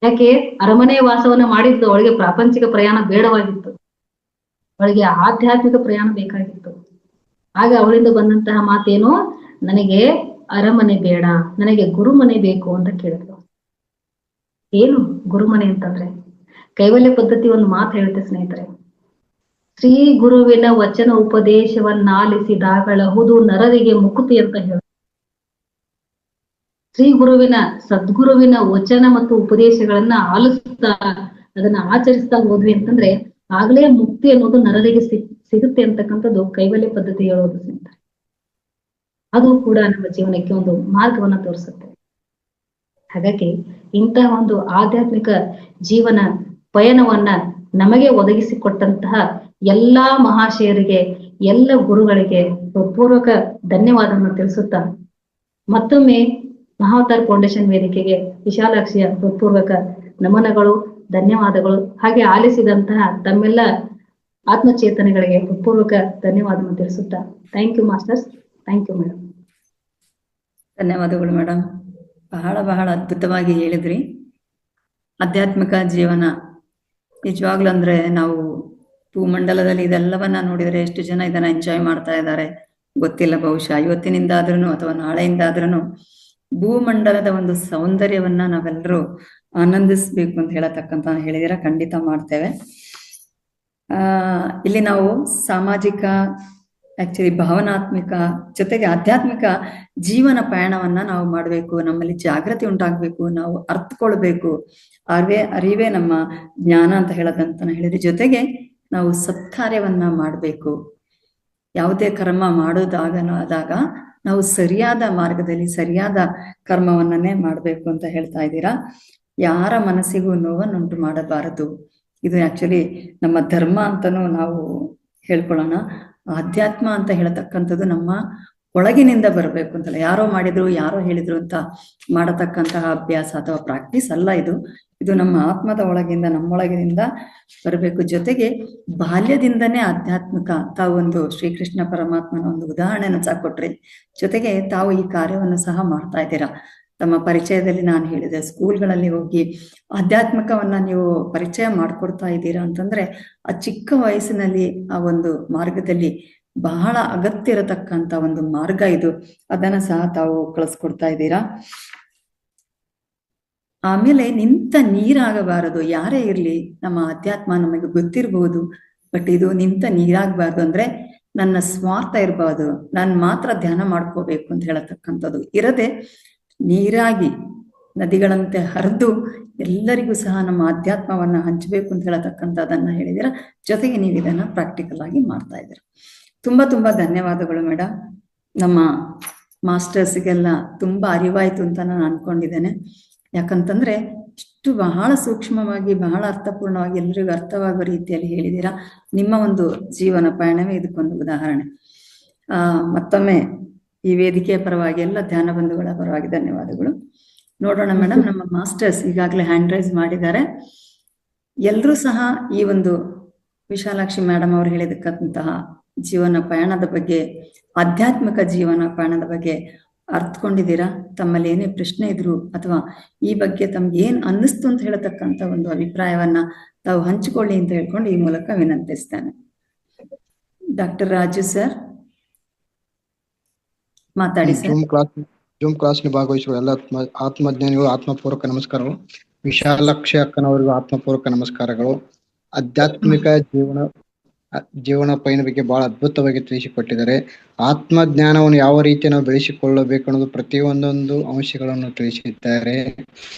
ಯಾಕೆ? ಅರಮನೆ ವಾಸವನ್ನ ಮಾಡಿದ್ದು ಅವಳಿಗೆ ಪ್ರಾಪಂಚಿಕ ಪ್ರಯಾಣ ಬೇಡವಾಗಿತ್ತು, ಅವಳಿಗೆ ಆಧ್ಯಾತ್ಮಿಕ ಪ್ರಯಾಣ ಬೇಕಾಗಿತ್ತು. ಆಗ ಅವಳಿಂದ ಬಂದಂತಹ ಮಾತೇನು? ನನಗೆ ಅರಮನೆ ಬೇಡ, ನನಗೆ ಗುರುಮನೆ ಬೇಕು ಅಂತ ಕೇಳಿದ್ಲು. ಏನು ಗುರುಮನೆ ಅಂತಂದ್ರೆ? ಕೈವಲ್ಯ ಪದ್ಧತಿ ಒಂದು ಮಾತು ಹೇಳುತ್ತೆ ಸ್ನೇಹಿತರೆ, ಶ್ರೀ ಗುರುವಿನ ವಚನ ಉಪದೇಶವನ್ನಾಲಿಸಿದಾಗಳಹುದು ನರರಿಗೆ ಮುಕುತಿ ಅಂತ ಹೇಳ. ಶ್ರೀ ಗುರುವಿನ ಸದ್ಗುರುವಿನ ವಚನ ಮತ್ತು ಉಪದೇಶಗಳನ್ನ ಆಲಿಸ್ತಾ ಅದನ್ನ ಆಚರಿಸ್ತಾ ಹೋದ್ವಿ ಅಂತಂದ್ರೆ ಆಗ್ಲೇ ಮುಕ್ತಿ ಅನ್ನೋದು ನರರಿಗೆ ಸಿಗುತ್ತೆ ಅಂತಕ್ಕಂಥದ್ದು ಕೈವಲ್ಯ ಪದ್ಧತಿ ಹೇಳೋದು ಸ್ನೇಹಿತರೆ. ಅದು ಕೂಡ ನಮ್ಮ ಜೀವನಕ್ಕೆ ಒಂದು ಮಾರ್ಗವನ್ನ ತೋರಿಸುತ್ತೆ. ಹಾಗಾಗಿ ಇಂತಹ ಒಂದು ಆಧ್ಯಾತ್ಮಿಕ ಜೀವನ ಪಯಣವನ್ನ ನಮಗೆ ಒದಗಿಸಿಕೊಟ್ಟಂತಹ ಎಲ್ಲಾ ಮಹಾಶಯರಿಗೆ, ಎಲ್ಲ ಗುರುಗಳಿಗೆ ಹೃತ್ಪೂರ್ವಕ ಧನ್ಯವಾದವನ್ನು ತಿಳಿಸುತ್ತಾ ಮತ್ತೊಮ್ಮೆ ಮಹಾವತಾರ್ ಫೌಂಡೇಶನ್ ವೇದಿಕೆಗೆ ವಿಶಾಲಾಕ್ಷಿಯ ಹೃತ್ಪೂರ್ವಕ ನಮನಗಳು, ಧನ್ಯವಾದಗಳು. ಹಾಗೆ ಆಲಿಸಿದಂತಹ ತಮ್ಮೆಲ್ಲ ಆತ್ಮಚೇತನೆಗಳಿಗೆ ಹೃತ್ಪೂರ್ವಕ ಧನ್ಯವಾದವನ್ನು ತಿಳಿಸುತ್ತಾ thank you masters, thank you madam.
ಧನ್ಯವಾದಗಳು ಮೇಡಮ್. ಬಹಳ ಅದ್ಭುತವಾಗಿ ಹೇಳಿದ್ರಿ. ಆಧ್ಯಾತ್ಮಿಕ ಜೀವನ ನಿಜವಾಗ್ಲೂ ಅಂದ್ರೆ ನಾವು ಭೂಮಂಡಲದಲ್ಲಿ ಇದೆಲ್ಲವನ್ನ ನೋಡಿದ್ರೆ ಎಷ್ಟು ಜನ ಇದನ್ನ ಎಂಜಾಯ್ ಮಾಡ್ತಾ ಇದ್ದಾರೆ ಗೊತ್ತಿಲ್ಲ. ಬಹುಶಃ ಇವತ್ತಿನಿಂದಾದ್ರೂ ಅಥವಾ ನಾಳೆಯಿಂದಾದ್ರೂ ಭೂಮಂಡಲದ ಒಂದು ಸೌಂದರ್ಯವನ್ನ ನಾವೆಲ್ಲರೂ ಆನಂದಿಸ್ಬೇಕು ಅಂತ ಹೇಳತಕ್ಕಂತ ಹೇಳಿದಿರ. ಖಂಡಿತ ಮಾಡ್ತೇವೆ. ಇಲ್ಲಿ ನಾವು ಸಾಮಾಜಿಕ, ಆಕ್ಚುಲಿ ಭಾವನಾತ್ಮಕ ಜೊತೆಗೆ ಆಧ್ಯಾತ್ಮಿಕ ಜೀವನ ಪಯಣವನ್ನ ನಾವು ಮಾಡ್ಬೇಕು. ನಮ್ಮಲ್ಲಿ ಜಾಗೃತಿ ಉಂಟಾಗ್ಬೇಕು, ನಾವು ಅರ್ಥಕೊಳ್ಬೇಕು. ಅರಿವೇ ನಮ್ಮ ಜ್ಞಾನ ಅಂತ ಹೇಳದಂತ ಹೇಳಿದ್ರಿ. ಜೊತೆಗೆ ನಾವು ಸತ್ಕಾರ್ಯವನ್ನ ಮಾಡ್ಬೇಕು. ಯಾವುದೇ ಕರ್ಮ ಮಾಡೋದಾದಾಗ ನಾವು ಸರಿಯಾದ ಮಾರ್ಗದಲ್ಲಿ ಸರಿಯಾದ ಕರ್ಮವನ್ನೇ ಮಾಡ್ಬೇಕು ಅಂತ ಹೇಳ್ತಾ ಇದ್ದೀರಾ. ಯಾರ ಮನಸ್ಸಿಗೂ ನೋವನ್ನುಂಟು ಮಾಡಬಾರದು. ಇದು ಆಕ್ಚುಲಿ ನಮ್ಮ ಧರ್ಮ ಅಂತನೂ ನಾವು ಹೇಳ್ಕೊಳ್ಳೋಣ. ಆಧ್ಯಾತ್ಮ ಅಂತ ಹೇಳತಕ್ಕಂಥದ್ದು ನಮ್ಮ ಒಳಗಿನಿಂದ ಬರಬೇಕು ಅಂತಲ್ಲ, ಯಾರೋ ಮಾಡಿದ್ರು ಯಾರೋ ಹೇಳಿದ್ರು ಅಂತ ಮಾಡತಕ್ಕಂತಹ ಅಭ್ಯಾಸ ಅಥವಾ ಪ್ರಾಕ್ಟೀಸ್ ಅಲ್ಲ ಇದು. ಇದು ನಮ್ಮ ಆತ್ಮದ ಒಳಗಿಂದ, ನಮ್ಮೊಳಗಿನಿಂದ ಬರಬೇಕು. ಜೊತೆಗೆ ಬಾಲ್ಯದಿಂದನೇ ಆಧ್ಯಾತ್ಮಿಕ ತಾವು ಒಂದು ಶ್ರೀಕೃಷ್ಣ ಪರಮಾತ್ಮನ ಒಂದು ಉದಾಹರಣೆಯನ್ನು ಸಹ ಕೊಟ್ರಿ. ಜೊತೆಗೆ ತಾವು ಈ ಕಾರ್ಯವನ್ನು ಸಹ ಮಾಡ್ತಾ ಇದ್ದೀರಾ. ತಮ್ಮ ಪರಿಚಯದಲ್ಲಿ ನಾನು ಹೇಳಿದೆ, ಸ್ಕೂಲ್ಗಳಲ್ಲಿ ಹೋಗಿ ಆಧ್ಯಾತ್ಮಿಕವನ್ನ ನೀವು ಪರಿಚಯ ಮಾಡ್ಕೊಡ್ತಾ ಇದ್ದೀರಾ ಅಂತಂದ್ರೆ ಆ ಚಿಕ್ಕ ವಯಸ್ಸಿನಲ್ಲಿ ಆ ಒಂದು ಮಾರ್ಗದಲ್ಲಿ ಬಹಳ ಅಗತ್ಯ ಇರತಕ್ಕಂತ ಒಂದು ಮಾರ್ಗ ಇದು. ಅದನ್ನ ಸಹ ತಾವು ಕಳಿಸ್ಕೊಡ್ತಾ ಇದ್ದೀರಾ. ಆಮೇಲೆ ನಿಂತ ನೀರಾಗಬಾರದು. ಯಾರೇ ಇರ್ಲಿ, ನಮ್ಮ ಅಧ್ಯಾತ್ಮ ನಮಗೆ ಗೊತ್ತಿರಬಹುದು, ಬಟ್ ಇದು ನಿಂತ ನೀರಾಗಬಾರ್ದು. ಅಂದ್ರೆ ನನ್ನ ಸ್ವಾರ್ಥ ಇರಬಾರ್ದು, ನಾನು ಮಾತ್ರ ಧ್ಯಾನ ಮಾಡ್ಕೋಬೇಕು ಅಂತ ಹೇಳತಕ್ಕಂಥದ್ದು ಇರದೆ ನೀರಾಗಿ ನದಿಗಳಂತೆ ಹರಿದು ಎಲ್ಲರಿಗೂ ಸಹ ನಮ್ಮ ಅಧ್ಯಾತ್ಮವನ್ನ ಹಂಚಬೇಕು ಅಂತ ಹೇಳತಕ್ಕಂಥದ್ದನ್ನ ಹೇಳಿದಿರ. ಜೊತೆಗೆ ನೀವು ಇದನ್ನ ಪ್ರಾಕ್ಟಿಕಲ್ ಆಗಿ ಮಾಡ್ತಾ ಇದ್ದೀರ. ತುಂಬಾ ತುಂಬಾ ಧನ್ಯವಾದಗಳು ಮೇಡಮ್. ನಮ್ಮ ಮಾಸ್ಟರ್ಸ್ಗೆಲ್ಲ ತುಂಬಾ ಅರಿವಾಯ್ತು ಅಂತ ನಾನು ಅನ್ಕೊಂಡಿದ್ದೇನೆ. ಯಾಕಂತಂದ್ರೆ ಇಷ್ಟು ಬಹಳ ಸೂಕ್ಷ್ಮವಾಗಿ, ಬಹಳ ಅರ್ಥಪೂರ್ಣವಾಗಿ ಎಲ್ಲರಿಗೂ ಅರ್ಥವಾಗುವ ರೀತಿಯಲ್ಲಿ ಹೇಳಿದ್ದೀರಾ. ನಿಮ್ಮ ಒಂದು ಜೀವನ ಪಯಣವೇ ಇದಕ್ಕೊಂದು ಉದಾಹರಣೆ. ಮತ್ತೊಮ್ಮೆ ಈ ವೇದಿಕೆಯ ಪರವಾಗಿ ಎಲ್ಲ ಧ್ಯಾನ ಬಂಧುಗಳ ಪರವಾಗಿ ಧನ್ಯವಾದಗಳು. ನೋಡೋಣ ಮೇಡಮ್, ನಮ್ಮ ಮಾಸ್ಟರ್ಸ್ ಈಗಾಗಲೇ ಹ್ಯಾಂಡ್ ರೈಸ್ ಮಾಡಿದ್ದಾರೆ. ಎಲ್ಲರೂ ಸಹ ಈ ಒಂದು ವಿಶಾಲಾಕ್ಷಿ ಮೇಡಮ್ ಅವರು ಹೇಳಿದಕ್ಕಂತಹ ಜೀವನ ಪಯಣದ ಬಗ್ಗೆ, ಆಧ್ಯಾತ್ಮಿಕ ಜೀವನ ಪಯಣದ ಬಗ್ಗೆ ಅರ್ಥಕೊಂಡಿದ್ದೀರಾ? ತಮ್ಮಲ್ಲಿ ಏನೇ ಪ್ರಶ್ನೆ ಇದ್ರು ಅಥವಾ ಈ ಬಗ್ಗೆ ತಮ್ಗೆ ಏನ್ ಅನ್ನಿಸ್ತು ಅಂತ ಹೇಳತಕ್ಕಂತ ಒಂದು ಅಭಿಪ್ರಾಯವನ್ನ ತಾವು ಹಂಚಿಕೊಳ್ಳಿ ಅಂತ ಹೇಳ್ಕೊಂಡು ಈ ಮೂಲಕ ವಿನಂತಿಸ್ತೇನೆ. ಡಾಕ್ಟರ್ ರಾಜು ಸರ್ ಮಾತಾಡಿ ಸರ್.
ಜೂಮ್ ಕ್ಲಾಸ್ ಭಾಗವಹಿಸುವ ಎಲ್ಲ ಆತ್ಮಜ್ಞಾನಿಗಳು ಆತ್ಮಪೂರ್ವಕ ನಮಸ್ಕಾರಗಳು. ವಿಶಾಲಾಕ್ಷಿ ಅಕ್ಕನವರಿಗೂ ಆತ್ಮಪೂರ್ವಕ ನಮಸ್ಕಾರಗಳು. ಆಧ್ಯಾತ್ಮಿಕ ಜೀವನ ಪಯಣ ಬಗ್ಗೆ ಬಹಳ ಅದ್ಭುತವಾಗಿ ತಿಳಿಸಿಕೊಟ್ಟಿದ್ದಾರೆ. ಆತ್ಮಜ್ಞಾನವನ್ನು ಯಾವ ರೀತಿ ನಾವು ಬೆಳೆಸಿಕೊಳ್ಳಬೇಕು ಅನ್ನೋದು ಪ್ರತಿಯೊಂದೊಂದು ಅಂಶಗಳನ್ನು ತಿಳಿಸಿದ್ದಾರೆ.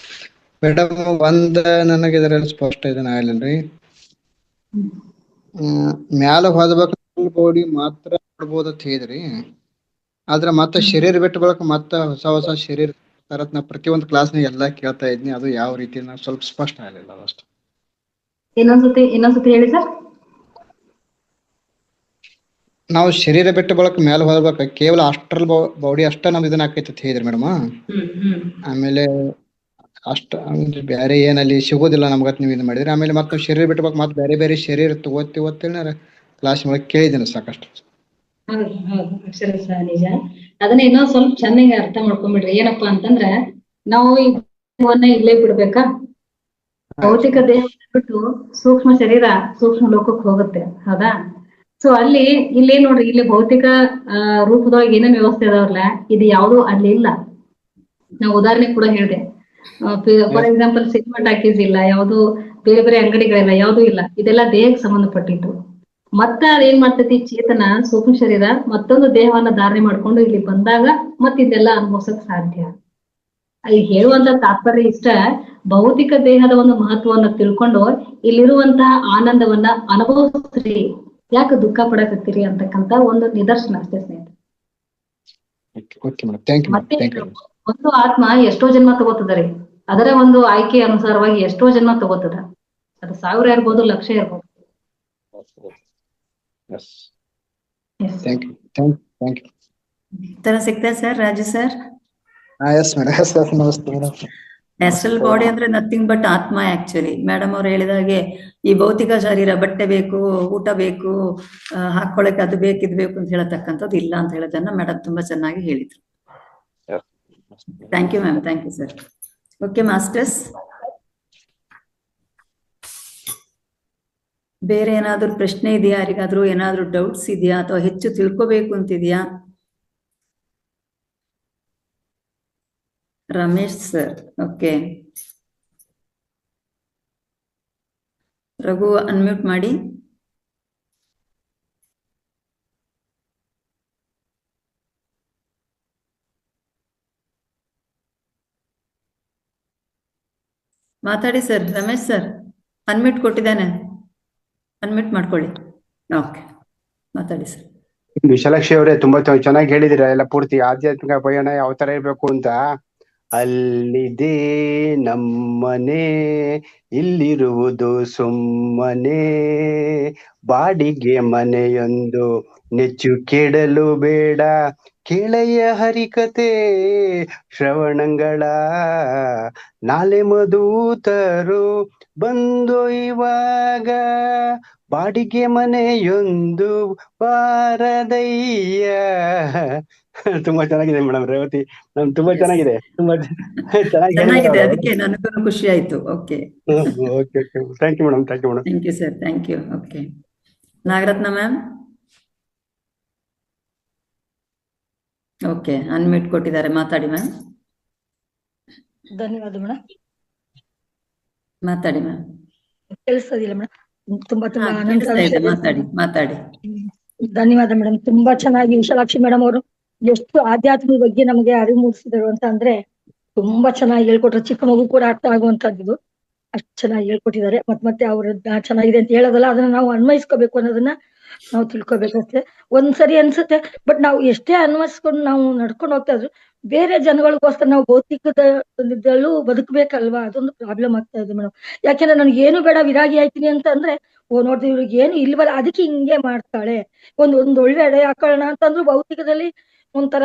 ಮೇಡಮ್, ನನಗೆ ಇದರಲ್ಲಿ ಸ್ಪಷ್ಟ ಇದನ್ನ ಆಗಲಿಲ್ರಿ. ಮ್ಯಾಲ ಹೋದ್ಬೇಕು ಬಾಡಿ ಮಾತ್ರ ನೋಡ್ಬೋದು ಅಂತ ಹೇಳಿದ್ರಿ. ಆದ್ರೆ ಮತ್ತೆ ಶರೀರ ಬಿಟ್ಟು ಬಳಕ ಮತ್ತೆ ಹೊಸ ಶರೀರ ತರತ್ ನಾ ಪ್ರತಿಯೊಂದು ಕ್ಲಾಸ್ನಾಗ ಎಲ್ಲಾ ಕೇಳ್ತಾ ಇದ್ನಿ. ಅದು ಯಾವ ರೀತಿ ನಾವು ಸ್ವಲ್ಪ ಸ್ಪಷ್ಟ ಆಗಲಿಲ್ಲ ಅಷ್ಟು.
ಇನ್ನೊಂದ್ಸತಿ ಹೇಳಿ ಸರ್.
ನಾವು ಶರೀರ ಬಿಟ್ಟು ಬಳಕ ಮೇಲೆ ಹೋಗ್ಬೇಕ, ಕೇವಲ ಅಸ್ಟ್ರಲ್ ಬಾಡಿ ಅಷ್ಟ ನಮ್ದು ಇದನ್ನ ಆಕೈತಿ ಅಂತ ಹೇಳಿದ್ರಿ ಮೇಡಮ್. ಆಮೇಲೆ ಅಷ್ಟ ಬೇರೆ ಏನಲ್ಲಿ ಸಿಗೋದಿಲ್ಲ ನಮ್ಗತ್ ನೀವು ಇದು ಮಾಡಿದ್ರಿ. ಆಮೇಲೆ ಮತ್ತೆ ಶರೀರ ಬಿಟ್ಟು ಬಳಕ ಮತ್ತೆ ಬೇರೆ ಬೇರೆ ಶರೀರ ತಗೋತೀವಿ ಕ್ಲಾಸ್ ಒಳಗೆ ಕೇಳಿದ್ದೇನೆ ಸಾಕಷ್ಟು.
ಹೌದು, ಅಕ್ಷರ ಸಹ ನಿಜ. ಅದನ್ನ ಇನ್ನೊಂದ್ ಸ್ವಲ್ಪ ಚೆನ್ನಾಗಿ ಅರ್ಥ ಮಾಡ್ಕೊಂಡ್ಬಿಡ್ರಿ. ಏನಪ್ಪಾ ಅಂತಂದ್ರೆ, ನಾವು ಈ ದೇಹವನ್ನ ಇಲ್ಲೇ ಬಿಡ್ಬೇಕಾ? ಭೌತಿಕ ದೇಹ ಬಿಟ್ಟು ಸೂಕ್ಷ್ಮ ಶರೀರ ಸೂಕ್ಷ್ಮ ಲೋಕಕ್ಕೆ ಹೋಗುತ್ತೆ, ಹೌದಾ? ಸೊ ಇಲ್ಲಿ ನೋಡ್ರಿ, ಇಲ್ಲಿ ಭೌತಿಕ ರೂಪದೊಳಗೆ ಏನೇನ್ ವ್ಯವಸ್ಥೆ ಇದಾವ್ರಲ್ಲ, ಇದು ಯಾವ್ದು ಅಲ್ಲಿ ಇಲ್ಲ. ನಾವು ಉದಾಹರಣೆ ಕೂಡ ಹೇಳಿದೆ. ಫಾರ್ ಎಕ್ಸಾಂಪಲ್, ಸಿನಿಮಾ ಟಾಕೀಸ್ ಇಲ್ಲ, ಯಾವ್ದು ಬೇರೆ ಬೇರೆ ಅಂಗಡಿಗಳಿಲ್ಲ, ಯಾವ್ದು ಇಲ್ಲ. ಇದೆಲ್ಲ ದೇಹಕ್ಕೆ ಸಂಬಂಧಪಟ್ಟಿತ್ತು. ಮತ್ತ ಅದೇನ್ ಮಾಡ್ತೈತಿ, ಚೇತನ ಸೂಕ್ಷ್ಮ ಶರೀರ ಮತ್ತೊಂದು ದೇಹವನ್ನ ಧಾರಣೆ ಮಾಡ್ಕೊಂಡು ಇಲ್ಲಿ ಬಂದಾಗ ಮತ್ ಇದೆಲ್ಲ ಅನುಭವಿಸಕ್ ಸಾಧ್ಯ. ಅಲ್ಲಿ ಹೇಳುವಂತ ತಾತ್ಪರ್ಯ ಇಷ್ಟ, ಭೌತಿಕ ದೇಹದ ಒಂದು ಮಹತ್ವವನ್ನು ತಿಳ್ಕೊಂಡು ಇಲ್ಲಿರುವಂತಹ ಆನಂದವನ್ನ ಅನುಭವಿಸ್ರಿ, ಯಾಕೆ ದುಃಖ ಪಡಕತ್ತೀರಿ ಅಂತಕ್ಕಂತ ಒಂದು ನಿದರ್ಶನ ಅಷ್ಟೇ ಸ್ನೇಹಿತರೆ. ಮತ್ತೆ ಒಂದು ಆತ್ಮ ಎಷ್ಟೋ ಜನ್ಮ ತಗೋತದ ರೀ. ಅದರ ಒಂದು ಆಯ್ಕೆ ಅನುಸಾರವಾಗಿ ಎಷ್ಟೋ ಜನ್ಮ ತಗೋತದ. ಅದು 1000 ಇರ್ಬೋದು, 1,00,000 ಇರ್ಬೋದು.
ತರ ಸಿಗ್ತಾ sir Raju sir? Astral body ಅಂದ್ರೆ ನಥಿಂಗ್ ಬಟ್ ಆತ್ಮ. ಆಕ್ಚುಲಿ ಮೇಡಮ್ ಅವ್ರು ಹೇಳಿದಾಗೆ ಈ ಭೌತಿಕ ಶರೀರ, ಬಟ್ಟೆ ಬೇಕು, ಊಟ ಬೇಕು, ಹಾಕೊಳಕ್ಕೆ ಅದು ಬೇಕು, ಇದು ಬೇಕು ಅಂತ ಹೇಳತಕ್ಕಂಥದ್ದು ಇಲ್ಲ ಅಂತ ಹೇಳೋದನ್ನ ಮೇಡಮ್ ತುಂಬಾ ಚೆನ್ನಾಗಿ ಹೇಳಿದ್ರು. Thank you ma'am, thank you sir. Okay masters, ಬೇರೆ ಏನಾದ್ರು ಪ್ರಶ್ನೆ ಇದೆಯಾ? ಯಾರಿಗಾದ್ರೂ ಏನಾದ್ರು ಡೌಟ್ಸ್ ಇದೆಯಾ ಅಥವಾ ಹೆಚ್ಚು ತಿಳ್ಕೋಬೇಕು ಅಂತಿದ್ಯಾ? Ramesh sir, okay. Raghu unmute ಮಾಡಿ. ಮಾತಾಡಿ ಸರ್. ರಮೇಶ್ ಸರ್ ಅನ್ಮ್ಯೂಟ್ ಕೊಟ್ಟಿದ್ದಾನೆ, ಅನ್ಮ್ಯೂಟ್ ಮಾಡ್ಕೊಳ್ಳಿ. ಓಕೆ, ಮಾತಾಡಿ ಸರ್.
ವಿಶಾಲಾಕ್ಷಿ ಅವರೇ, ತುಂಬಾ ಚೆನ್ನಾಗಿ ಹೇಳಿದಿರ ಎಲ್ಲ. ಪೂರ್ತಿ ಆಧ್ಯಾತ್ಮಿಕ ಪಯಣ ಯಾವ ತರ ಇರ್ಬೇಕು ಅಂತ. ಅಲ್ಲಿದೆ ನಮ್ಮನೆ, ಇಲ್ಲಿರುವುದು ಸುಮ್ಮನೆ, ಬಾಡಿಗೆ ಮನೆಯೊಂದು ನೆಚ್ಚು ಕೆಡಲು ಬೇಡ, ಕೆಳೆಯ ಹರಿಕತೆ ಶ್ರವಣಗಳ, ನಾಲೆ ಮಧೂತರು ಬಂದೊಯ್ಯುವಾಗ, ಬಾಡಿಗೆ ಮನೆಯೊಂದು ಬಾರದಯ್ಯ. ತುಂಬಾ ಚೆನ್ನಾಗಿದೆ ಮೇಡಮ್ ರೇವತಿ, ನಮ್ ತುಂಬಾ ಚೆನ್ನಾಗಿದೆ, ತುಂಬಾ
ಚೆನ್ನಾಗಿದೆ. ಅದಕ್ಕೆ ನನಗೂ ಖುಷಿ ಆಯ್ತು. Okay,
thank you madam. Thank you madam.
Thank you sir, thank you. Okay, Nagaratna ma'am. Okay, unmute ಕೊಟ್ಟಿದ್ದಾರೆ, ಮಾತಾಡಿ ಮ್ಯಾಮ್.
ಧನ್ಯವಾದ ಮೇಡಮ್.
ಮಾತಾಡಿ ಮ್ಯಾಮ್.
ಕೇಳಿಸ್ತದಿಲ್ಲ ಮೇಡಮ್? ತುಂಬಾ ತುಂಬಾ ಅನಂತ
ಕೇಳಿಸ್ತಾ ಇದೆ, ಮಾತಾಡಿ ಮಾತಾಡಿ.
ಧನ್ಯವಾದ ಮೇಡಮ್. ತುಂಬಾ ಚೆನ್ನಾಗಿ ವಿಶಾಲಾಕ್ಷಿ ಮೇಡಮ್ ಅವರು ಎಷ್ಟು ಆಧ್ಯಾತ್ಮದ ಬಗ್ಗೆ ನಮಗೆ ಅರಿವು ಮೂಡಿಸಿದರು ಅಂತ ಅಂದ್ರೆ ತುಂಬಾ ಚೆನ್ನಾಗಿ ಹೇಳ್ಕೊಟ್ರು. ಚಿಕ್ಕ ಮಗು ಕೂಡ ಅರ್ಥ ಆಗುವಂತದ್ದು ಅಷ್ಟು ಚೆನ್ನಾಗಿ ಹೇಳ್ಕೊಟ್ಟಿದ್ದಾರೆ. ಮತ್ತೆ ಅವ್ರ ಚೆನ್ನಾಗಿದೆ ಅಂತ ಹೇಳೋದಲ್ಲ, ಅದನ್ನ ನಾವು ಅನ್ವಯಿಸ್ಕೋಬೇಕು ಅನ್ನೋದನ್ನ ನಾವು ತಿಳ್ಕೊಬೇಕಷ್ಟೇ. ಒಂದ್ಸರಿ ಅನ್ಸುತ್ತೆ, ಬಟ್ ನಾವು ಎಷ್ಟೇ ಅನ್ವಯಿಸ್ಕೊಂಡು ನಾವು ನಡ್ಕೊಂಡು ಹೋಗ್ತಾ ಇದ್ರು ಬೇರೆ ಜನಗಳಿಗೋಸ್ಕರ ನಾವು ಭೌತಿಕದಲ್ಲೂ ಬದುಕಬೇಕಲ್ವಾ, ಅದೊಂದು ಪ್ರಾಬ್ಲಮ್ ಆಗ್ತಾ ಇದೆ ಮೇಡಮ್. ಯಾಕೆಂದ್ರೆ ನನ್ಗೆ ಏನು ಬೇಡ ವಿರಾಗಿ ಆಯ್ತೀನಿ ಅಂತ ಅಂದ್ರೆ, ಓ ನೋಡ್ತೀವಿ ಇವ್ರಿಗೆ ಏನು ಇಲ್ವಲ್ಲ ಅದಕ್ಕೆ ಹಿಂಗೆ ಮಾಡ್ತಾಳೆ, ಒಂದ್ ಒಳ್ಳೆ ಅಡೆ ಹಾಕೊಳ್ಳೋಣ ಅಂತಂದ್ರು ಭೌತಿಕದಲ್ಲಿ ಒಂಥರ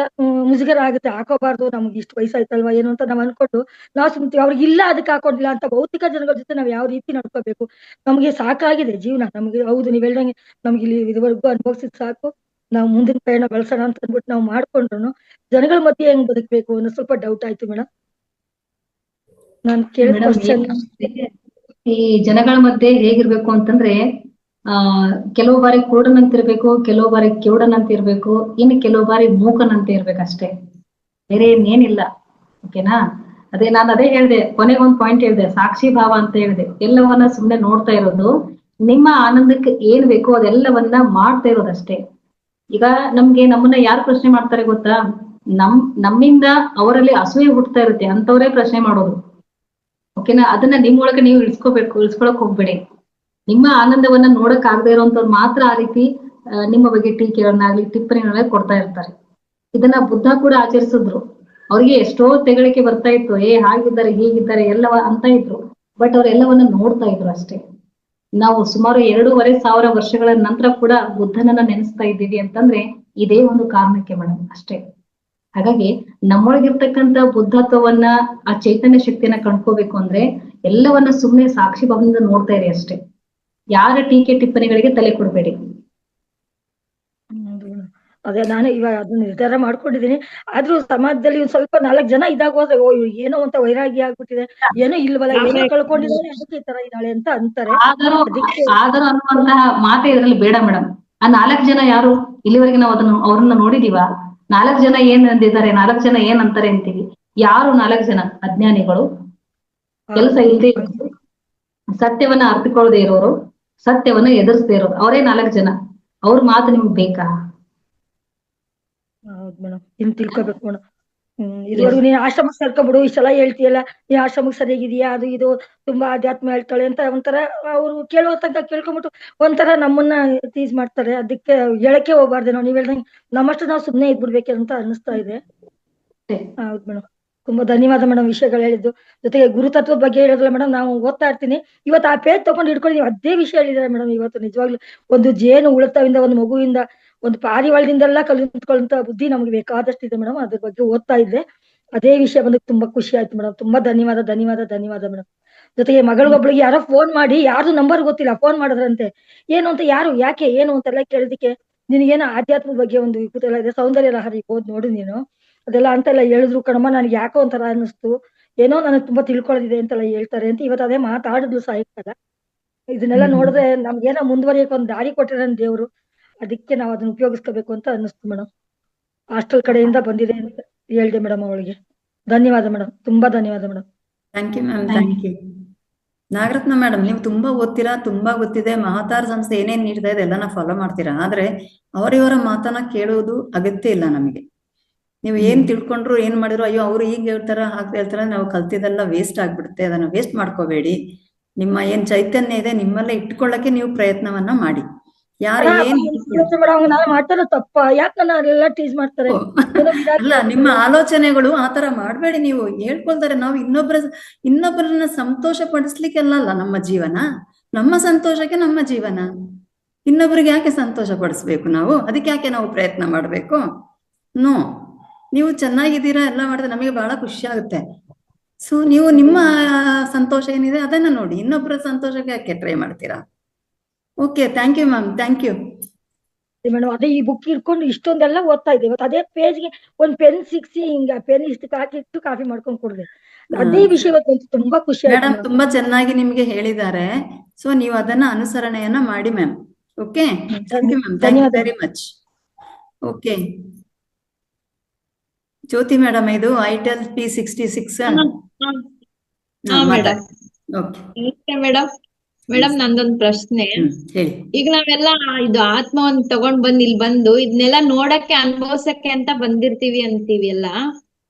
ಮುಜುಗರ ಆಗುತ್ತೆ, ಹಾಕೋಬಾರ್ದು ನಮ್ಗೆ ಇಷ್ಟು ವಯಸ್ಸಾಯ್ತಲ್ವಾ ಏನು ಅಂತ ನಾವ್ ಅನ್ಕೊಂಡು ನಾವು ಸುಮ್ತೀವಿ. ಅವ್ರಿಗೆ ಇಲ್ಲ ಅದಕ್ಕೆ ಹಾಕೊಂಡಿಲ್ಲ ಅಂತ ಭೌತಿಕ ಜನಗಳ ಜೊತೆ ನಾವ್ ಯಾವ ರೀತಿ ನಡ್ಕೋಬೇಕು? ನಮ್ಗೆ ಸಾಕಾಗಿದೆ ಜೀವನ, ನಮ್ಗೆ ಹೌದು ನೀವ್ ಹೇಳ್ದಂಗೆ ನಮ್ಗೆ ಇಲ್ಲಿ ಇದುವರೆಗೂ ಅನುಭವಿಸಿದ್ ಸಾಕು, ನಾವು ಮುಂದಿನ ಪ್ರಯಾಣ ಬಳಸೋಣ ಅಂತ ಅಂದ್ಬಿಟ್ಟು ನಾವು ಮಾಡ್ಕೊಂಡ್ರು ಜನಗಳ ಮಧ್ಯೆ ಹೆಂಗ್ ಬದುಕ್ಬೇಕು ಅನ್ನೋ ಸ್ವಲ್ಪ ಡೌಟ್ ಆಯ್ತು ಮೇಡಮ್. ನಾನ್ ಕೇಳಿದ
ಮೇಡಮ್,
ಕ್ವಶನ್
ಈ ಜನಗಳ ಮಧ್ಯೆ ಹೇಗಿರ್ಬೇಕು ಅಂತಂದ್ರೆ, ಕೆಲವು ಬಾರಿ ಕುರುಡನಂತಿರ್ಬೇಕು, ಕೆಲವು ಬಾರಿ ಕಿವುಡನಂತಿರ್ಬೇಕು, ಇನ್ನು ಕೆಲವು ಬಾರಿ ಮೂಕನಂತ ಇರ್ಬೇಕಷ್ಟೇ, ಬೇರೆ ಇನ್ನೇನಿಲ್ಲ. ಓಕೆನಾ? ನಾನು ಅದೇ ಹೇಳ್ದೆ, ಕೊನೆಗೊಂದು ಪಾಯಿಂಟ್ ಹೇಳ್ದೆ, ಸಾಕ್ಷಿ ಭಾವ ಅಂತ ಹೇಳ್ದೆ. ಎಲ್ಲವನ್ನ ಸುಮ್ನೆ ನೋಡ್ತಾ ಇರೋದು, ನಿಮ್ಮ ಆನಂದಕ್ಕೆ ಏನ್ ಬೇಕೋ ಅದೆಲ್ಲವನ್ನ ಮಾಡ್ತಾ ಇರೋದಷ್ಟೇ. ಈಗ ನಮ್ಮನ್ನ ಯಾರು ಪ್ರಶ್ನೆ ಮಾಡ್ತಾರೆ ಗೊತ್ತಾ? ನಮ್ಮಿಂದ ಅವರಲ್ಲಿ ಅಸೂಯೆ ಹುಟ್ಟತಾ ಇರುತ್ತೆ, ಅಂತವರೇ ಪ್ರಶ್ನೆ ಮಾಡೋದು. ಓಕೆನಾ? ಅದನ್ನ ನಿಮ್ಮೊಳಗೆ ನೀವು ಇಳಿಸ್ಕೊಳಕ್ ಹೋಗ್ಬೇಡಿ. ನಿಮ್ಮ ಆನಂದವನ್ನ ನೋಡಕ್ ಆಗದೆ ಇರೋಂಥವ್ರು ಮಾತ್ರ ಆ ರೀತಿ ನಿಮ್ಮ ಬಗ್ಗೆ ಟೀಕೆಗಳನ್ನಾಗ್ಲಿ ಟಿಪ್ಪಣಿಗಳನ್ನ ಕೊಡ್ತಾ ಇರ್ತಾರೆ. ಇದನ್ನ ಬುದ್ಧ ಕೂಡ ಆಚರಿಸಿದ್ರು. ಅವ್ರಿಗೆ ಎಷ್ಟೋ ತೆಗಳಿಕೆ ಬರ್ತಾ ಇತ್ತು, ಹಾಗಿದ್ದಾರೆ ಹೀಗಿದ್ದಾರೆ ಎಲ್ಲವ ಅಂತ ಇದ್ರು, ಬಟ್ ಅವ್ರೆಲ್ಲವನ್ನ ನೋಡ್ತಾ ಇದ್ರು ಅಷ್ಟೇ. ನಾವು ಸುಮಾರು 2,500 ವರ್ಷಗಳ ನಂತರ ಕೂಡ ಬುದ್ಧನನ್ನ ನೆನೆಸ್ತಾ ಇದ್ದೀವಿ ಅಂತಂದ್ರೆ ಇದೇ ಒಂದು ಕಾರಣಕ್ಕೆ ಮೇಡಮ್, ಅಷ್ಟೇ. ಹಾಗಾಗಿ ನಮ್ಮೊಳಗಿರ್ತಕ್ಕಂಥ ಬುದ್ಧತ್ವವನ್ನ, ಆ ಚೈತನ್ಯ ಶಕ್ತಿಯನ್ನ ಕಂಡ್ಕೋಬೇಕು ಅಂದ್ರೆ ಎಲ್ಲವನ್ನ ಸುಮ್ನೆ ಸಾಕ್ಷಿ ಭಾವದಿಂದ ನೋಡ್ತಾ ಇರಿ ಅಷ್ಟೇ. ಯಾರ ಟೀಕೆ ಟಿಪ್ಪಣಿಗಳಿಗೆ ತಲೆ ಕೊಡ್ಬೇಡಿ.
ಅದೇ ನಾನು ಇವಾಗ ಅದನ್ನ ನಿರ್ಧಾರ ಮಾಡ್ಕೊಂಡಿದೀನಿ. ಆದ್ರೂ ಸಮಾಜದಲ್ಲಿ ಒಂದ್ ಸ್ವಲ್ಪ 4 ಜನ ಇದಾಗ ಹೋದ್ರೆ, ಓ ಏನೋ ಅಂತ ವೈರಾಗಿ ಆಗ್ಬಿಟ್ಟಿದೆ, ಏನೋ ಇಲ್ವಲ್ಲ, ಏನೋ ಕಳ್ಕೊಂಡಿದ್ದಾನೆ ಅದಕ್ಕೆ ಈ ತರ ಇದ್ದಾಳೆ ಅಂತ ಅಂತಾರೆ.
ಆದರೂ
ಅದಕ್ಕೆ
ಅನ್ನುವಂತಹ ಮಾತೆ ಇದರಲ್ಲಿ ಬೇಡ ಮೇಡಮ್. ಆ 4 ಜನ ಯಾರು? ಇಲ್ಲಿವರೆಗೆ ನಾವು ಅವ್ರನ್ನ ನೋಡಿದೀವ? 4 ಜನ ಏನ್ ಅಂದಿದ್ದಾರೆ, 4 ಜನ ಏನ್ ಅಂತಾರೆ ಅಂತೀವಿ. ಯಾರು 4 ಜನ? ಅಜ್ಞಾನಿಗಳು, ಕೆಲಸ ಇಲ್ಲದೆ ಇರೋರು, ಸತ್ಯವನ್ನ ಅರ್ಥಕೊಳ್ಳದೆ ಇರೋರು, ಸತ್ಯವನ್ನ ಎದುರಿಸದೇ ಇರೋರು, ಅವರೇ 4 ಜನ. ಅವ್ರ ಮಾತು ನಿಮ್ಗೆ ಬೇಕಾ?
ಹೌದು ಮೇಡಮ್, ಇನ್ ತಿಳ್ಕೊಬೇಕು ಮೇಡಮ್. ಇದುವರೆಗೂ ನೀನ್ ಆಶ್ರಮಕ್ಕೆ ಸೇರ್ಕೊಬಿಡು, ಇಷ್ಟೆಲ್ಲ ಹೇಳ್ತೀಯಲ್ಲ, ನೀ ಆಶ್ರಮಕ್ಕೆ ಸರಿಯಾಗಿದೆಯಾ, ಅದು ಇದು ತುಂಬಾ ಅಧ್ಯಾತ್ಮ ಹೇಳ್ತಾಳೆ ಅಂತ ಒಂಥರ ಅವ್ರು ಕೇಳೋ ತನಕ ಕೇಳ್ಕೊಂಬಿಟ್ಟು ಒಂಥರ ನಮ್ಮನ್ನ ಟೀಸ್ ಮಾಡ್ತಾರೆ. ಅದಕ್ಕೆ ಹೇಳಕ್ಕೆ ಹೋಗ್ಬಾರ್ದು ನಾವು. ನೀವ್ ಹೇಳ್ದಂಗೆ ನಮ್ಮಷ್ಟು ನಾವು ಸುಮ್ನೆ ಇದ್ಬಿಡ್ಬೇಕು ಅಂತ ಅನಿಸ್ತಾ ಇದೆ. ಹೌದು ಮೇಡಮ್, ತುಂಬಾ ಧನ್ಯವಾದ ಮೇಡಮ್ ವಿಷಯಗಳು ಹೇಳಿದ್ದು. ಜೊತೆಗೆ ಗುರುತತ್ವದ ಬಗ್ಗೆ ಹೇಳಿದ್ರಲ್ಲ ಮೇಡಮ್, ನಾವು ಓದ್ತಾ ಇರ್ತೀನಿ. ಇವತ್ತು ಆ ಪೇಜ್ ತಗೊಂಡು ಹಿಡ್ಕೊಂಡು ನೀವು ಅದೇ ವಿಷಯ ಹೇಳಿದಾರೆ ಮೇಡಮ್. ಇವತ್ತು ನಿಜವಾಗ್ಲು ಒಂದು ಜೇನು ಉಳುತ್ತವಿಂದ, ಒಂದು ಮಗುವಿಂದ, ಒಂದು ಪಾರಿವಾಳದಿಂದೆಲ್ಲ ಕಲಿತ್ಕೊಳ್ಳುವಂತ ಬುದ್ಧಿ ನಮ್ಗೆ ಬೇಕಾದಷ್ಟು ಇದೆ ಮೇಡಮ್. ಅದ್ರ ಬಗ್ಗೆ ಓದ್ತಾ ಇದ್ದೆ, ಅದೇ ವಿಷಯ ಬಂದಕ್ಕೆ ತುಂಬಾ ಖುಷಿ ಆಯ್ತು ಮೇಡಮ್. ತುಂಬಾ ಧನ್ಯವಾದ ಧನ್ಯವಾದ ಧನ್ಯವಾದ ಮೇಡಮ್. ಜೊತೆಗೆ ಮಗಳಿಗೊಬ್ಳಿಗೆ ಯಾರೋ ಫೋನ್ ಮಾಡಿ, ಯಾರ್ದು ನಂಬರ್ ಗೊತ್ತಿಲ್ಲ, ಫೋನ್ ಮಾಡಿದ್ರಂತೆ. ಏನು ಅಂತ, ಯಾರು, ಯಾಕೆ, ಏನು ಅಂತೆಲ್ಲ ಕೇಳಿದಕ್ಕೆ, ನಿನಗೇನೋ ಆಧ್ಯಾತ್ಮದ ಬಗ್ಗೆ ಒಂದು ಕುತೂಹಲ ಇದೆ, ಸೌಂದರ್ಯ ಲಹರಿ ಓದ್ ನೋಡು ನೀನು ಅದೆಲ್ಲ ಅಂತೆಲ್ಲ ಹೇಳಿದ್ರು ಕಣಮ್ಮ. ನನ್ಗೆ ಯಾಕೋ ಒಂಥರ ಅನ್ನಿಸ್ತು, ಏನೋ ನನಗೆ ತುಂಬಾ ತಿಳ್ಕೊಳ್ಳೋದಿದೆ ಅಂತೆಲ್ಲ ಹೇಳ್ತಾರೆ ಅಂತ ಇವತ್ತು ಅದೇ ಮಾತಾಡಿದ್ಲು ಸಾಯಂಕಾಲ. ಇದನ್ನೆಲ್ಲ ನೋಡಿದ್ರೆ ನಮ್ಗೇನೋ ಮುಂದುವರಿಯಕ್ಕೆ ಒಂದು ದಾರಿ ಕೊಟ್ಟಿರೋ ದೇವ್ರು, ಅದಕ್ಕೆ ನಾವು ಅದನ್ನ ಉಪಯೋಗಿಸ್ಕೋಬೇಕು ಅಂತ ಅನ್ನಿಸ್ತು ಮೇಡಮ್. ಹಾಸ್ಟೆಲ್ ಕಡೆಯಿಂದ ಬಂದಿದೆ ಅಂತ ಹೇಳ್ದೆ ಮೇಡಮ್ ಅವಳಿಗೆ. ಧನ್ಯವಾದ ಮೇಡಮ್, ತುಂಬಾ ಧನ್ಯವಾದ madam.
Thank you ma'am, thank you. Nagaratna madam, ನೀವು ತುಂಬಾ ಓದ್ತೀರಾ, ತುಂಬಾ ಗೊತ್ತಿದೆ. ಮಹಾತಾರ ಸಂಸ್ಥೆ ಏನೇನ್ ನೀಡ್ತಾ ಇದೆ ಎಲ್ಲಾನ ಫಾಲೋ ಮಾಡ್ತೀರಾ. ಆದ್ರೆ ಅವರಿವರ ಮಾತನ್ನ ಕೇಳುವುದು ಅಗತ್ಯ ಇಲ್ಲ ನಮಗೆ. ನೀವು ಏನ್ ತಿಳ್ಕೊಂಡ್ರು ಏನ್ ಮಾಡಿದ್ರು, ಅಯ್ಯೋ ಅವ್ರು ಈಗ ಹೇಳ್ತಾರ ಹಾಗೆ ಹೇಳ್ತಾರ, ನಾವು ಕಲ್ತಿದ್ದೆಲ್ಲ ವೇಸ್ಟ್ ಆಗ್ಬಿಡುತ್ತೆ. ಅದನ್ನ ವೇಸ್ಟ್ ಮಾಡ್ಕೋಬೇಡಿ. ನಿಮ್ಮ ಏನ್ ಚೈತನ್ಯ ಇದೆ ನಿಮ್ಮಲ್ಲೇ ಇಟ್ಕೊಳ್ಳಕ್ಕೆ ನೀವು ಪ್ರಯತ್ನವನ್ನ ಮಾಡಿ. ಯಾರು ಏನ್
ನಾನು ಮಾಡ್ತಾರೋ ತಪ್ಪ, ಯಾಕೆ ನನ್ನ ಅದೆಲ್ಲ ಟೀಸ್ ಮಾಡ್ತಾರೆ?
ಅಲ್ಲ, ನಿಮ್ಮ ಆಲೋಚನೆಗಳು ಆತರ ಮಾಡ್ಬೇಡಿ. ನೀವು ಹೇಳ್ಕೊಳ್ತಾರೆ, ನಾವು ಇನ್ನೊಬ್ಬರನ್ನ ಸಂತೋಷ ಪಡಿಸ್ಲಿಕ್ಕೆಲ್ಲ ಅಲ್ಲ ನಮ್ಮ ಜೀವನ, ನಮ್ಮ ಸಂತೋಷಕ್ಕೆ ನಮ್ಮ ಜೀವನ. ಇನ್ನೊಬ್ರಿಗೆ ಯಾಕೆ ಸಂತೋಷ ಪಡಿಸ್ಬೇಕು ನಾವು? ಅದಕ್ಕೆ ಯಾಕೆ ನಾವು ಪ್ರಯತ್ನ ಮಾಡ್ಬೇಕು? ನೋ, ನೀವು ಚೆನ್ನಾಗಿದ್ದೀರಾ, ಎಲ್ಲ ಮಾಡಿದ್ರೆ ನಮಗೆ ಬಹಳ ಖುಷಿ ಆಗುತ್ತೆ. ಸೊ ನೀವು ನಿಮ್ಮ ಸಂತೋಷ ಏನಿದೆ ಅದನ್ನ ನೋಡಿ, ಇನ್ನೊಬ್ಬರ ಸಂತೋಷಕ್ಕೆ ಯಾಕೆ ಟ್ರೈ ಮಾಡ್ತೀರಾ? Okay, thank you ma'am, thank you
madam. ಅದೇ ಈ ಬುಕ್ ಇಟ್ಕೊಂಡು ಇಷ್ಟೊಂದೆಲ್ಲ ಓದ್ತಾ ಇದ್ದೆ. ಇವತ್ತು ಅದೇ ಪೇಜ್ಗೆ ಒಂದ್ ಪೆನ್ ಸಿಕ್ಸಿ ಹಿಂಗ ಪೆನ್ ಇಷ್ಟಕ್ಕೆ ಹಾಕಿಟ್ಟು ಕಾಫಿ ಮಾಡ್ಕೊಂಡ್ ಕೊಡ್ದೆ. ಅದೇ ವಿಷಯ ಇವತ್ತು ತುಂಬಾ ಖುಷಿ ಆಯ್ತು
ಮೇಡಮ್. ತುಂಬಾ ಚೆನ್ನಾಗಿ ನಿಮ್ಗೆ ಹೇಳಿದ್ದಾರೆ. ಸೊ ನೀವು ಅದನ್ನ ಅನುಸರಣೆಯನ್ನ ಮಾಡಿ ma'am. Okay, thank you ma'am, thank you very much. Okay Jyoti madam, ಇದು ITEL P66 ಓಕೆ
ಮೇಡಮ್ ನಂದೊಂದ್ ಪ್ರಶ್ನೆ.
ಹೇಳಿ.
ಈಗ ನಾವೆಲ್ಲ ಇದು ಆತ್ಮವನ್ನ ತಗೊಂಡ್ ಬಂದ್ ಇಲ್ಲಿ ಬಂದು ಇದನ್ನೆಲ್ಲ ನೋಡಕ್ಕೆ ಅನುಭವಿಸಕ್ಕೆ ಅಂತ ಬಂದಿರ್ತೀವಿ ಅಂತೀವಿ ಎಲ್ಲ.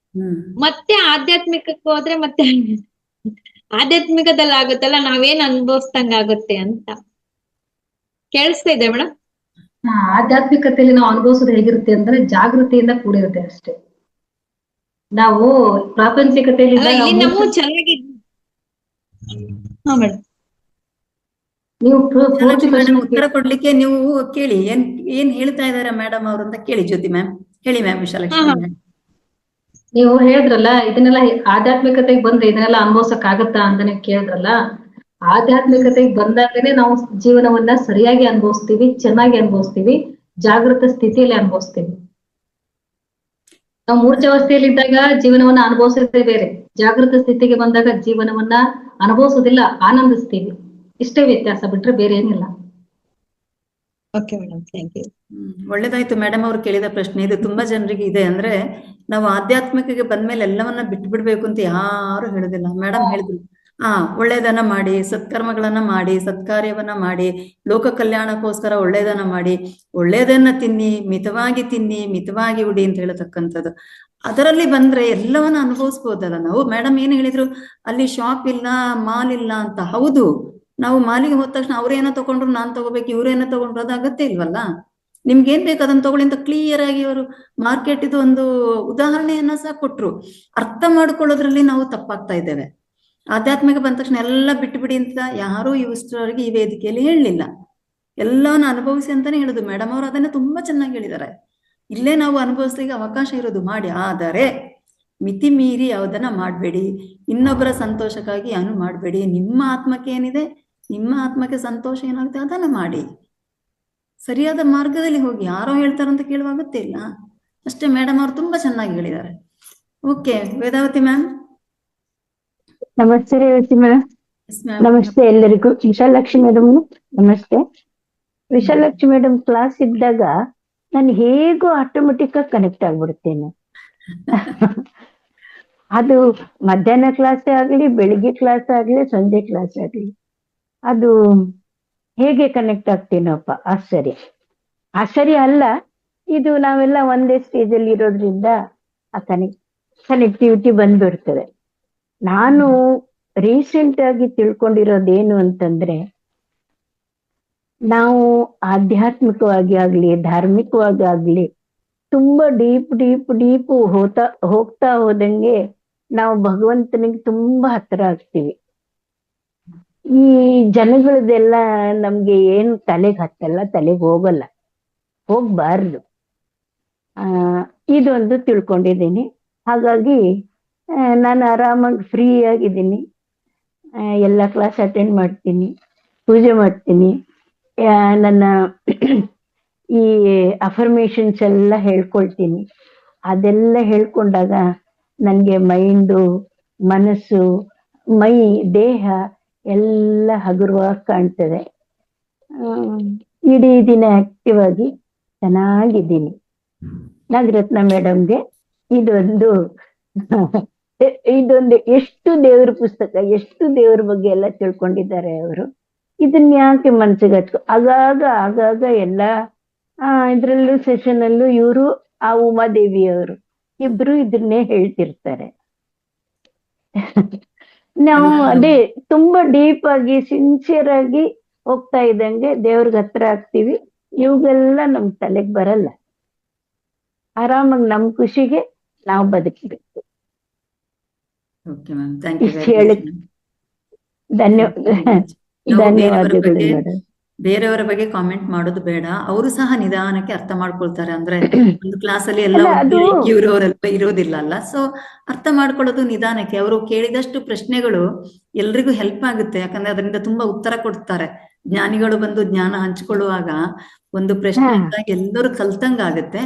ಮತ್ತೆ ಆಧ್ಯಾತ್ಮಿಕಕ್ಕೆ ಹೋದ್ರೆ ಮತ್ತೆ ಆಧ್ಯಾತ್ಮಿಕದಲ್ಲಿ ಆಗುತ್ತಲ್ಲ, ನಾವೇನ್ ಅನುಭವಿಸ್ದಂಗ ಆಗುತ್ತೆ ಅಂತ ಕೇಳಿಸ್ತಾ ಇದೆ ಮೇಡಮ್?
ಆಧ್ಯಾತ್ಮಿಕತೆಯಲ್ಲಿ ನಾವು ಅನುಭವಿಸೋದು ಹೇಗಿರುತ್ತೆ ಅಂದ್ರೆ ಜಾಗೃತಿಯಿಂದ ಕೂಡಿರುತ್ತೆ ಅಷ್ಟೇ. ನಾವು ಪ್ರಾಪಂಚಿಕತೆಯಲ್ಲಿ
ನಾವು ಚೆನ್ನಾಗಿ
ನೀವು
ಉತ್ತರ ಕೊಡ್ಲಿಕ್ಕೆ ನೀವು ಕೇಳಿ ಏನ್ ಹೇಳ್ತಾ ಇದಾರೆ ಮೇಡಮ್ ಅವ್ರು ಅಂತ ಕೇಳಿ. ಜ್ಯೋತಿ ಮ್ಯಾಮ್ ಹೇಳಿ. ಮ್ಯಾಮ್ ವಿಶಾಲಕ್ಷ್ಮಿ
ನೀವು ಹೇಳಿದ್ರಲ್ಲ ಇದನ್ನೆಲ್ಲ ಆಧ್ಯಾತ್ಮಿಕತೆಗೆ ಬಂದ್ರೆ ಇದನ್ನೆಲ್ಲ ಅನುಭವಿಸಕ್ ಆಗತ್ತಾ ಅಂತಾನೆ ಕೇಳಿದ್ರಲ್ಲ. ಆಧ್ಯಾತ್ಮಿಕತೆಗೆ ಬಂದಾಗಲೇ ನಾವು ಜೀವನವನ್ನ ಸರಿಯಾಗಿ ಅನುಭವಿಸ್ತೀವಿ, ಚೆನ್ನಾಗಿ ಅನುಭವಿಸ್ತೀವಿ, ಜಾಗೃತ ಸ್ಥಿತಿಯಲ್ಲಿ ಅನುಭವಿಸ್ತೀವಿ. ನಾವು ಮೂರ್ಛಾವಸ್ಥೆಯಲ್ಲಿ ಇದ್ದಾಗ ಜೀವನವನ್ನ ಅನುಭವಿಸೋದೇ ಬೇರೆ, ಜಾಗೃತ ಸ್ಥಿತಿಗೆ ಬಂದಾಗ ಜೀವನವನ್ನ ಅನುಭವಿಸೋದಿಲ್ಲ, ಆನಂದಿಸ್ತೀವಿ. ಇಷ್ಟೇ ವ್ಯತ್ಯಾಸ, ಬಿಟ್ರೆ ಬೇರೆ ಏನಿಲ್ಲ.
ಒಳ್ಳೇದಾಯ್ತು ಮೇಡಮ್ ಅವ್ರು ಕೇಳಿದ ಪ್ರಶ್ನೆ. ಇದು ತುಂಬಾ ಜನರಿಗೆ ಇದೆ. ಅಂದ್ರೆ ನಾವು ಆಧ್ಯಾತ್ಮಿಕಗೆ ಬಂದ್ಮೇಲೆ ಎಲ್ಲವನ್ನ ಬಿಟ್ಟು ಬಿಡ್ಬೇಕು ಅಂತ ಯಾರು ಹೇಳುದಿಲ್ಲ. ಮೇಡಮ್ ಹೇಳಿದ್ರು, ಒಳ್ಳೇದನ್ನ ಮಾಡಿ, ಸತ್ಕರ್ಮಗಳನ್ನ ಮಾಡಿ, ಸತ್ಕಾರ್ಯವನ್ನ ಮಾಡಿ, ಲೋಕ ಕಲ್ಯಾಣಕ್ಕೋಸ್ಕರ ಒಳ್ಳೇದನ್ನ ಮಾಡಿ, ಒಳ್ಳೇದನ್ನ ತಿನ್ನಿ, ಮಿತವಾಗಿ ಉಡಿ ಅಂತ ಹೇಳತಕ್ಕಂಥದ್ದು. ಅದರಲ್ಲಿ ಬಂದ್ರೆ ಎಲ್ಲವನ್ನ ಅನುಭವಿಸ್ಬೋದಲ್ಲ ನಾವು. ಮೇಡಮ್ ಏನ್ ಹೇಳಿದ್ರು, ಅಲ್ಲಿ ಶಾಪ್ ಇಲ್ಲ, ಮಾಲ್ ಇಲ್ಲ ಅಂತ. ಹೌದು, ನಾವು ಮಾಲಿಗೆ ಹೋದ ತಕ್ಷಣ ಅವ್ರೇನೋ ತಗೊಂಡ್ರು ನಾನ್ ತಗೋಬೇಕು, ಇವ್ರೇನೋ ತಗೊಂಡ್ರು, ಅದು ಅಗತ್ಯ ಇಲ್ವಲ್ಲ. ನಿಮ್ಗೆ ಏನ್ ಬೇಕು ಅದನ್ನ ತಗೊಳ್ಳಿ ಅಂತ ಕ್ಲಿಯರ್ ಆಗಿ ಅವರು ಮಾರ್ಕೆಟ್ ಇದು ಒಂದು ಉದಾಹರಣೆಯನ್ನ ಸಹ ಕೊಟ್ರು. ಅರ್ಥ ಮಾಡ್ಕೊಳ್ಳೋದ್ರಲ್ಲಿ ನಾವು ತಪ್ಪಾಗ್ತಾ ಇದ್ದೇವೆ. ಆಧ್ಯಾತ್ಮಿಕ ಬಂದ ತಕ್ಷಣ ಎಲ್ಲ ಬಿಟ್ಟು ಅಂತ ಯಾರೂ ಇವಷ್ಟರವರೆಗೆ ಈ ವೇದಿಕೆಯಲ್ಲಿ ಹೇಳಲಿಲ್ಲ. ಎಲ್ಲವನ್ನ ಅನುಭವಿಸಿ ಅಂತಾನೆ ಹೇಳುದು. ಮೇಡಮ್ ಅವರು ಅದನ್ನ ತುಂಬಾ ಚೆನ್ನಾಗಿ ಹೇಳಿದ್ದಾರೆ. ಇಲ್ಲೇ ನಾವು ಅನುಭವಿಸ್ಲಿಕ್ಕೆ ಅವಕಾಶ ಇರೋದು ಮಾಡಿ, ಆದರೆ ಮಿತಿ ಮೀರಿ ಯಾವುದನ್ನ ಮಾಡಬೇಡಿ, ಇನ್ನೊಬ್ಬರ ಸಂತೋಷಕ್ಕಾಗಿ ಏನು ಮಾಡಬೇಡಿ. ನಿಮ್ಮ ಆತ್ಮಕ್ಕೆ ಏನಿದೆ, ನಿಮ್ಮ ಆತ್ಮಕ್ಕೆ ಸಂತೋಷ ಏನಾಗುತ್ತೆ ಅದನ್ನ ಮಾಡಿ, ಸರಿಯಾದ ಮಾರ್ಗದಲ್ಲಿ ಹೋಗಿ. ಯಾರೋ ಹೇಳ್ತಾರಂತ ಕೇಳುವಾಗುತ್ತೆ ಇಲ್ಲ ಅಷ್ಟೇ. ಮೇಡಮ್ ಅವರು ತುಂಬಾ ಚೆನ್ನಾಗಿ ಹೇಳಿದ್ದಾರೆ. Okay, Vedavati ma'am.
ನಮಸ್ತೆ ರೇವತಿ ಮೇಡಮ್. ನಮಸ್ತೆ ಎಲ್ಲರಿಗೂ. ವಿಶಾಲಕ್ಷ್ಮಿ ಮೇಡಮ್ ನಮಸ್ತೆ. ವಿಶಾಲಕ್ಷ್ಮಿ ಮೇಡಮ್ ಕ್ಲಾಸ್ ಇದ್ದಾಗ ನಾನು ಹೇಗೋ ಆಟೋಮೆಟಿಕ್ ಆಗಿ ಕನೆಕ್ಟ್ ಆಗ್ಬಿಡ್ತೇನೆ. ಅದು ಮಧ್ಯಾಹ್ನ ಕ್ಲಾಸ್ ಆಗ್ಲಿ, ಬೆಳಿಗ್ಗೆ ಕ್ಲಾಸ್ ಆಗ್ಲಿ, ಸಂಜೆ ಕ್ಲಾಸ್ ಆಗ್ಲಿ, ಅದು ಹೇಗೆ ಕನೆಕ್ಟ್ ಆಗ್ತೀನಪ್ಪ. ಆಶ್ಚರ್ಯ ಅಲ್ಲ, ಇದು ನಾವೆಲ್ಲ ಒಂದೇ ಸ್ಟೇಜ್ ಅಲ್ಲಿ ಇರೋದ್ರಿಂದ ಆ ಕನೆಕ್ಟಿವಿಟಿ ಬಂದ್ಬಿಡ್ತದೆ. ನಾನು ರೀಸೆಂಟ್ ಆಗಿ ತಿಳ್ಕೊಂಡಿರೋದೇನು ಅಂತಂದ್ರೆ, ನಾವು ಆಧ್ಯಾತ್ಮಿಕವಾಗಿ ಆಗ್ಲಿ, ಧಾರ್ಮಿಕವಾಗಿ ಆಗ್ಲಿ ತುಂಬಾ ಡೀಪ್ ಹೋಗ್ತಾ ಹೋದಂಗೆ ನಾವು ಭಗವಂತನಿಗೆ ತುಂಬಾ ಹತ್ರ ಆಗ್ತೀವಿ. ಈ ಜನಗಳದೆಲ್ಲ ನಮ್ಗೆ ಏನು ತಲೆಗೆ ಹತ್ತಲ್ಲ, ತಲೆಗೆ ಹೋಗ್ಬಾರ್ದು. ಇದೊಂದು ತಿಳ್ಕೊಂಡಿದ್ದೀನಿ. ಹಾಗಾಗಿ ನಾನು ಆರಾಮಾಗಿ ಫ್ರೀ ಆಗಿದ್ದೀನಿ. ಎಲ್ಲ ಕ್ಲಾಸ್ ಅಟೆಂಡ್ ಮಾಡ್ತೀನಿ, ಪೂಜೆ ಮಾಡ್ತೀನಿ, ನನ್ನ ಈ ಅಫರ್ಮೇಷನ್ಸ್ ಎಲ್ಲ ಹೇಳ್ಕೊಳ್ತೀನಿ. ಅದೆಲ್ಲ ಹೇಳ್ಕೊಂಡಾಗ ನನಗೆ ಮೈಂಡು, ಮನಸ್ಸು, ದೇಹ ಎಲ್ಲ ಹಗುರವಾಗಿ ಕಾಣ್ತದೆ. ಇಡೀ ದಿನ ಆಕ್ಟಿವ್ ಆಗಿ ಚೆನ್ನಾಗಿದ್ದೀನಿ. ನಾಗರತ್ನ ಮೇಡಮ್ಗೆ ಇದೊಂದು ಎಷ್ಟು ದೇವ್ರ ಪುಸ್ತಕ, ಎಷ್ಟು ದೇವ್ರ ಬಗ್ಗೆ ಎಲ್ಲ ತಿಳ್ಕೊಂಡಿದ್ದಾರೆ ಅವರು. ಇದನ್ನ ಯಾಕೆ ಮನ್ಸಿಗೆ ಆಗಾಗ ಎಲ್ಲ ಇದ್ರಲ್ಲೂ ಸೆಷನ್ ಅಲ್ಲೂ ಇವರು, ಆ ಉಮಾದೇವಿಯವರು ಇಬ್ರು ಇದನ್ನೇ ಹೇಳ್ತಿರ್ತಾರೆ. ನಾವು ಅದೇ ತುಂಬಾ ಡೀಪ್ ಆಗಿ ಸಿನ್ಸಿಯರ್ ಆಗಿ ಹೋಗ್ತಾ ಇದ್ದಂಗೆ ದೇವ್ರಿಗೆ ಹತ್ರ ಆಗ್ತೀವಿ. ಇವುಗೆಲ್ಲ ನಮ್ ತಲೆಗೆ ಬರಲ್ಲ. ಆರಾಮಾಗಿ ನಮ್ ಖುಷಿಗೆ ನಾವು ಬದುಕಬೇಕು. ಧನ್ಯವಾದಗಳು ಮೇಡಮ್.
ಬೇರೆಯವರ ಬಗ್ಗೆ ಕಾಮೆಂಟ್ ಮಾಡೋದು ಬೇಡ. ಅವರು ಸಹ ನಿಧಾನಕ್ಕೆ ಅರ್ಥ ಮಾಡ್ಕೊಳ್ತಾರೆ. ಅಂದ್ರೆ ಒಂದು ಕ್ಲಾಸ್ ಅಲ್ಲಿ ಎಲ್ಲ ಇವ್ರವರೆಲ್ಲ ಇರೋದಿಲ್ಲ ಅಲ್ಲ. ಸೊ ಅರ್ಥ ಮಾಡ್ಕೊಳ್ಳೋದು ನಿಧಾನಕ್ಕೆ. ಅವರು ಕೇಳಿದಷ್ಟು ಪ್ರಶ್ನೆಗಳು ಎಲ್ರಿಗೂ ಹೆಲ್ಪ್ ಆಗುತ್ತೆ. ಯಾಕಂದ್ರೆ ಅದರಿಂದ ತುಂಬಾ ಉತ್ತರ ಕೊಡ್ತಾರೆ. ಜ್ಞಾನಿಗಳು ಬಂದು ಜ್ಞಾನ ಹಂಚ್ಕೊಳ್ಳುವಾಗ ಒಂದು ಪ್ರಶ್ನೆ ಎಲ್ಲರೂ ಕಲ್ತಂಗ ಆಗುತ್ತೆ.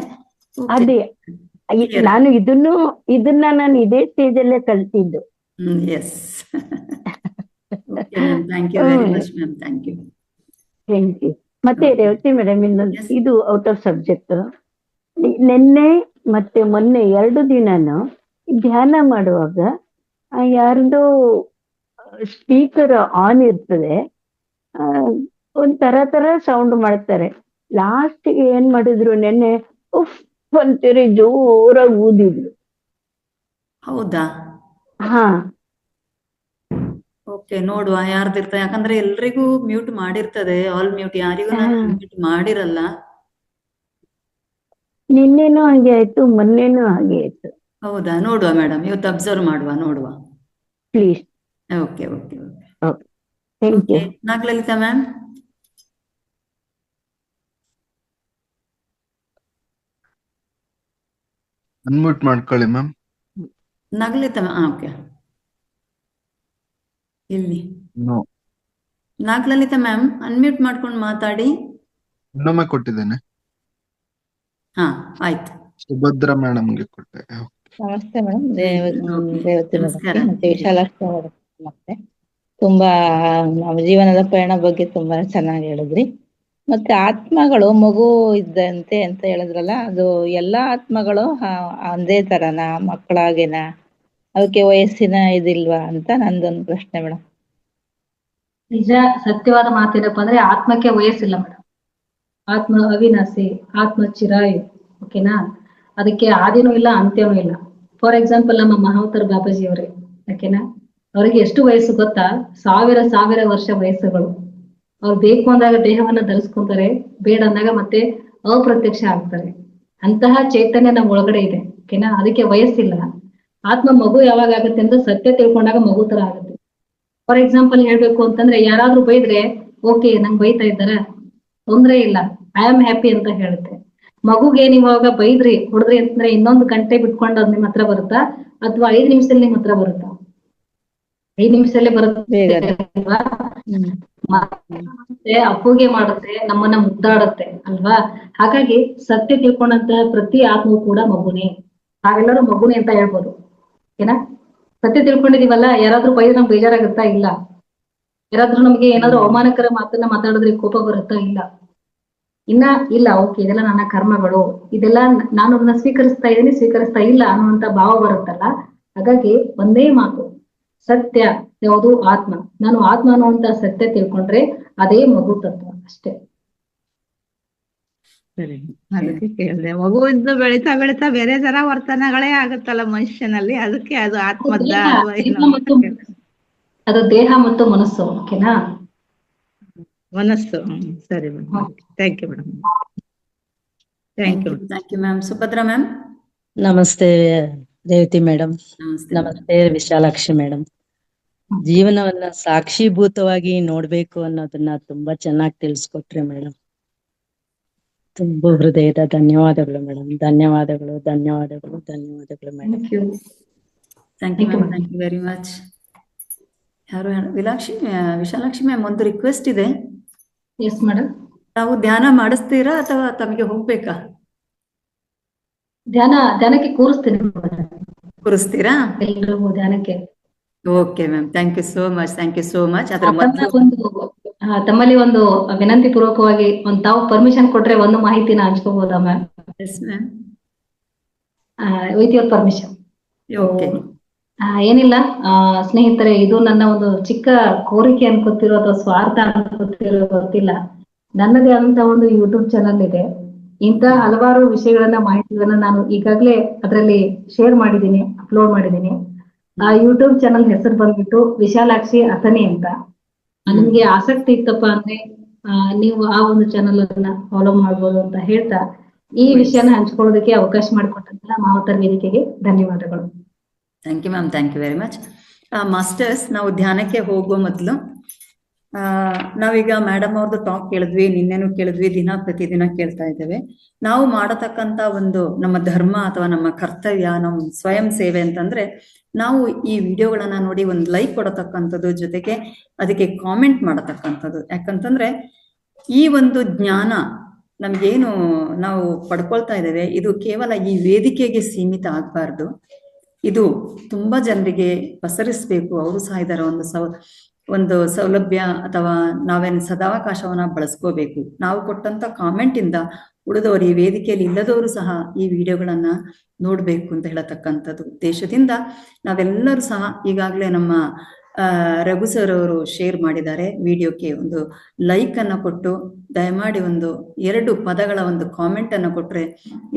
ಅದೇ ನಾನು ಇದನ್ನ ನಾನು ಇದೇ ಸ್ಟೇಜ್ ಅಲ್ಲೇ ಕಲ್ತಿದ್ದು.
Yes. Thank you very much ma'am. Thank you.
Thank you. ಮತ್ತೆ ರೇವತಿ ಮೇಡಮ್, ಇನ್ನೊಂದು ಇದು ಔಟ್ ಆಫ್ ಸಬ್ಜೆಕ್ಟ್. ನಿನ್ನೆ ಮತ್ತೆ ಮೊನ್ನೆ 2 ದಿನಾನು ಧ್ಯಾನ ಮಾಡುವಾಗ ಯಾರ್ದೋ ಸ್ಪೀಕರ್ ಆನ್ ಇರ್ತದೆ, ಒಂದ್ ತರ ಸೌಂಡ್ ಮಾಡ್ತಾರೆ. ಲಾಸ್ಟ್ಗೆ ಏನ್ ಮಾಡಿದ್ರು, ನೆನ್ನೆ ಉಫ್ ಅಂತೇಳಿ ಜೋರಾಗಿ ಊದಿದ್ರು.
ಹೌದಾ?
ಹಾ,
ಓಕೆ, ನೋಡುವ ಯಾರ್ದಿರ್ತ, ಯಾಕಂದ್ರೆ ಎಲ್ರಿಗೂ ಮ್ಯೂಟ್ ಮಾಡಿರ್ತದೆ, ಆಲ್ ಮ್ಯೂಟ್, ಯಾರಿಗೂ ನಾನು ಮ್ಯೂಟ್ ಮಾಡಿರಲ್ಲ.
ನಿನ್ನೆನೂ ಹಾಗೆ ಆಯ್ತು, ಮೊನ್ನೆನೂ ಹಾಗೆ ಆಯ್ತು.
ಹೌದಾ? ನೋಡುವ ಮೇಡಮ್, ಇವತ್ತು ಅಬ್ಸರ್ವ್ ಮಾಡುವ, ನೋಡುವ.
Please.
Okay okay okay
okay, thank you.
Nagalalitha ma'am.
Unmute ಮಾಡ್ಕೊಳ್ಳಿ ಮ್ಯಾಮ್.
Nagalalitha ma'am, okay. ಇಲ್ಲಿ
ನೋ,
ನಾಗಲಲಿತಾ ಮ್ಯಾಮ್ ಅನ್ಮ್ಯೂಟ್ ಮಾಡ್ಕೊಂಡು ಮಾತಾಡಿ.
ಇನ್ನೊಮ್ಮೆ ಕೊಟ್ಟಿದ್ದೇನೆ.
ಹಾ, ಆಯ್ತು.
ಸುಭದ್ರಾ ಮೇಡಮ್ಗೆ ಕೊಟ್ಟೆ.
ನಮಸ್ತೆ ಮೇಡಮ್,
ನಮಸ್ಕಾರ.
ಮತ್ತೆ ವಿಶಾಲಾಕ್ಷಿ ಮತ್ತೆ ತುಂಬಾ ನಮ್ಮ ಜೀವನದ ಪಯಣ ಬಗ್ಗೆ ತುಂಬಾ ಚೆನ್ನಾಗಿ ಹೇಳಿದ್ರಿ. ಮತ್ತೆ ಆತ್ಮಗಳು ಮಗು ಇದ್ದಂತೆ ಅಂತ ಹೇಳಿದ್ರಲ್ಲ, ಅದು ಎಲ್ಲಾ ಆತ್ಮಗಳು ಒಂದೇ ತರನಾ, ಮಕ್ಕಳಾಗೇನಾ, ಅವಕ್ಕೆ ವಯಸ್ಸಿನ ಇದಿಲ್ವಾ ಅಂತ ನಂದೊಂದು ಪ್ರಶ್ನೆ ಮೇಡಮ್.
ನಿಜ, ಸತ್ಯವಾದ ಮಾತೇನಪ್ಪ ಅಂದ್ರೆ ಆತ್ಮಕ್ಕೆ ವಯಸ್ಸಿಲ್ಲ ಮೇಡಮ್. ಆತ್ಮ ಅವಿನಾಶಿ, ಆತ್ಮ ಚಿರಾಯು. ಓಕೆನಾ? ಅದಕ್ಕೆ ಆದಿನೂ ಇಲ್ಲ, ಅಂತ್ಯನೂ ಇಲ್ಲ. ಫಾರ್ ಎಕ್ಸಾಂಪಲ್ ನಮ್ಮ ಮಹಾವತಾರ್ ಬಾಬಾಜಿ ಅವರೇ, ಓಕೆನಾ, ಅವ್ರಿಗೆ ಎಷ್ಟು ವಯಸ್ಸು ಗೊತ್ತಾ? ಸಾವಿರ ವರ್ಷ ವಯಸ್ಸುಗಳು. ಅವ್ರು ಬೇಕು ಅಂದಾಗ ದೇಹವನ್ನ ಧರಿಸ್ಕೊಂತಾರೆ, ಬೇಡ ಅಂದಾಗ ಮತ್ತೆ ಅಪ್ರತ್ಯಕ್ಷ ಆಗ್ತಾರೆ. ಅಂತಹ ಚೈತನ್ಯ ನಮ್ಮ ಒಳಗಡೆ ಇದೆ. ಓಕೆನಾ? ಅದಕ್ಕೆ ವಯಸ್ಸಿಲ್ಲ. ಆತ್ಮ ಮಗು ಯಾವಾಗ ಆಗುತ್ತೆ ಅಂದ್ರೆ ಸತ್ಯ ತಿಳ್ಕೊಂಡಾಗ ಮಗು ತರ ಆಗುತ್ತೆ. ಫಾರ್ ಎಕ್ಸಾಂಪಲ್ ಹೇಳ್ಬೇಕು ಅಂತಂದ್ರೆ, ಯಾರಾದ್ರೂ ಬೈದ್ರೆ ಓಕೆ, ನಂಗೆ ಬೈತಾ ಇದ್ದಾರ, ತೊಂದ್ರೆ ಇಲ್ಲ, ಐ ಆಮ್ ಹ್ಯಾಪಿ ಅಂತ ಹೇಳುತ್ತೆ. ಮಗುಗೆ ನೀವಾಗ ಬೈದ್ರಿ, ಹೊಡೆದ್ರಿ ಅಂತಂದ್ರೆ ಇನ್ನೊಂದು ಗಂಟೆ ಬಿಟ್ಕೊಂಡು ಅದ್ ನಿಮ್ ಹತ್ರ ಬರುತ್ತಾ, ಅಥವಾ 5 ನಿಮಿಷದಲ್ಲಿ ನಿಮ್ ಹತ್ರ ಬರುತ್ತಾ? 5 ನಿಮಿಷದಲ್ಲೇ ಬರುತ್ತೆ. ಮತ್ತೆ ಅಪ್ಪುಗೆ ಮಾಡುತ್ತೆ, ನಮ್ಮನ್ನ ಮುದ್ದಾಡುತ್ತೆ ಅಲ್ವಾ? ಹಾಗಾಗಿ ಸತ್ಯ ತಿಳ್ಕೊಂಡಂತ ಪ್ರತಿ ಆತ್ಮವು ಕೂಡ ಮಗುನೇ. ನಾವೆಲ್ಲರೂ ಮಗುನೇ ಅಂತ ಹೇಳ್ಬೋದು. ಓಕೆನಾ? ಸತ್ಯ ತಿಳ್ಕೊಂಡಿದೀವಲ್ಲ, ಯಾರಾದ್ರೂ ಬೈದ್ರೆ ನಮ್ಗೆ ಬೇಜಾರಾಗುತ್ತಾ? ಇಲ್ಲ. ಯಾರಾದ್ರೂ ನಮ್ಗೆ ಏನಾದ್ರು ಅವಮಾನಕರ ಮಾತನ್ನ ಮಾತಾಡಿದ್ರೆ ಕೋಪ ಬರುತ್ತಾ? ಇಲ್ಲ. ಇಲ್ಲ, ಓಕೆ, ಇದೆಲ್ಲ ನನ್ನ ಕರ್ಮಗಳು, ಇದೆಲ್ಲ ನಾನು ಅದನ್ನ ಸ್ವೀಕರಿಸ್ತಾ ಇಲ್ಲ ಅನ್ನುವಂತ ಭಾವ ಬರುತ್ತಲ್ಲ. ಹಾಗಾಗಿ ಒಂದೇ ಮಾತು, ಸತ್ಯ ಯಾವುದು? ಆತ್ಮ. ನಾನು ಆತ್ಮ ಅನ್ನುವಂತ ಸತ್ಯ ತಿಳ್ಕೊಂಡ್ರೆ ಅದೇ ಮಗು ತತ್ವ ಅಷ್ಟೇ.
ಸರಿ, ಅದಕ್ಕೆ ಕೇಳಿದೆ. ಮಗುವಿಂದ ಬೆಳಿತಾ ಬೆಳಿತಾ ಬೇರೆ ತರ ವರ್ತನೆಗಳೇ ಆಗುತ್ತಲ್ಲ ಮನುಷ್ಯನಲ್ಲಿ, ಅದಕ್ಕೆ ಅದು ಆತ್ಮದ ಅಲ್ವಾ ಏನು?
ಅದು ದೇಹ ಮತ್ತು ಮನಸ್ಸು. ಓಕೆನಾ?
ಮನಸ್ಸು. ಸರಿ madam, thank you madam. Thank you
ma'am. Subhadra ma'am.
ನಮಸ್ತೆ ರೇವತಿ ಮೇಡಮ್.
ನಮಸ್ತೆ.
ನಮಸ್ತೆ ವಿಶಾಲಾಕ್ಷಿ ಮೇಡಮ್. ಜೀವನವನ್ನ ಸಾಕ್ಷೀಭೂತವಾಗಿ ನೋಡ್ಬೇಕು ಅನ್ನೋದನ್ನ ತುಂಬಾ ಚೆನ್ನಾಗಿ ತಿಳಿಸ್ಕೊಟ್ರಿ ಮೇಡಮ್. ತುಂಬಾ ಹೃದಯದ ಧನ್ಯವಾದಗಳು ಮೇಡಮ್. ಧನ್ಯವಾದಗಳು ಧನ್ಯವಾದಗಳು ಧನ್ಯವಾದಗಳು madam.
Thank you ma'am, thank you very much. ಯಾರು ವಿಶಾಲಾಕ್ಷಿ ಮ್ಯಾಮ್, ಒಂದು ರಿಕ್ವೆಸ್ಟ್ ಇದೆ.
Yes madam.
ತಾವು ಧ್ಯಾನ ಮಾಡಿಸ್ತೀರಾ ಅಥವಾ ತಮಗೆ ಹೋಗ್ಬೇಕಾ?
ಧ್ಯಾನಕ್ಕೆ
ಕೂರಿಸ್ತೀರಾ?
ಎಲ್ರಿಗೂ ಧ್ಯಾನಕ್ಕೆ.
Okay ma'am, thank you so much, thank you so much. ಅದ್ರ
ತಮ್ಮಲ್ಲಿ ಒಂದು ವಿನಂತಿ ಪೂರ್ವಕವಾಗಿ ತಾವು ಪರ್ಮಿಷನ್ ಕೊಟ್ರೆ ಒಂದು ಮಾಹಿತಿನ ಹಂಚ್ಕೋಬಹುದಾ ma'am?
Yes ma'am,
with your permission.
Okay.
ಏನಿಲ್ಲ ಸ್ನೇಹಿತರೆ, ಇದು ನನ್ನ ಒಂದು ಚಿಕ್ಕ ಕೋರಿಕೆ ಅನ್ಕೋತಿರೋ ಅಥವಾ ಸ್ವಾರ್ಥ ಅನ್ಕೋತಿರೋ ಗೊತ್ತಿಲ್ಲ. ನನ್ನದೇ ಆದಂತ ಒಂದು ಯೂಟ್ಯೂಬ್ ಚಾನಲ್ ಇದೆ. ಇಂತ ಹಲವಾರು ವಿಷಯಗಳನ್ನ, ಮಾಹಿತಿಗಳನ್ನ ನಾನು ಈಗಾಗಲೇ ಅದರಲ್ಲಿ ಶೇರ್ ಮಾಡಿದ್ದೀನಿ, ಅಪ್ಲೋಡ್ ಮಾಡಿದ್ದೀನಿ. ಆ ಯೂಟ್ಯೂಬ್ ಚಾನಲ್ ಹೆಸರು ಬಂದ್ಬಿಟ್ಟು ವಿಶಾಲಾಕ್ಷಿ ಅಥನಿ ಅಂತ. ನಿಮ್ಗೆ ಆಸಕ್ತಿ ಇತ್ತಪ್ಪ ಅಂದ್ರೆ ನೀವು ಆ ಒಂದು ಚಾನಲ್ ಅನ್ನ ಫಾಲೋ ಮಾಡ್ಬೋದು ಅಂತ ಹೇಳ್ತಾ, ಈ ವಿಷಯನ ಹಂಚ್ಕೊಳ್ಳೋದಕ್ಕೆ ಅವಕಾಶ ಮಾಡಿಕೊಟ್ಟಂತ ಮಹಾವತಾರ್ ವೇದಿಕೆಗೆ ಧನ್ಯವಾದಗಳು.
Thank you ma'am, thank you very much. Masters, ನಾವು ಧ್ಯಾನಕ್ಕೆ ಹೋಗುವ ಮೊದಲು ನಾವೀಗ ಮೇಡಮ್ ಅವ್ರದ್ದು ಟಾಕ್ ಕೇಳಿದ್ವಿ, ನಿನ್ನೆನೂ ಕೇಳಿದ್ವಿ, ಪ್ರತಿದಿನ ಕೇಳ್ತಾ ಇದ್ದೇವೆ. ನಾವು ಮಾಡತಕ್ಕಂತ ಒಂದು ನಮ್ಮ ಧರ್ಮ ಅಥವಾ ನಮ್ಮ ಕರ್ತವ್ಯ, ನಮ್ಮ ಸ್ವಯಂ ಸೇವೆ ಅಂತಂದ್ರೆ, ನಾವು ಈ ವಿಡಿಯೋಗಳನ್ನ ನೋಡಿ ಒಂದು ಲೈಕ್ ಕೊಡತಕ್ಕಂಥದ್ದು, ಜೊತೆಗೆ ಅದಕ್ಕೆ ಕಾಮೆಂಟ್ ಮಾಡತಕ್ಕಂಥದ್ದು. ಯಾಕಂತಂದ್ರೆ ಈ ಒಂದು ಜ್ಞಾನ ನಮ್ಗೇನು ನಾವು ಪಡ್ಕೊಳ್ತಾ ಇದ್ದೇವೆ, ಇದು ಕೇವಲ ಈ ವೇದಿಕೆಗೆ ಸೀಮಿತ ಆಗ್ಬಾರ್ದು. ಇದು ತುಂಬಾ ಜನರಿಗೆ ಪಸರಿಸ್ಬೇಕು. ಅವರು ಸಹ ಇದರ ಒಂದು ಸೌಲಭ್ಯ ಅಥವಾ ನಾವೇನು ಸದಾವಕಾಶವನ್ನ ಬಳಸ್ಕೋಬೇಕು. ನಾವು ಕೊಟ್ಟಂತ ಕಾಮೆಂಟ್ ಇಂದ ಉಳಿದವರು, ಈ ವೇದಿಕೆಯಲ್ಲಿ ಇಲ್ಲದವರು ಸಹ ಈ ವಿಡಿಯೋಗಳನ್ನ ನೋಡ್ಬೇಕು ಅಂತ ಹೇಳತಕ್ಕಂಥದ್ದು ಉದ್ದೇಶದಿಂದ ನಾವೆಲ್ಲರೂ ಸಹ ಈಗಾಗಲೇ ನಮ್ಮ ರಘು ಸರ್ ಅವರು ಶೇರ್ ಮಾಡಿದ್ದಾರೆ ವಿಡಿಯೋಕ್ಕೆ ಒಂದು ಲೈಕ್ ಅನ್ನು ಕೊಟ್ಟು ದಯಮಾಡಿ ಒಂದು 2 ಪದಗಳ ಒಂದು ಕಾಮೆಂಟ್ ಅನ್ನು ಕೊಟ್ರೆ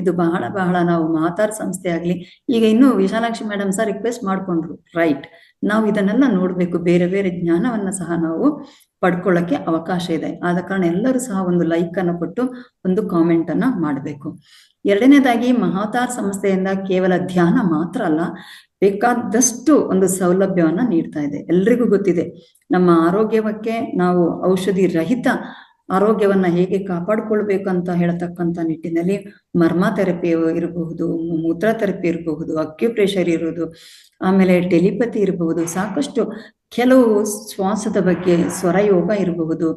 ಇದು ಬಹಳ ಬಹಳ ನಾವು ಮಾತಾರ್ ಸಂಸ್ಥೆ ಆಗ್ಲಿ, ಈಗ ಇನ್ನು ವಿಶಾಲಾಕ್ಷಿ ಮೇಡಮ್ ಸಹ ರಿಕ್ವೆಸ್ಟ್ ಮಾಡ್ಕೊಂಡ್ರು, ರೈಟ್, ನಾವು ಇದನ್ನೆಲ್ಲ ನೋಡ್ಬೇಕು, ಬೇರೆ ಬೇರೆ ಜ್ಞಾನವನ್ನ ಸಹ ನಾವು ಪಡ್ಕೊಳ್ಳಕ್ಕೆ ಅವಕಾಶ ಇದೆ. ಆದ ಕಾರಣ ಎಲ್ಲರೂ ಸಹ ಒಂದು ಲೈಕ್ ಅನ್ನು ಕೊಟ್ಟು ಒಂದು ಕಾಮೆಂಟ್ ಅನ್ನ ಮಾಡಬೇಕು. ಎರಡನೇದಾಗಿ ಮಹಾವತಾರ್ ಸಂಸ್ಥೆಯಿಂದ ಕೇವಲ ಧ್ಯಾನ ಮಾತ್ರ ಅಲ್ಲ, ಬೇಕಾದಷ್ಟು ಒಂದು ಸೌಲಭ್ಯವನ್ನ ನೀಡ್ತಾ ಇದೆ. ಎಲ್ರಿಗೂ ಗೊತ್ತಿದೆ ನಮ್ಮ ಆರೋಗ್ಯಕ್ಕೆ ನಾವು ಔಷಧಿ ರಹಿತ ಆರೋಗ್ಯವನ್ನ ಹೇಗೆ ಕಾಪಾಡ್ಕೊಳ್ಬೇಕು ಅಂತ ಹೇಳ್ತಕ್ಕಂಥ ನಿಟ್ಟಿನಲ್ಲಿ ಮರ್ಮ ಥೆರಪಿ ಇರಬಹುದು, ಮೂತ್ರ ಥೆರಪಿ ಇರಬಹುದು, ಅಕ್ಯುಪ್ರೆಷರ್ ಇರೋದು, ಆಮೇಲೆ ಟೆಲಿಪತಿ ಇರಬಹುದು, ಸಾಕಷ್ಟು ಕೆಲವು ಶ್ವಾಸದ ಬಗ್ಗೆ ಸ್ವರಯೋಗ ಇರಬಹುದು,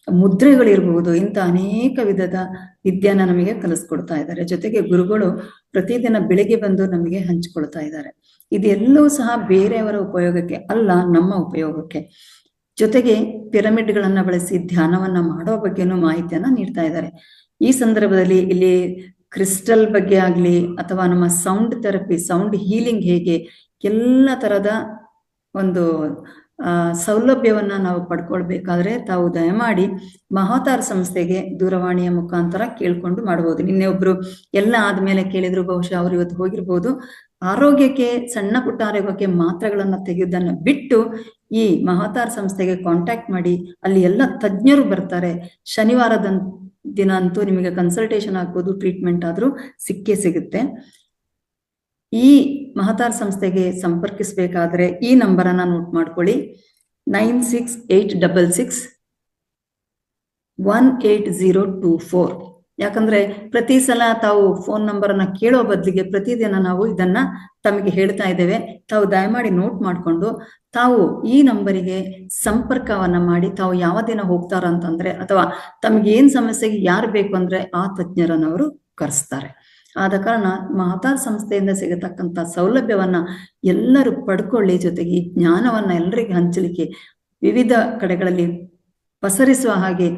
ಮುದ್ರೆಗಳಿರಬಹುದು, ಇಂಥ ಅನೇಕ ವಿಧದ ವಿದ್ಯೆನ ನಮಗೆ ಕಲಿಸ್ಕೊಡ್ತಾ ಇದ್ದಾರೆ. ಜೊತೆಗೆ ಗುರುಗಳು ಪ್ರತಿದಿನ ಬೆಳಿಗ್ಗೆ ಬಂದು ನಮಗೆ ಹಂಚಿಕೊಳ್ತಾ ಇದ್ದಾರೆ. ಇದೆಲ್ಲವೂ ಸಹ ಬೇರೆಯವರ ಉಪಯೋಗಕ್ಕೆ ಅಲ್ಲ, ನಮ್ಮ ಉಪಯೋಗಕ್ಕೆ. ಜೊತೆಗೆ ಪಿರಮಿಡ್ಗಳನ್ನ ಬಳಸಿ ಧ್ಯಾನವನ್ನ ಮಾಡೋ ಬಗ್ಗೆನೂ ಮಾಹಿತಿಯನ್ನ ನೀಡ್ತಾ ಇದ್ದಾರೆ. ಈ ಸಂದರ್ಭದಲ್ಲಿ ಇಲ್ಲಿ ಕ್ರಿಸ್ಟಲ್ ಬಗ್ಗೆ ಆಗ್ಲಿ ಅಥವಾ ನಮ್ಮ ಸೌಂಡ್ ಥೆರಪಿ, ಸೌಂಡ್ ಹೀಲಿಂಗ್ ಹೇಗೆ ಎಲ್ಲ ತರದ ಒಂದು ಸೌಲಭ್ಯವನ್ನ ನಾವು ಪಡ್ಕೊಳ್ಬೇಕಾದ್ರೆ ತಾವು ದಯಮಾಡಿ ಮಹಾವತಾರ್ ಸಂಸ್ಥೆಗೆ ದೂರವಾಣಿಯ ಮುಖಾಂತರ ಕೇಳ್ಕೊಂಡು ಮಾಡಬಹುದು. ನಿನ್ನೆ ಒಬ್ರು ಎಲ್ಲ ಆದ್ಮೇಲೆ ಕೇಳಿದ್ರು, ಬಹುಶಃ ಅವ್ರು ಇವತ್ತು ಹೋಗಿರ್ಬೋದು. ಆರೋಗ್ಯಕ್ಕೆ, ಸಣ್ಣ ಪುಟ್ಟ ಆರೋಗ್ಯಕ್ಕೆ ಮಾತ್ರೆಗಳನ್ನ ತೆಗೆಯೋದನ್ನ ಬಿಟ್ಟು ಈ ಮಹಾವತಾರ್ ಸಂಸ್ಥೆಗೆ ಕಾಂಟ್ಯಾಕ್ಟ್ ಮಾಡಿ, ಅಲ್ಲಿ ಎಲ್ಲ ತಜ್ಞರು ಬರ್ತಾರೆ. ಶನಿವಾರದ ದಿನ ಅಂತೂ ನಿಮಗೆ ಕನ್ಸಲ್ಟೇಷನ್ ಆಗ್ಬೋದು, ಟ್ರೀಟ್ಮೆಂಟ್ ಆದ್ರೂ ಸಿಕ್ಕೇ ಸಿಗುತ್ತೆ. ಈ ಮಹಾವತಾರ್ ಸಂಸ್ಥೆಗೆ ಸಂಪರ್ಕಿಸಬೇಕಾದ್ರೆ ಈ ನಂಬರನ್ನ ನೋಟ್ ಮಾಡ್ಕೊಳ್ಳಿ, 9686618024. ಯಾಕಂದ್ರೆ ಪ್ರತಿ ಸಲ ತಾವು ಫೋನ್ ನಂಬರ್ ಅನ್ನ ಕೇಳೋ ಬದಲಿಗೆ ಪ್ರತಿದಿನ ನಾವು ಇದನ್ನ ತಮಗೆ ಹೇಳ್ತಾ ಇದ್ದೇವೆ. ತಾವು ದಯಮಾಡಿ ನೋಟ್ ಮಾಡ್ಕೊಂಡು ತಾವು ಈ ನಂಬರಿಗೆ ಸಂಪರ್ಕವನ್ನ ಮಾಡಿ, ತಾವು ಯಾವ ದಿನ ಹೋಗ್ತಾರ ಅಂತಂದ್ರೆ ಅಥವಾ ತಮ್ಗೆ ಏನ್ ಸಮಸ್ಯೆಗೆ ಯಾರು ಬೇಕು ಅಂದ್ರೆ ಆ ತಜ್ಞರನ್ನ ಅವರು ಕರೆಸ್ತಾರೆ. ಆದ ಕಾರಣ ಮಹಾವತಾರ್ ಸಂಸ್ಥೆಯಿಂದ ಸಿಗತಕ್ಕಂಥ ಸೌಲಭ್ಯವನ್ನ ಎಲ್ಲರೂ ಪಡ್ಕೊಳ್ಳಿ. ಜೊತೆಗೆ ಈ ಜ್ಞಾನವನ್ನ ಎಲ್ಲರಿಗೆ ಹಂಚಲಿಕ್ಕೆ ವಿವಿಧ ಕಡೆಗಳಲ್ಲಿ ಪಸರಿಸುವ ಹಾಗೆ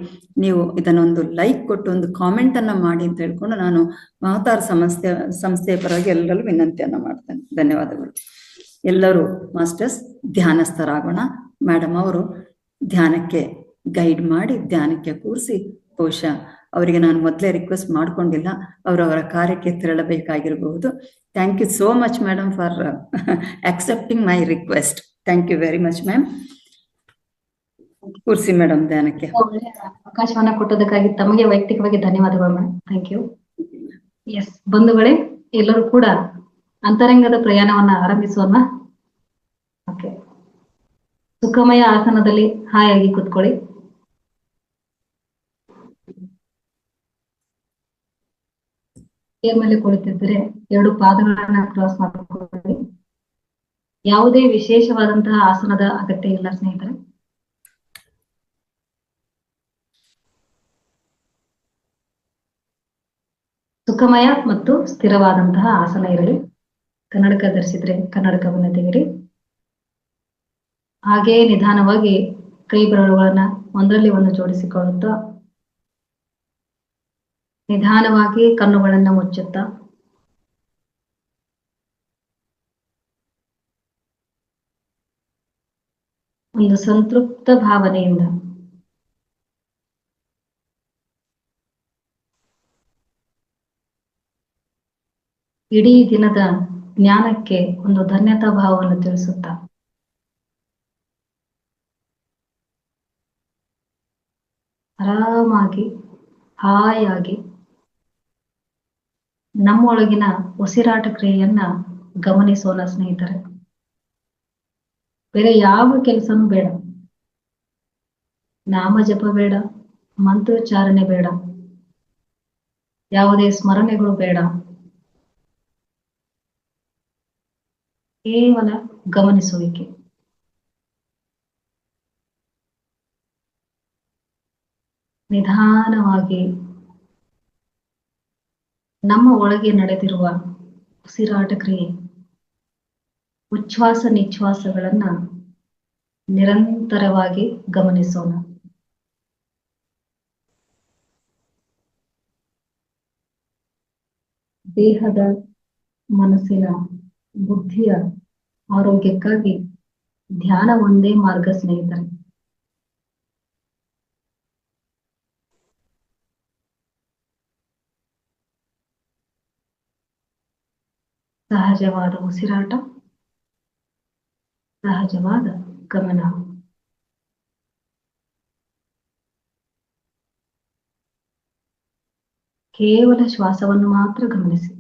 ನೀವು ಇದನ್ನೊಂದು ಲೈಕ್ ಕೊಟ್ಟು ಒಂದು ಕಾಮೆಂಟ್ ಅನ್ನ ಮಾಡಿ ಅಂತ ಹೇಳ್ಕೊಂಡು ನಾನು ಮಹಾವತಾರ್ ಸಂಸ್ಥೆಯ ಪರವಾಗಿ ಎಲ್ಲರೂ ವಿನಂತಿಯನ್ನ ಮಾಡ್ತೇನೆ. ಧನ್ಯವಾದಗಳು. ಎಲ್ಲರೂ ಮಾಸ್ಟರ್ಸ್ ಧ್ಯಾನಸ್ಥರಾಗೋಣ. ಮೇಡಮ್ ಅವರು ಧ್ಯಾನಕ್ಕೆ ಗೈಡ್ ಮಾಡಿ ಧ್ಯಾನಕ್ಕೆ ಕೂರಿಸಿ, ಬಹುಶಃ ಅವರಿಗೆ ನಾನು ಮೊದಲೇ ರಿಕ್ವೆಸ್ಟ್ ಮಾಡ್ಕೊಂಡಿಲ್ಲ, ಅವರವರ ಕಾರ್ಯಕ್ಕೆ ತೆರಳಬೇಕಾಗಿರಬಹುದು. Thank you so much madam for accepting my request. Thank you very much ma'am. ಕೂರಿಸಿ ಮೇಡಮ್ ಧ್ಯಾನಕ್ಕೆ.
ಅವಕಾಶವನ್ನ ಕೊಟ್ಟದಕ್ಕಾಗಿ ತಮಗೆ ವೈಯಕ್ತಿಕವಾಗಿ ಧನ್ಯವಾದಗಳು ಮೇಡಮ್. Thank you. ಎಸ್ ಬಂಧುಗಳೇ, ಎಲ್ಲರೂ ಕೂಡ ಅಂತರಂಗದ ಪ್ರಯಾಣವನ್ನ ಆರಂಭಿಸೋಣ. ಓಕೆ, ಸುಖಮಯ ಆಸನದಲ್ಲಿ ಹಾಯಾಗಿ ಕೂತ್ಕೊಳ್ಳಿ. ಮೇಲೆ ಕುಳಿತಿದ್ದರೆ 2 ಪಾದಗಳನ್ನ ಕ್ರಾಸ್ ಮಾಡಿಕೊಳ್ಳಿ. ಯಾವುದೇ ವಿಶೇಷವಾದಂತಹ ಆಸನದ ಅಗತ್ಯ ಇಲ್ಲ ಸ್ನೇಹಿತರೆ. ಸುಖಮಯ ಮತ್ತು ಸ್ಥಿರವಾದಂತಹ ಆಸನ ಇರಲಿ. ಕನ್ನಡಕ ಧರಿಸಿದ್ರೆ ಕನ್ನಡಕವನ್ನು ತೆಗೆರಿ. ಹಾಗೆಯೇ ನಿಧಾನವಾಗಿ ಕೈ ಬೆರಳುಗಳನ್ನ ಒಂದರಲ್ಲಿ ಒಂದು ಜೋಡಿಸಿಕೊಳ್ಳುತ್ತಾ ನಿಧಾನವಾಗಿ ಕಣ್ಣುಗಳನ್ನ ಮುಚ್ಚುತ್ತಾ ಒಂದು ಸಂತೃಪ್ತ ಭಾವನೆಯಿಂದ ಇಡೀ ದಿನದ ಜ್ಞಾನಕ್ಕೆ ಒಂದು ಧನ್ಯತಾ ಭಾವವನ್ನು ತಿಳಿಸುತ್ತಾ ಆರಾಮಾಗಿ ಹಾಯಾಗಿ ನಮ್ಮೊಳಗಿನ ಉಸಿರಾಟ ಕ್ರಿಯೆಯನ್ನ ಗಮನಿಸೋಣ ಸ್ನೇಹಿತರೆ. ಬೇರೆ ಯಾವ ಕೆಲಸನೂ ಬೇಡ, ನಾಮ ಜಪ ಬೇಡ, ಮಂತ್ರೋಚ್ಚಾರಣೆ ಬೇಡ, ಯಾವುದೇ ಸ್ಮರಣೆಗಳು ಬೇಡ. ಕೇವಲ ಗಮನಿಸುವಿಕೆ. ನಿಧಾನವಾಗಿ ನಮ್ಮ ಒಳಗೆ ನಡೆದಿರುವ ಉಸಿರಾಟ ಕ್ರಿಯೆ, ಉಚ್ಛ್ವಾಸ ನಿಶ್ವಾಸಗಳನ್ನ ನಿರಂತರವಾಗಿ ಗಮನಿಸೋಣ. ದೇಹದ, ಮನಸ್ಸಿನ, ಬುದ್ಧಿಯ ಆರೋಗ್ಯಕ್ಕಾಗಿ ಧ್ಯಾನ ಒಂದೇ ಮಾರ್ಗ ಸ್ನೇಹಿತರೆ. ಸಹಜವಾದ ಉಸಿರಾಟ, ಸಹಜವಾದ ಗಮನ. ಕೇವಲ ಶ್ವಾಸವನ್ನು ಮಾತ್ರ ಗಮನಿಸಿ.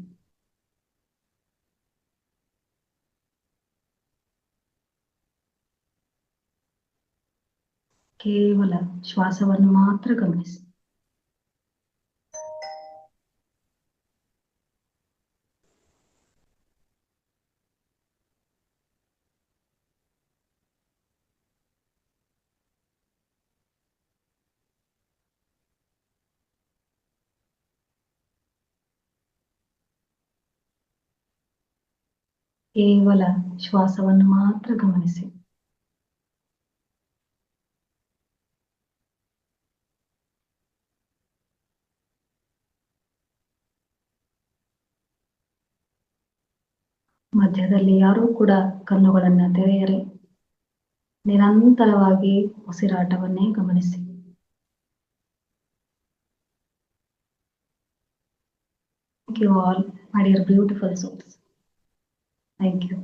ಕೇವಲ ಶ್ವಾಸವನ್ನು ಮಾತ್ರ ಗಮನಿಸಿ. ಕೇವಲ ಶ್ವಾಸವನ್ನು ಮಾತ್ರ ಗಮನಿಸಿ. ಮಧ್ಯದಲ್ಲಿ ಯಾರೂ ಕೂಡ ಕಣ್ಣುಗಳನ್ನ ತೆರೆಯರೆ ನಿರಂತರವಾಗಿ ಉಸಿರಾಟವನ್ನೇ ಗಮನಿಸಿ. Thank you all, my dear beautiful souls. Thank you.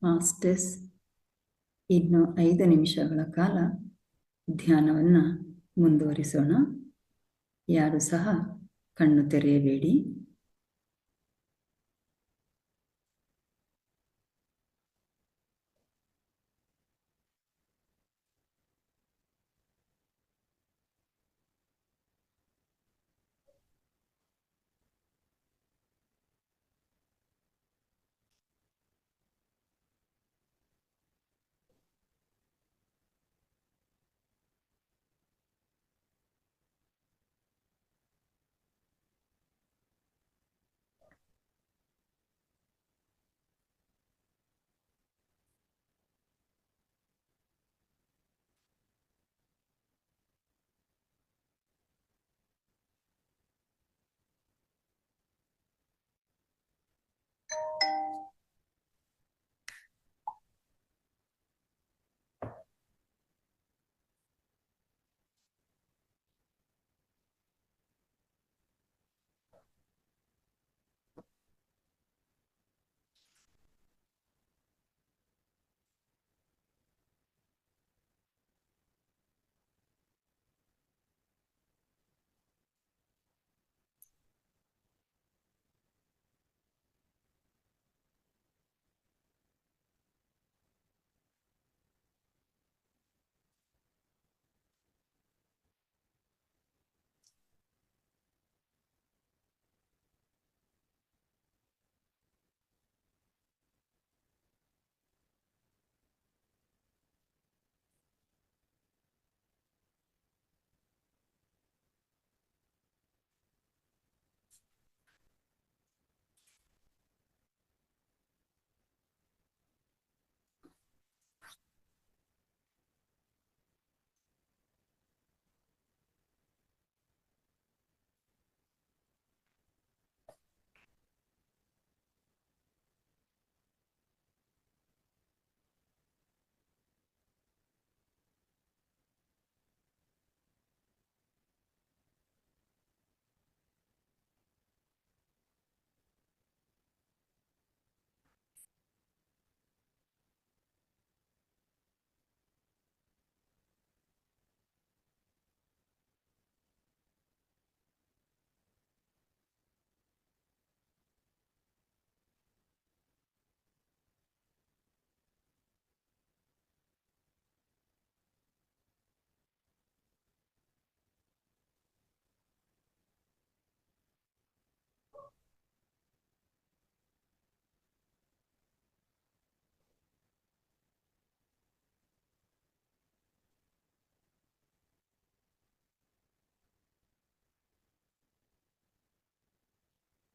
Masters ಇನ್ನು 5 ನಿಮಿಷಗಳ ಕಾಲ ಧ್ಯಾನವನ್ನು ಮುಂದುವರಿಸೋಣ. ಯಾರು ಸಹ ಕಣ್ಣು ತೆರೆಯಬೇಡಿ.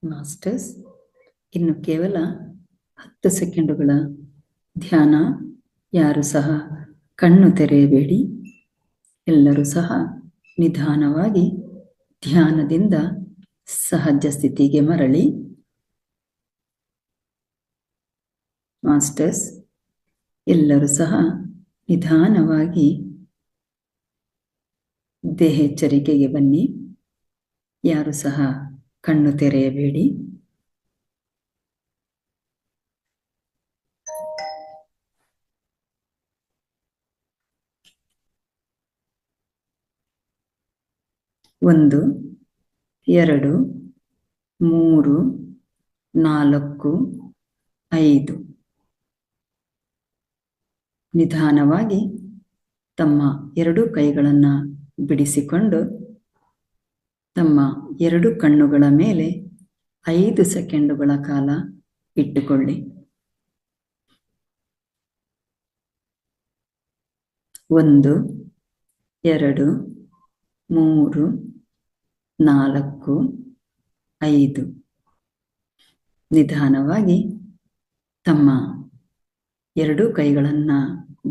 ಮಾಸ್ಟರ್ಸ್ ಇನ್ನು ಕೇವಲ 10 ಸೆಕೆಂಡುಗಳ ಧ್ಯಾನ. ಯಾರು ಸಹ ಕಣ್ಣು ತೆರೆಯಬೇಡಿ. ಎಲ್ಲರೂ ಸಹ ನಿಧಾನವಾಗಿ ಧ್ಯಾನದಿಂದ ಸಹಜ ಸ್ಥಿತಿಗೆ ಮರಳಿ. ಮಾಸ್ಟರ್ಸ್ ಎಲ್ಲರೂ ಸಹ ನಿಧಾನವಾಗಿ ದೇಹೆಚ್ಚರಿಕೆಗೆ ಬನ್ನಿ. ಯಾರು ಸಹ ಕಣ್ಣು ತೆರೆಯಬೇಡಿ. ಒಂದು, 2, 3, 4, 5. ನಿಧಾನವಾಗಿ ತಮ್ಮ 2 ಕೈಗಳನ್ನು ಬಿಡಿಸಿಕೊಂಡು ತಮ್ಮ 2 ಕಣ್ಣುಗಳ ಮೇಲೆ 5 ಸೆಕೆಂಡುಗಳ ಕಾಲ ಇಟ್ಟುಕೊಳ್ಳಿ. 1, 2, 3, 4, 5. ನಿಧಾನವಾಗಿ ತಮ್ಮ 2 ಕೈಗಳನ್ನು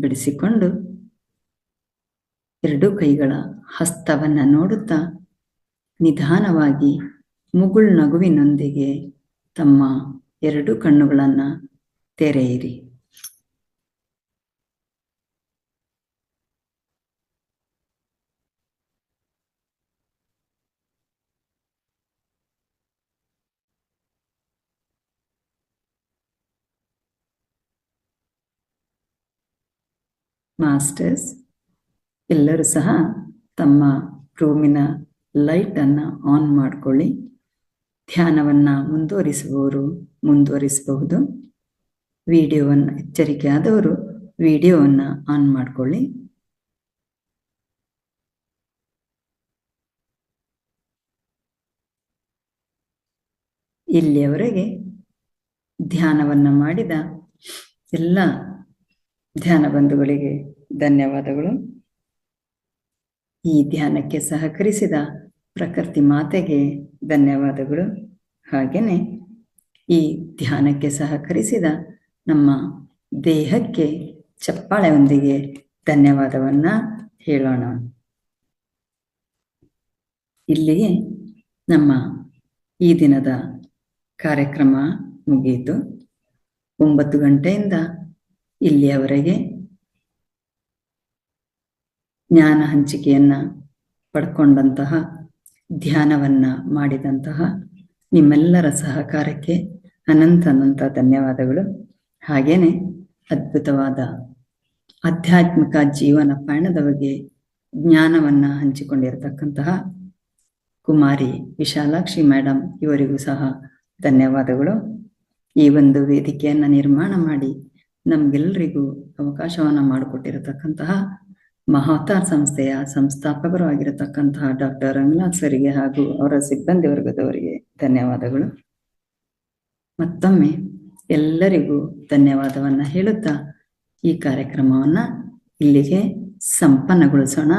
ಬಿಡಿಸಿಕೊಂಡು 2 ಕೈಗಳ ಹಸ್ತವನ್ನು ನೋಡುತ್ತಾ ನಿಧಾನವಾಗಿ ಮುಗುಳ್ನಗುವಿನೊಂದಿಗೆ ತಮ್ಮ 2 ಕಣ್ಣುಗಳನ್ನು ತೆರೆಯಿರಿ. ಮಾಸ್ಟರ್ಸ್ ಎಲ್ಲರೂ ಸಹ ತಮ್ಮ ರೂಮಿನ ಲೈಟ್ ಅನ್ನ ಆನ್ ಮಾಡ್ಕೊಳ್ಳಿ. ಧ್ಯಾನವನ್ನ ಮುಂದುವರಿಸುವವರು ಮುಂದುವರಿಸಬಹುದು. ವಿಡಿಯೋವನ್ನ ಎಚ್ಚರಿಕೆ ಆದವರು ವಿಡಿಯೋವನ್ನ ಆನ್ ಮಾಡ್ಕೊಳ್ಳಿ. ಇಲ್ಲಿಯವರೆಗೆ ಧ್ಯಾನವನ್ನ ಮಾಡಿದ ಎಲ್ಲ ಧ್ಯಾನ ಬಂಧುಗಳಿಗೆ ಧನ್ಯವಾದಗಳು. ಈ ಧ್ಯಾನಕ್ಕೆ ಸಹಕರಿಸಿದ ಪ್ರಕೃತಿ ಮಾತೆಗೆ ಧನ್ಯವಾದಗಳು. ಹಾಗೇನೆ ಈ ಧ್ಯಾನಕ್ಕೆ ಸಹಕರಿಸಿದ ನಮ್ಮ ದೇಹಕ್ಕೆ ಚಪ್ಪಾಳೆಯೊಂದಿಗೆ ಧನ್ಯವಾದವನ್ನ ಹೇಳೋಣ. ಇಲ್ಲಿಗೆ ನಮ್ಮ ಈ ದಿನದ ಕಾರ್ಯಕ್ರಮ ಮುಗಿಯಿತು. 9 ಗಂಟೆಯಿಂದ ಇಲ್ಲಿಯವರೆಗೆ ಜ್ಞಾನ ಹಂಚಿಕೆಯನ್ನ ಪಡ್ಕೊಂಡಂತಹ, ಧ್ಯಾನವನ್ನ ಮಾಡಿದಂತಹ ನಿಮ್ಮೆಲ್ಲರ ಸಹಕಾರಕ್ಕೆ ಅನಂತ ಧನ್ಯವಾದಗಳು. ಹಾಗೇನೆ ಅದ್ಭುತವಾದ ಆಧ್ಯಾತ್ಮಿಕ ಜೀವನ ಪಯಣದ ಬಗ್ಗೆ ಜ್ಞಾನವನ್ನ ಹಂಚಿಕೊಂಡಿರತಕ್ಕಂತಹ ಕುಮಾರಿ ವಿಶಾಲಾಕ್ಷಿ ಮೇಡಮ್ ಇವರಿಗೂ ಸಹ ಧನ್ಯವಾದಗಳು. ಈ ಒಂದು ವೇದಿಕೆಯನ್ನ ನಿರ್ಮಾಣ ಮಾಡಿ ನಮ್ಗೆಲ್ಲರಿಗೂ ಅವಕಾಶವನ್ನ ಮಾಡಿಕೊಟ್ಟಿರತಕ್ಕಂತಹ ಮಹಾವತಾರ್ ಸಂಸ್ಥೆಯ ಸಂಸ್ಥಾಪಕರು ಆಗಿರತಕ್ಕಂತಹ ಡಾಕ್ಟರ್ ರಂಗನಾಥ್ ಸರಿಗೆ ಹಾಗೂ ಅವರ ಸಿಬ್ಬಂದಿ ವರ್ಗದವರಿಗೆ ಧನ್ಯವಾದಗಳು. ಮತ್ತೊಮ್ಮೆ ಎಲ್ಲರಿಗೂ ಧನ್ಯವಾದವನ್ನ ಹೇಳುತ್ತಾ ಈ ಕಾರ್ಯಕ್ರಮವನ್ನ ಇಲ್ಲಿಗೆ ಸಂಪನ್ನಗೊಳಿಸೋಣ.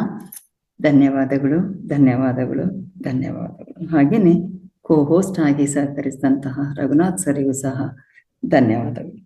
ಧನ್ಯವಾದಗಳು, ಧನ್ಯವಾದಗಳು, ಧನ್ಯವಾದಗಳು. ಹಾಗೇನೆ ಕೋ ಹೋಸ್ಟ್ ಆಗಿ ಸಹಕರಿಸಿದಂತಹ ರಘುನಾಥ್ ಸರಿಗೂ ಸಹ ಧನ್ಯವಾದಗಳು.